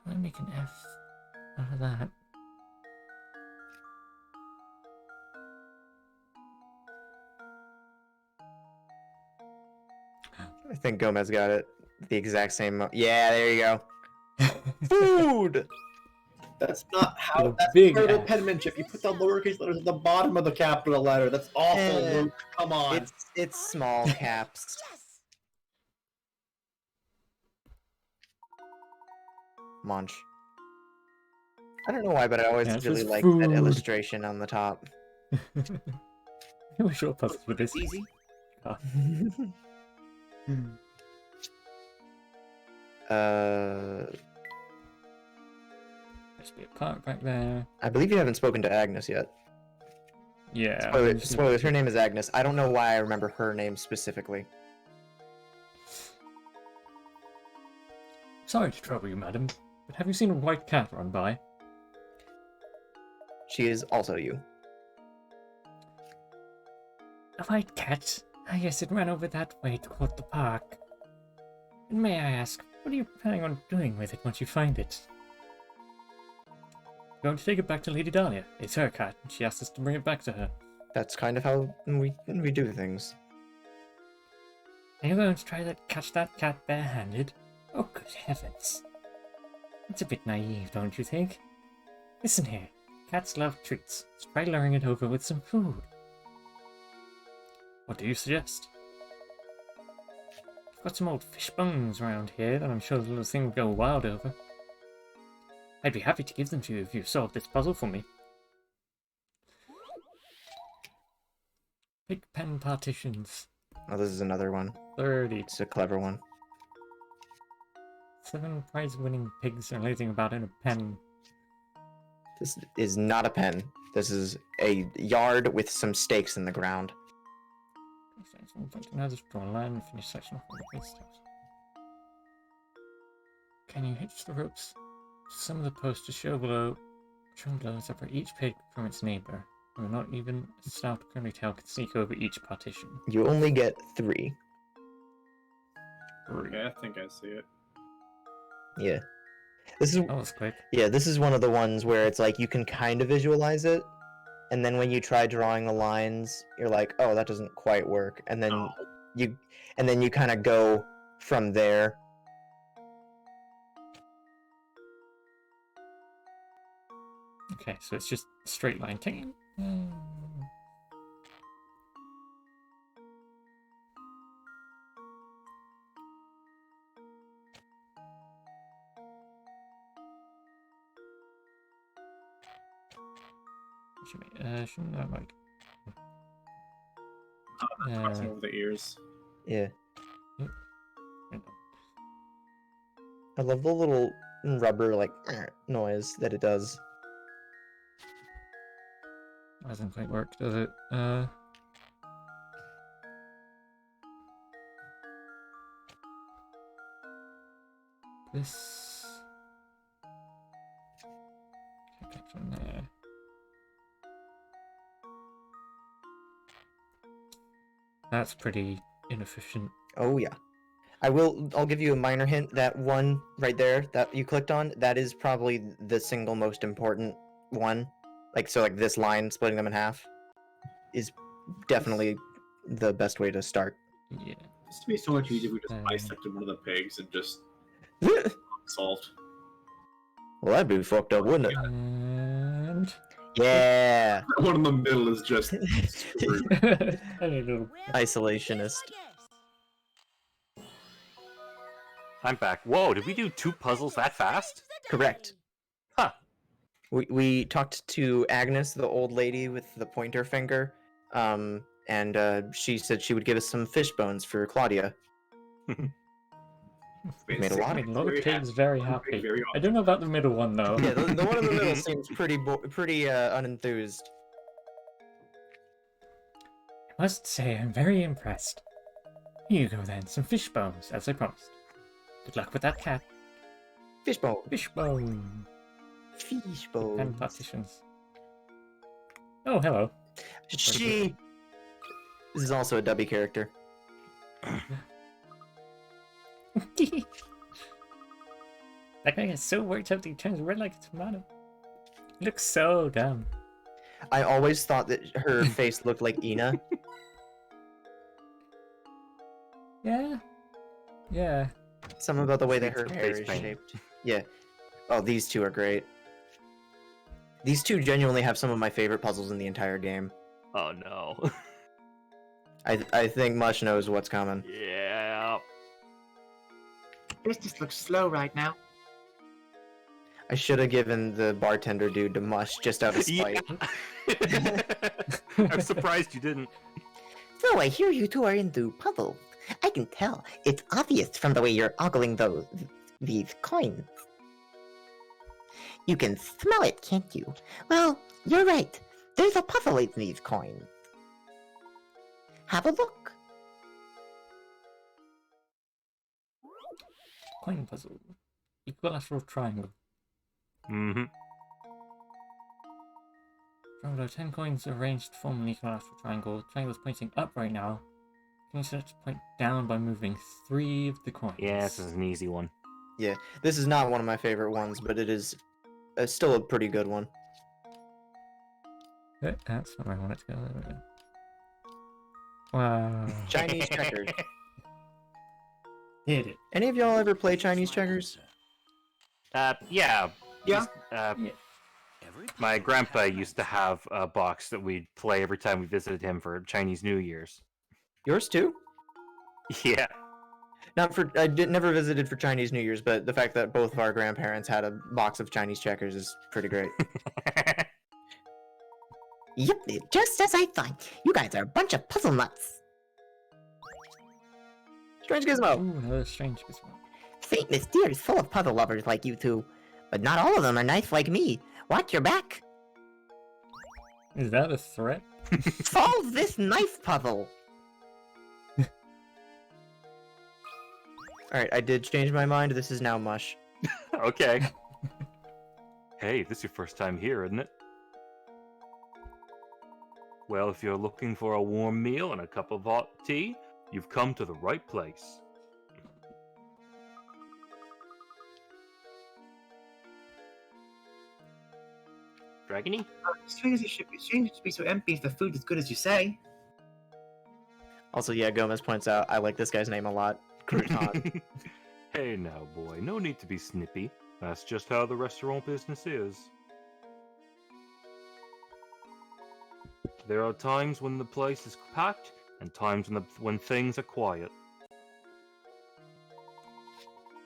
Let me make an F out of that. I think Gomez got it. The exact same. Yeah, there you go. Food. That's not With how. a That's big terrible F. penmanship. You put the lowercase letters at the bottom of the capital letter. That's awful, Eh, Luke. Come on. It's small caps. Munch. I don't know why, but I always Yeah, it's really just like that food. illustration on the top. I wish all puzzles were this easy. Oh. Must be a park back there. I believe you haven't spoken to Agnes yet. Yeah. Spoilers, her name is Agnes. I don't know why I remember her name specifically. Sorry to trouble you, madam, but have you seen a white cat run by? She is also you. A white cat? Ah, yes, it ran over that way toward the park. And may I ask, what are you planning on doing with it once you find it? Going to take it back to Lady Dahlia. It's her cat, and she asked us to bring it back to her. That's kind of how we do things. Are you going to try to catch that cat barehanded? Oh, good heavens. It's a bit naive, don't you think? Listen here. Cats love treats. Let's try luring it over with some food. What do you suggest? I've got some old fish bones around here that I'm sure the little thing will go wild over. I'd be happy to give them to you if you solve this puzzle for me. Pig pen partitions. Oh, this is another one. 30. It's a clever one. 7 prize-winning pigs are lazing about in a pen. This is not a pen. This is a yard with some stakes in the ground. Now just draw a line and finish section off all the big stuff. Can you hitch the ropes to some of the posts to show below separate each pig from its neighbor? Or not even a stout curly tail can sneak over each partition. You only get 3. Yeah, I think I see it. Yeah. This is That was quick. Yeah, this is one of the ones where it's like you can kind of visualize it, and then when you try drawing the lines, you're like, "Oh, that doesn't quite work." And then you kind of go from there. Okay, so it's just a straight line. Ting. Shouldn't that like Crossing over the ears. Yeah. I love the little rubber like noise that it does. doesn't quite work, does it? This okay, get from there. That's pretty inefficient. Oh yeah. I'll give you a minor hint. That one right there that you clicked on, that is probably the single most important one. Like this line splitting them in half is definitely the best way to start. Yeah. This would be so much easier if we just bisected one of the pigs and just solved. Well, that'd be fucked up, wouldn't it? And Yeah. That one in the middle is just screwed. I need a little Isolationist. I'm back. Whoa, did we do 2 puzzles that fast? Correct. Huh. We talked to Agnes, the old lady with the pointer finger, and she said she would give us some fish bones for Claudia. Made a lot. I mean, Lord Pig's very happy. I don't know about the middle one though. Yeah, the one in the middle seems pretty unenthused. I must say, I'm very impressed. Here you go then, some fish bones, as I promised. Good luck with that cat. Fishbone. Fishbone. Fishbone. And partitions. Oh, hello. She. This is also a Dubby character. That guy gets so worked up that he turns red like a tomato. He looks so dumb. I always thought that her face looked like Ina. Yeah. Yeah. Something about the way that It's her the hair face is paint. shaped. Yeah. Oh, these two are great. These two genuinely have some of my favorite puzzles in the entire game. Oh no. I think Mush knows what's coming. Yeah. This just looks slow right now. I should have given the bartender dude to Mush just out of spite. Yeah. I'm surprised you didn't. So I hear you two are into puzzles. I can tell. It's obvious from the way you're ogling these coins. You can smell it, can't you? Well, you're right. There's a puzzle in these coins. Have a look. Coin puzzle. Equilateral triangle. Mm-hmm. From below, 10 coins arranged to form an equilateral triangle. Triangle is pointing up right now. Can you set it to point down by moving 3 of the coins? Yeah, this is an easy one. Yeah, this is not one of my favorite ones, but it is still a pretty good one. That's not where I want it to go. There we go. Wow. Chinese checkers. Hit it. Any of y'all ever play Chinese checkers? Yeah. Yeah. My grandpa used to have a box that we'd play every time we visited him for Chinese New Year's. Yours too? Yeah. Not for never visited for Chinese New Year's, but the fact that both of our grandparents had a box of Chinese checkers is pretty great. Yep, just as I thought. You guys are a bunch of puzzle nuts. Strange Gizmo. Ooh, another strange gizmo. St. Mystere is full of puzzle lovers like you two. But not all of them are nice like me. Watch your back. Is that a threat? Solve this knife puzzle. Alright, I did change my mind. This is now Mush. Okay. Hey, this is your first time here, isn't it? Well, if you're looking for a warm meal and a cup of hot tea, you've come to the right place. Dragony? Strange it should be so empty if the food is good as you say. Also, yeah, Gomez points out I like this guy's name a lot. Crouton. Hey now, boy, no need to be snippy. That's just how the restaurant business is. There are times when the place is packed, and times when things are quiet.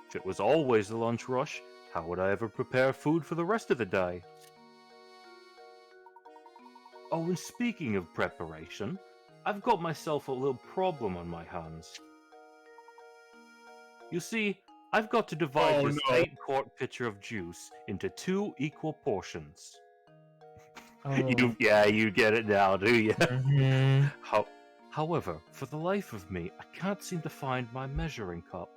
If it was always the lunch rush, how would I ever prepare food for the rest of the day? Oh, and speaking of preparation, I've got myself a little problem on my hands. You see, I've got to divide this 8-quart pitcher of juice into 2 equal portions. Oh. You get it now, do you? Mhm. However, for the life of me, I can't seem to find my measuring cup.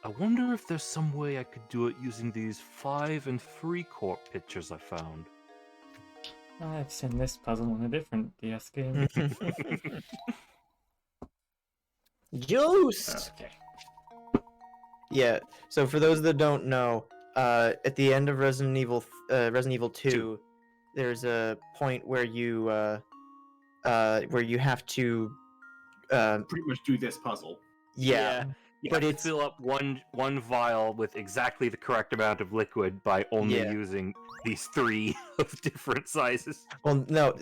I wonder if there's some way I could do it using these 5 3/4 pitchers I found. I've seen this puzzle in a different DS game. Juice! Okay. Yeah, so for those that don't know, at the end of Resident Evil 2, there's a point where you have to Pretty much do this puzzle. yeah. You But have to it's- fill up one vial with exactly the correct amount of liquid by only Yeah. using these 3 of different sizes. Well, no,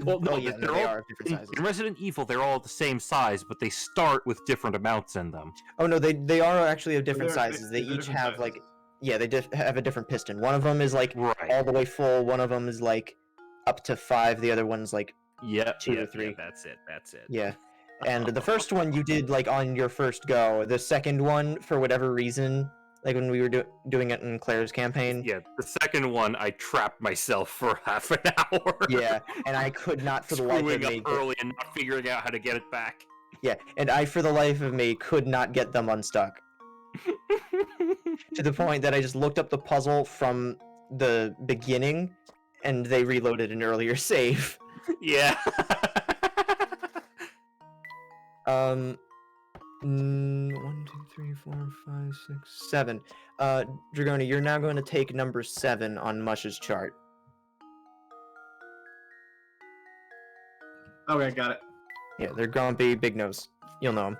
Well, no, oh yeah, they're they all- are of different sizes. In Resident Evil, they're all the same size, but they start with different amounts in them. Oh no, they are actually of different They're- sizes. They they're each different have sizes. like yeah, they have a different piston. One of them is like Right. all the way full. One of them is like up to 5. The other one's like Yeah, 2 yeah, or 3. Yeah, that's it. That's it. yeah. And the first one you did like on your first go. The second one, for whatever reason, Like when we were doing it in Claire's campaign. Yeah, the second one, I trapped myself for half an hour. Yeah, and I could not for the life of Screwing me. up early and not figuring out how to get it back. Yeah, and I for the life of me could not get them unstuck. To the point that I just looked up the puzzle from the beginning, and they reloaded an earlier save. Yeah. 1, 2, 3, 4, 5, 6, 7. Dragona, you're now going to take number 7 on Mush's chart. Okay, got it. Yeah, they're grumpy, big nose. You'll know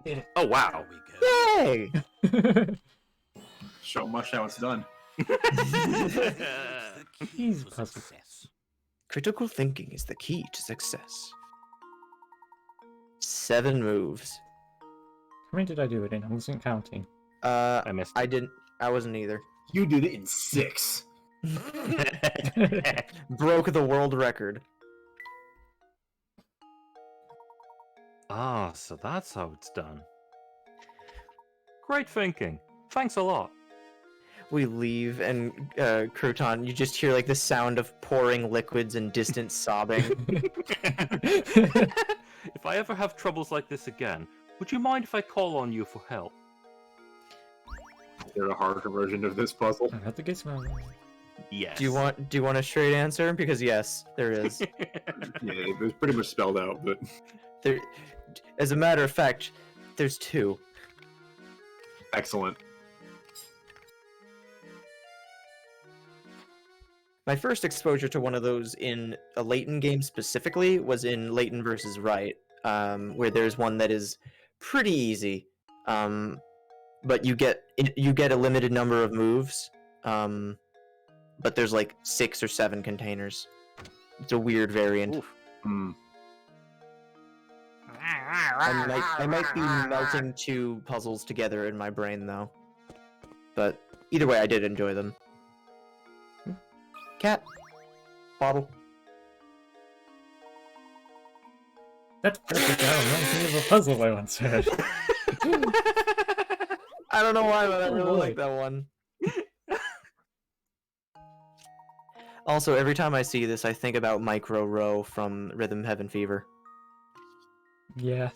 them. Oh, wow. Yay! Show much how it's done. He's puzzled. Critical thinking is the key to success. 7 moves. How many did I do it in? I wasn't counting. I missed I didn't. I wasn't either. You did it in 6. Broke the world record. Ah, so that's how it's done. Great thinking. Thanks a lot. We leave, and Crouton, you just hear like the sound of pouring liquids and distant sobbing. If I ever have troubles like this again, would you mind if I call on you for help? Is there a harder version of this puzzle? I have to get some. Yes. Do you want a straight answer? Because yes, there is. Yeah, it was pretty much spelled out, but There, as a matter of fact, there's 2. excellent. My first exposure to one of those in a Layton game specifically was in Layton versus Wright, where there's one that is pretty easy, but you get a limited number of moves, but there's like 6 or 7 containers. It's a weird variant. Hmm. I might be melting 2 puzzles together in my brain though, but either way, I did enjoy them. Cat. Bottle. That's perfect. I reminds me of a puzzle I once heard. I don't know why, but I Oh, really boy. like that one. Also, every time I see this, I think about Micro Row from Rhythm Heaven Fever. Yeah.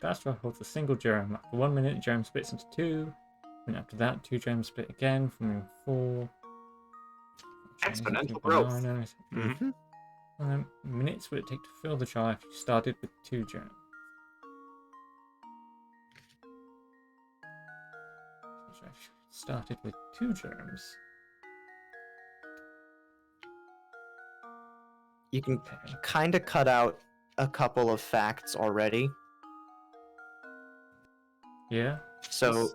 Fast travel holds a single germ. After 1 minute, the germ splits into 2. And after that, 2 germs split again, forming 4. Exponential growth. Mhm. Minutes would it take to fill the jar if you started with 2 germs? So if you started with 2 germs. You can Okay. kind of cut out a couple of facts already. Yeah. So,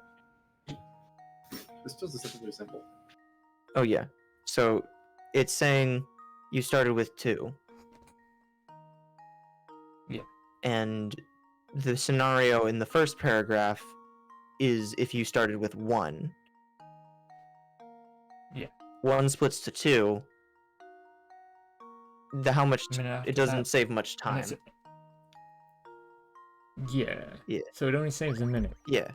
This feels deceptively simple. oh yeah. So, it's saying you started with 2. Yeah. And the scenario in the first paragraph is if you started with 1. Yeah. 1 splits to 2. How much? I mean, after It doesn't that- save much and time. it's- Yeah. Yeah. So it only saves a minute. Yeah.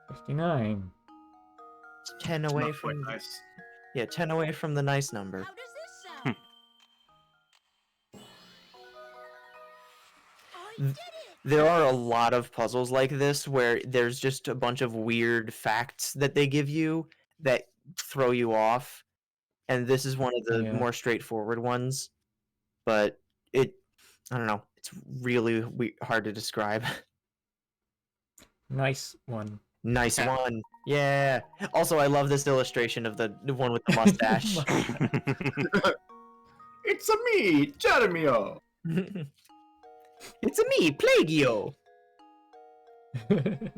59. It's 10 It's away not quite from. nice. Yeah, 10 away from the nice number. How does this sound? I Th- did it! There are a lot of puzzles like this where there's just a bunch of weird facts that they give you that throw you off, and this is one of the Yeah. more straightforward ones. But I don't know, it's really hard to describe. Nice one. Nice one, yeah. Also, I love this illustration of the one with the mustache. It's a me, Jeremio. It's a me, Plagio. You're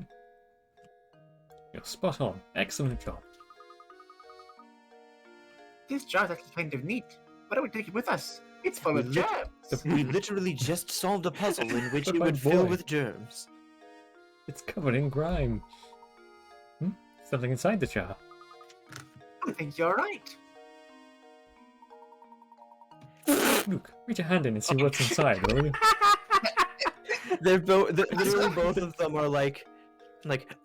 spot on. Excellent job. This jar's actually kind of neat. Why don't we take it with us? It's full of Look- germs. We literally just solved a puzzle in which But it my would fill boy. with germs. It's covered in grime. Something inside the jar. I think you're right. Luke, reach your hand in and see what's inside, will you? They're both literally both of them are like,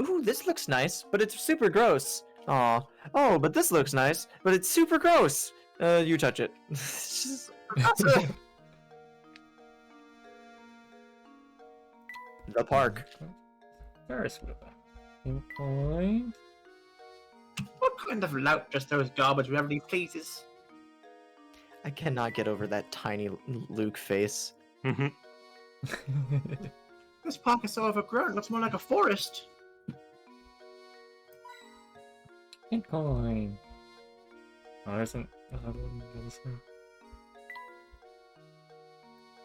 ooh, this looks nice, but it's super gross. Aw, oh, but this looks nice, but it's super gross. You touch it. It's just- the park. Ferris wheel. Pink coin. What kind of lout just throws garbage wherever he pleases? I cannot get over that tiny Luke face. This park is so overgrown, it looks more like a forest. Pink coin. Oh, there isn't.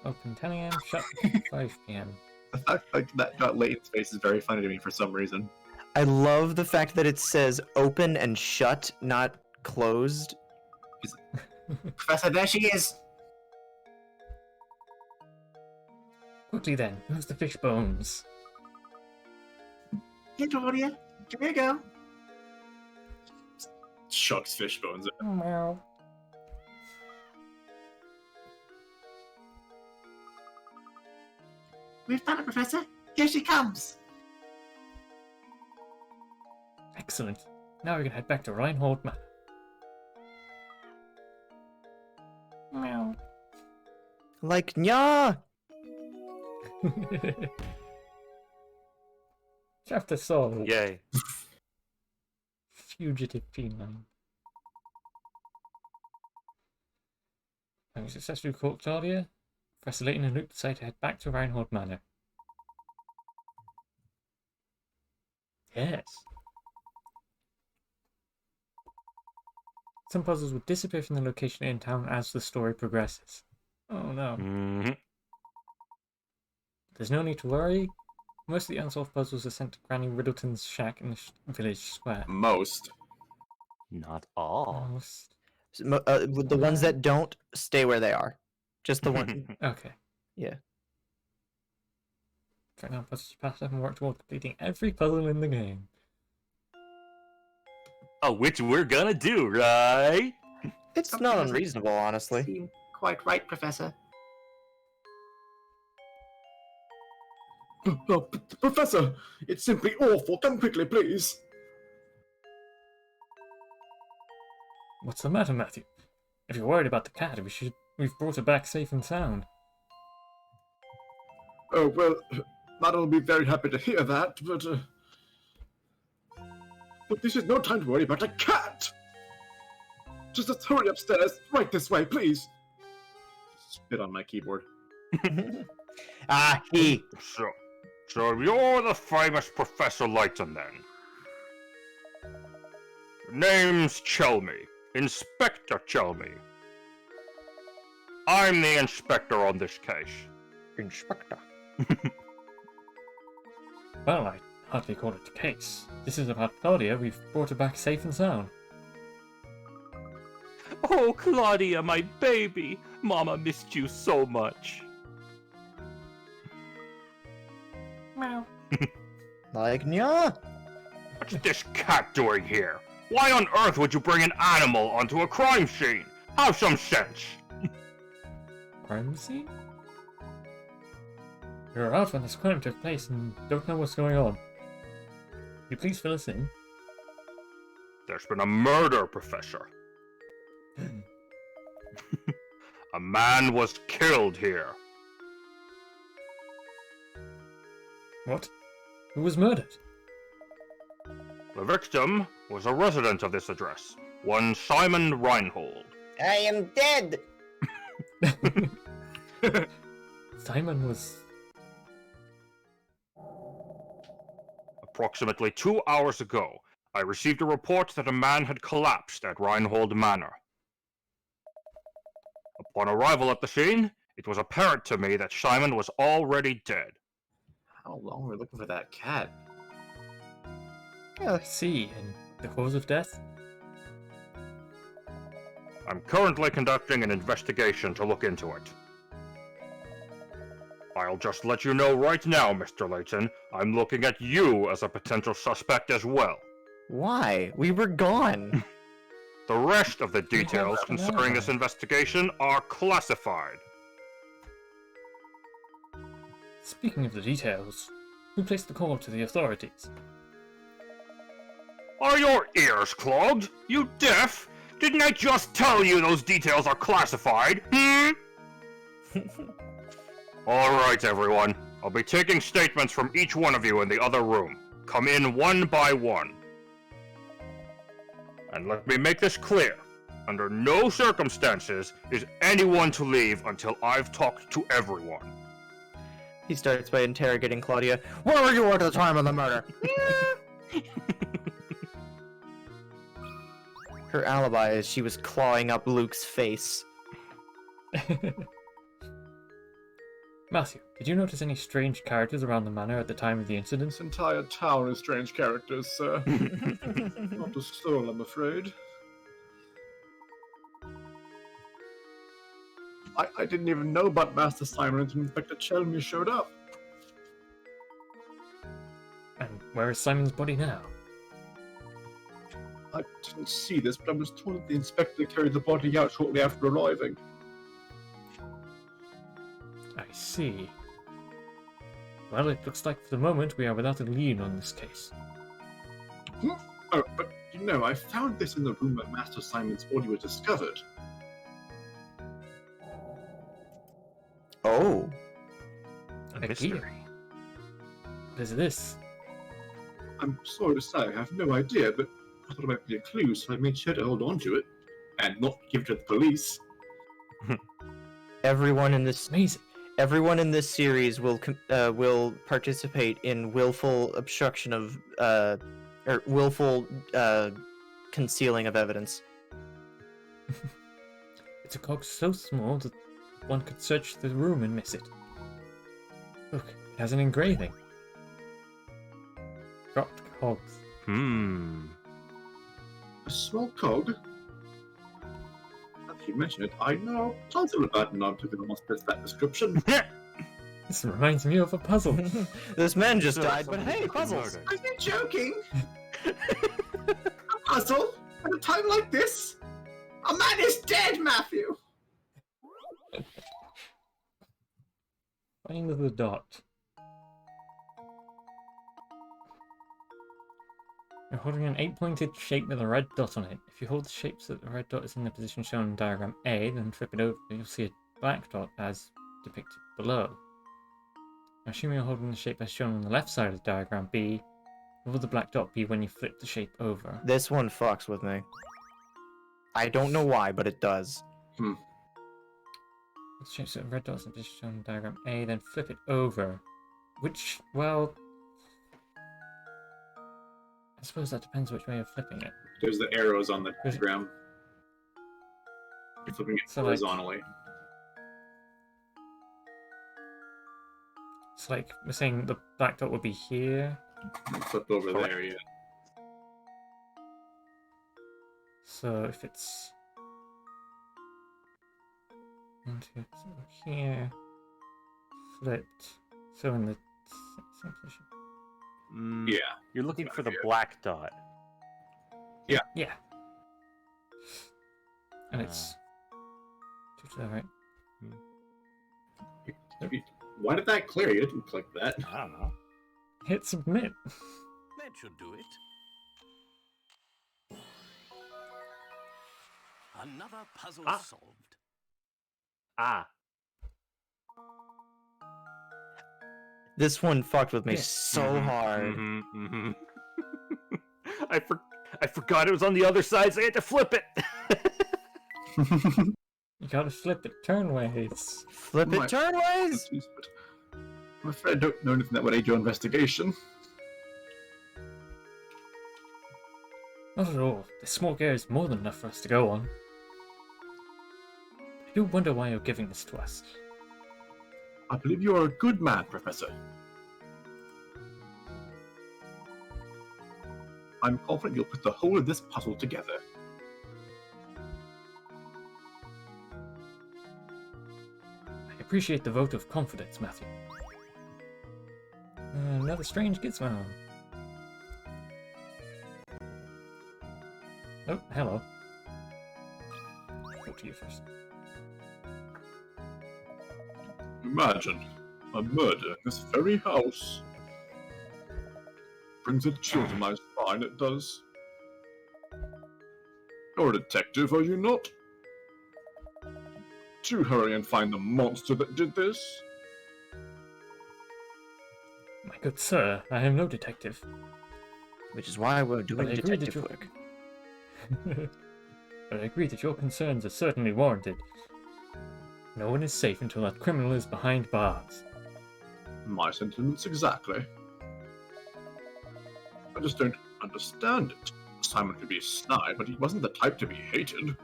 Open 10 a.m., shut 5 p.m. The fact that Layton's face is very funny to me for some reason. I love the fact that it says open and shut, not closed. Professor, there she is. Quickly then, who's the fish bones? Here, Claudia. Here you go. Chucks fish bones. Meow. We've done it, Professor. Here she comes. Excellent. Now we can head back to Reinhold Manor. Meow. Like, nya! Chapter solved. Yay. Fugitive feline. Having successfully caught Claudia, Professor Layton and Luke decide to head back to Reinhold Manor. Yes. Some puzzles will disappear from the location in town as the story progresses. Oh no. Mhm. There's no need to worry. Most of the unsolved puzzles are sent to Granny Riddleton's shack in the village square. Most. Not all. Almost. The ones that don't, stay where they are. Just the one. Okay. Yeah. Right now, puzzles pass up and work toward completing every puzzle in the game. Oh, which we're gonna do, right? It's not unreasonable, honestly. Seem quite right, Professor. Oh, Professor, it's simply awful. Come quickly, please. What's the matter, Matthew? If you're worried about the cat, we've brought her back safe and sound. Oh, well, Madam will be very happy to hear that, but this is no time to worry about a cat! Just hurry upstairs, right this way, please! Spit on my keyboard. Ah, he. So you're the famous Professor Layton, then? Name's Chelmy. Inspector Chelmy. I'm the inspector on this case. Inspector. Well, I hardly call it a case. This is about Claudia. We've brought her back safe and sound. Oh, Claudia, my baby! Mama missed you so much. Meow. Like, nya! What's this cat doing here? Why on earth would you bring an animal onto a crime scene? Have some sense. Crime scene? We were out when this crime took place and don't know what's going on. Will you please fill us in? There's been a murder, Professor. A man was killed here. What? Who was murdered? The victim was a resident of this address, one Simon Reinhold. I am dead. Simon was... Approximately 2 hours ago, I received a report that a man had collapsed at Reinhold Manor. Upon arrival at the scene, it was apparent to me that Simon was already dead. How long were we looking for that cat? I see. And the cause of death? I'm currently conducting an investigation to look into it. I'll just let you know right now, Mr. Layton, I'm looking at you as a potential suspect as well. Why? We were gone. The rest of the We have details an concerning this alibi. investigation are classified. Speaking of the details, who placed the call to the authorities? Are your ears clogged? You deaf? Didn't I just tell you those details are classified? Alright, everyone. I'll be taking statements from each one of you in the other room. Come in one by one. And let me make this clear. Under no circumstances is anyone to leave until I've talked to everyone. He starts by interrogating Claudia. Where were you at the time of the murder? Her alibi is she was clawing up Luke's face. Matthew, did you notice any strange characters around the manor at the time of the incident? This entire town is strange characters, sir. Not a soul, I'm afraid. I didn't even know about Master Simon until Inspector Chelmy showed up. And where is Simon's body now? I didn't see this, but I was told that the inspector carried the body out shortly after arriving. I see. Well, it looks like for the moment we are without a lead on this case. Oh, but you know, I found this in the room where Master Simon's body was discovered. Oh. A A mystery. key. What is this? I'm sorry to say, I have no idea, but I thought it might be a clue, so I made sure to hold on to it and not give it to the police. Everyone in this Amazing. series will participate in willful obstruction of or willful concealing of evidence. It's a cog so small that one could search the room and miss it. Look, it has an engraving. Dropped cogs. A small cog? Now that you mention it, I know a puzzle about an object that almost fits that description. This reminds me of a puzzle. This man just So died, but somebody hey, could be puzzles! murdered. Are you joking? A puzzle? At a time like this? A man is dead, Matthew! Find the dot. You're holding an 8-pointed shape with a red dot on it. If you hold the shape so that the red dot is in the position shown in diagram A, then flip it over, you'll see a black dot as depicted below. Now, assuming you're holding the shape as shown on the left side of the diagram B, what will the black dot be when you flip the shape over? This one fucks with me. I don't know why, but it does. The shape so the red dot is in the position shown in diagram A, then flip it over. Which, well, I suppose that depends which way you're flipping it. There's the arrows on the diagram. You're flipping it So, like- horizontally. It's like we're saying the black dot would be here. Flip over Correct. there, yeah. So if it's 1, 2, so here, flipped, so in the same position. Yeah. You're looking for the Yeah. black dot. Yeah. And it's two to the right. Why did that clear? You didn't click that. I don't know. Hit submit. That should do it. Another puzzle Ah. solved. Ah. This one fucked with me Yeah. so hard. I forgot it was on the other side, so I had to flip it. You gotta flip it turnways. Flip it My- turnways! But I'm afraid I don't know anything that would aid your investigation. Not at all. The smoke air is more than enough for us to go on. I do wonder why you're giving this to us. I believe you are a good man, Professor. I'm confident you'll put the whole of this puzzle together. I appreciate the vote of confidence, Matthew. Another strange gizmo. Oh, hello. to you first. Imagine a murder in this very house. Brings a chill to my spine, it does. You're a detective, are you not? Do hurry and find the monster that did this. My good sir, I am no detective. Which is why we're doing I agree that detective work. But I agree that your concerns are certainly warranted. No one is safe until that criminal is behind bars. My sentiments exactly. I just don't understand it. Simon could be sly, but he wasn't the type to be hated.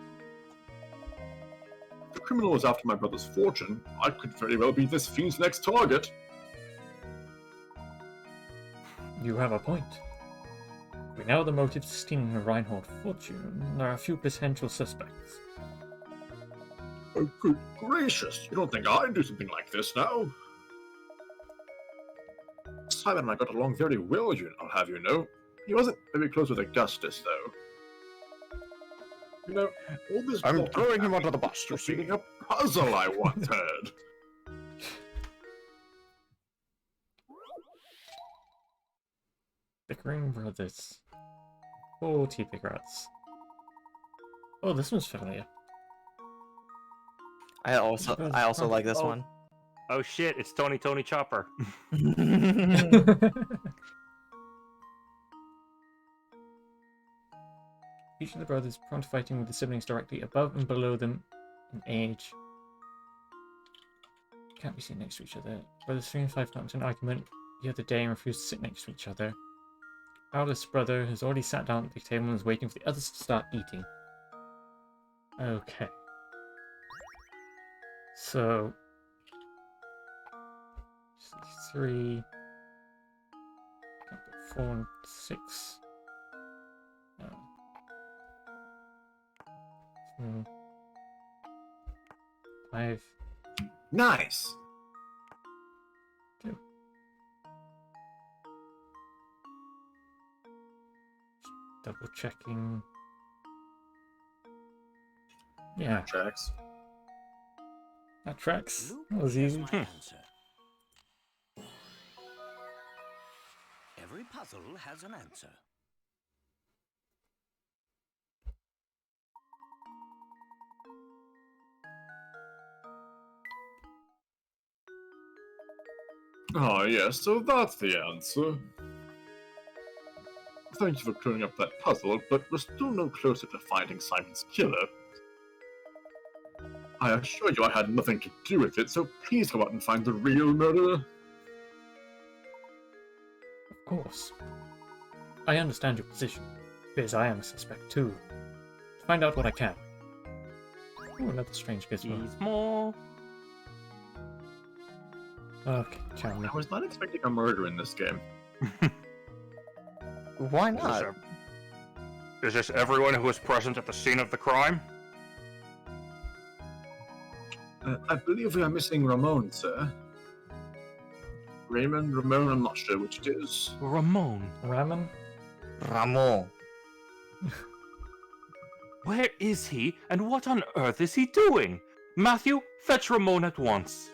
If the criminal was after my brother's fortune, I could very well be this fiend's next target. You have a point. We know the motives for stealing a Reinhold fortune. There are a few potential suspects. Oh, good gracious! You don't think I'd do something like this now? Simon and I got along very well, I'll have you know. He wasn't very close with Augustus, though. You know, all this I'm talk throwing him about under the bus, you see. being a puzzle I once heard. Bickering Brothers. 40 Picarats. Oh, this one's familiar. I also like this Oh. one. Oh shit, it's Tony Chopper. Each of the brothers prone to fighting with the siblings directly above and below them in age. Can't be seen next to each other. Brothers 3 and 5 got into an argument the other day and refused to sit next to each other. Eldest brother has already sat down at the table and is waiting for the others to start eating. Okay. So 3, 4 and 6. 5. Nice! Double checking. Yeah, Tracks. that tracks. Luke That was has easy. my answer. Every puzzle has an answer. Ah, yes, so that's the answer. Thank you for clearing up that puzzle, but we're still no closer to finding Simon's killer. I assure you I had nothing to do with it, so please go out and find the real murderer. Of course. I understand your position, because I am a suspect too. Find out what I can. Oh, another strange gizmo. Gizmo. Okay, charming. I was not expecting a murder in this game. Why not? Is this everyone who was present at the scene of the crime? I believe we are missing Ramon, sir. Raymond, Ramon, I'm not sure which it is. Ramon. Ramen? Ramon. Where is he, and what on earth is he doing? Matthew, fetch Ramon at once.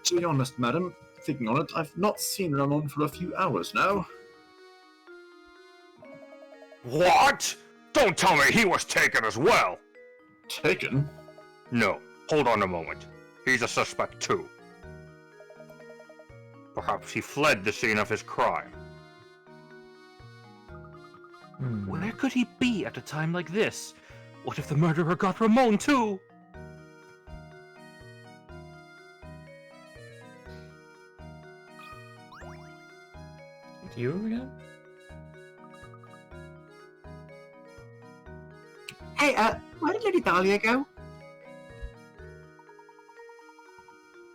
To be honest, madam, thinking on it, I've not seen Ramon for a few hours now. What? Don't tell me he was taken as well! Taken? No, hold on a moment. He's a suspect too. Perhaps he fled the scene of his crime. Where could he be at a time like this? What if the murderer got Ramon too? To you again? Hey, where did Lady Dahlia go?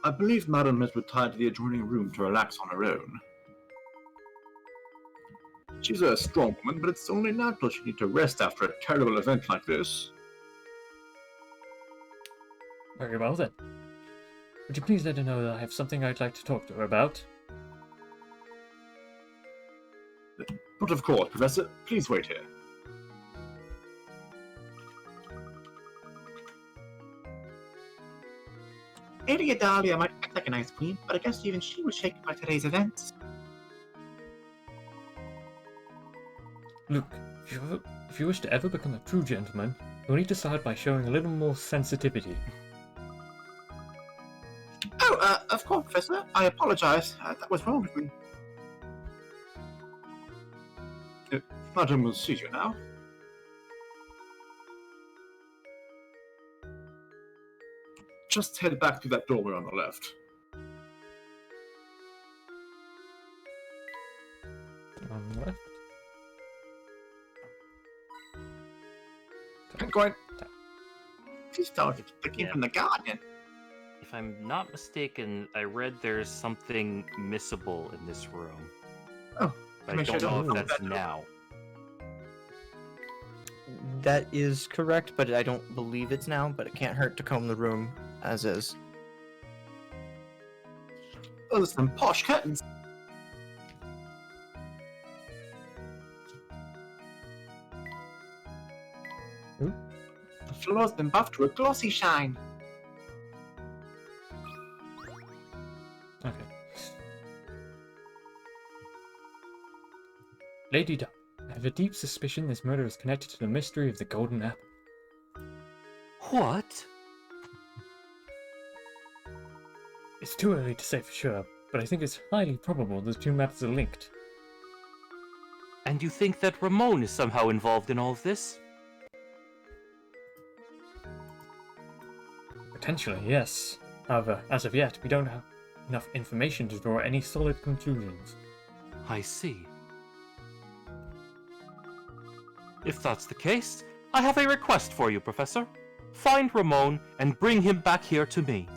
I believe Madam has retired to the adjoining room to relax on her own. She's a strong woman, but it's only natural she need to rest after a terrible event like this. Very well then. Would you please let her know that I have something I'd like to talk to her about? But of course, Professor, please wait here. Lady Adalia might act like a nice queen, but I guess even she was shaken by today's events. Luke, if you wish to ever become a true gentleman, you'll need to start by showing a little more sensitivity. Oh, of course, Professor. I apologize. That was wrong of me. Madam will see you now. Just head back to that doorway on the left. On the left. I'm going. She started looking Yeah. from the garden. If I'm not mistaken, I read there's something missable in this room. Oh, But I make sure don't know don't if knock that's that now. That is correct, but I don't believe it's now. But it can't hurt to comb the room as is. Oh, some posh curtains. Hmm? The floor's been buffed to a glossy shine. Okay. Lady Duck, I have a deep suspicion this murder is connected to the mystery of the Golden Apple. What? It's too early to say for sure, but I think it's highly probable the two maps are linked. And you think that Ramon is somehow involved in all of this? Potentially, yes. However, as of yet, we don't have enough information to draw any solid conclusions. I see. If that's the case, I have a request for you, Professor. Find Ramon and bring him back here to me.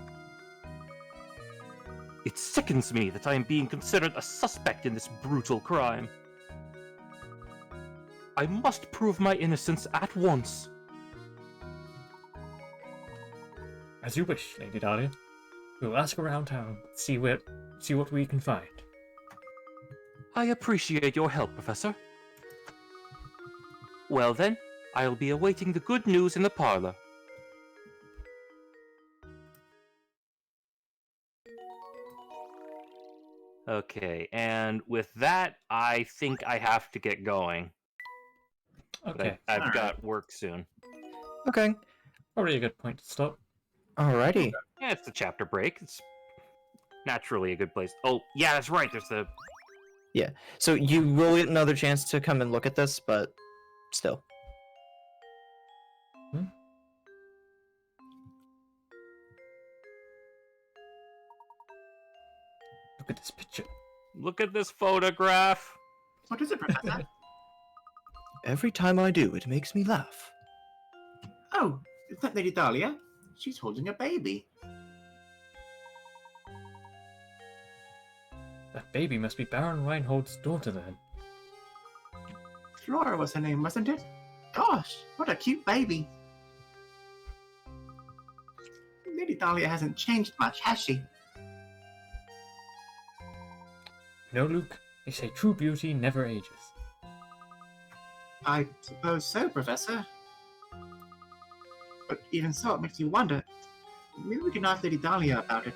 It sickens me that I am being considered a suspect in this brutal crime. I must prove my innocence at once. As you wish, Lady Dahlia. We'll ask around town, see what we can find. I appreciate your help, Professor. Well then, I'll be awaiting the good news in the parlor. Okay, and with that, I think I have to get going. But Okay, I've got work soon. Okay. probably a good point to stop. Alrighty. Yeah, it's a chapter break. It's naturally a good place. Oh, yeah, that's right. There's the... So you will get another chance to come and look at this, but still. Look at this picture. Look at this photograph. What is it, Professor? Every time I do, it makes me laugh. Oh, is that Lady Dahlia? She's holding a baby. That baby must be Baron Reinhold's daughter then. Flora was her name, wasn't it? Gosh, what a cute baby. Lady Dahlia hasn't changed much, has she? No, Luke, they say true beauty never ages. I suppose so, Professor. But even so, it makes you wonder. Maybe we can ask Lady Dahlia about it.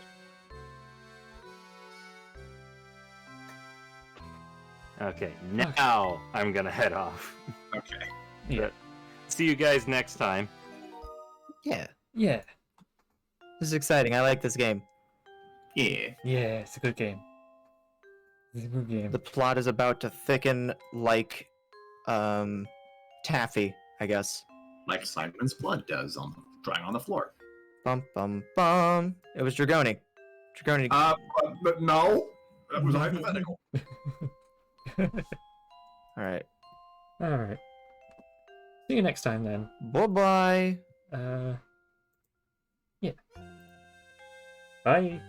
Okay, now I'm gonna head off. Okay. Yeah. See you guys next time. Yeah. Yeah. This is exciting. I like this game. Yeah. Yeah, it's a good game. It's a good game. The plot is about to thicken like taffy, I guess. Like Simon's blood does on drying on the floor. Bum bum bum. It was Dragoni. Dragoni. But no, that was hypothetical. Alright. Alright. See you next time then. Bye bye. Yeah. Bye.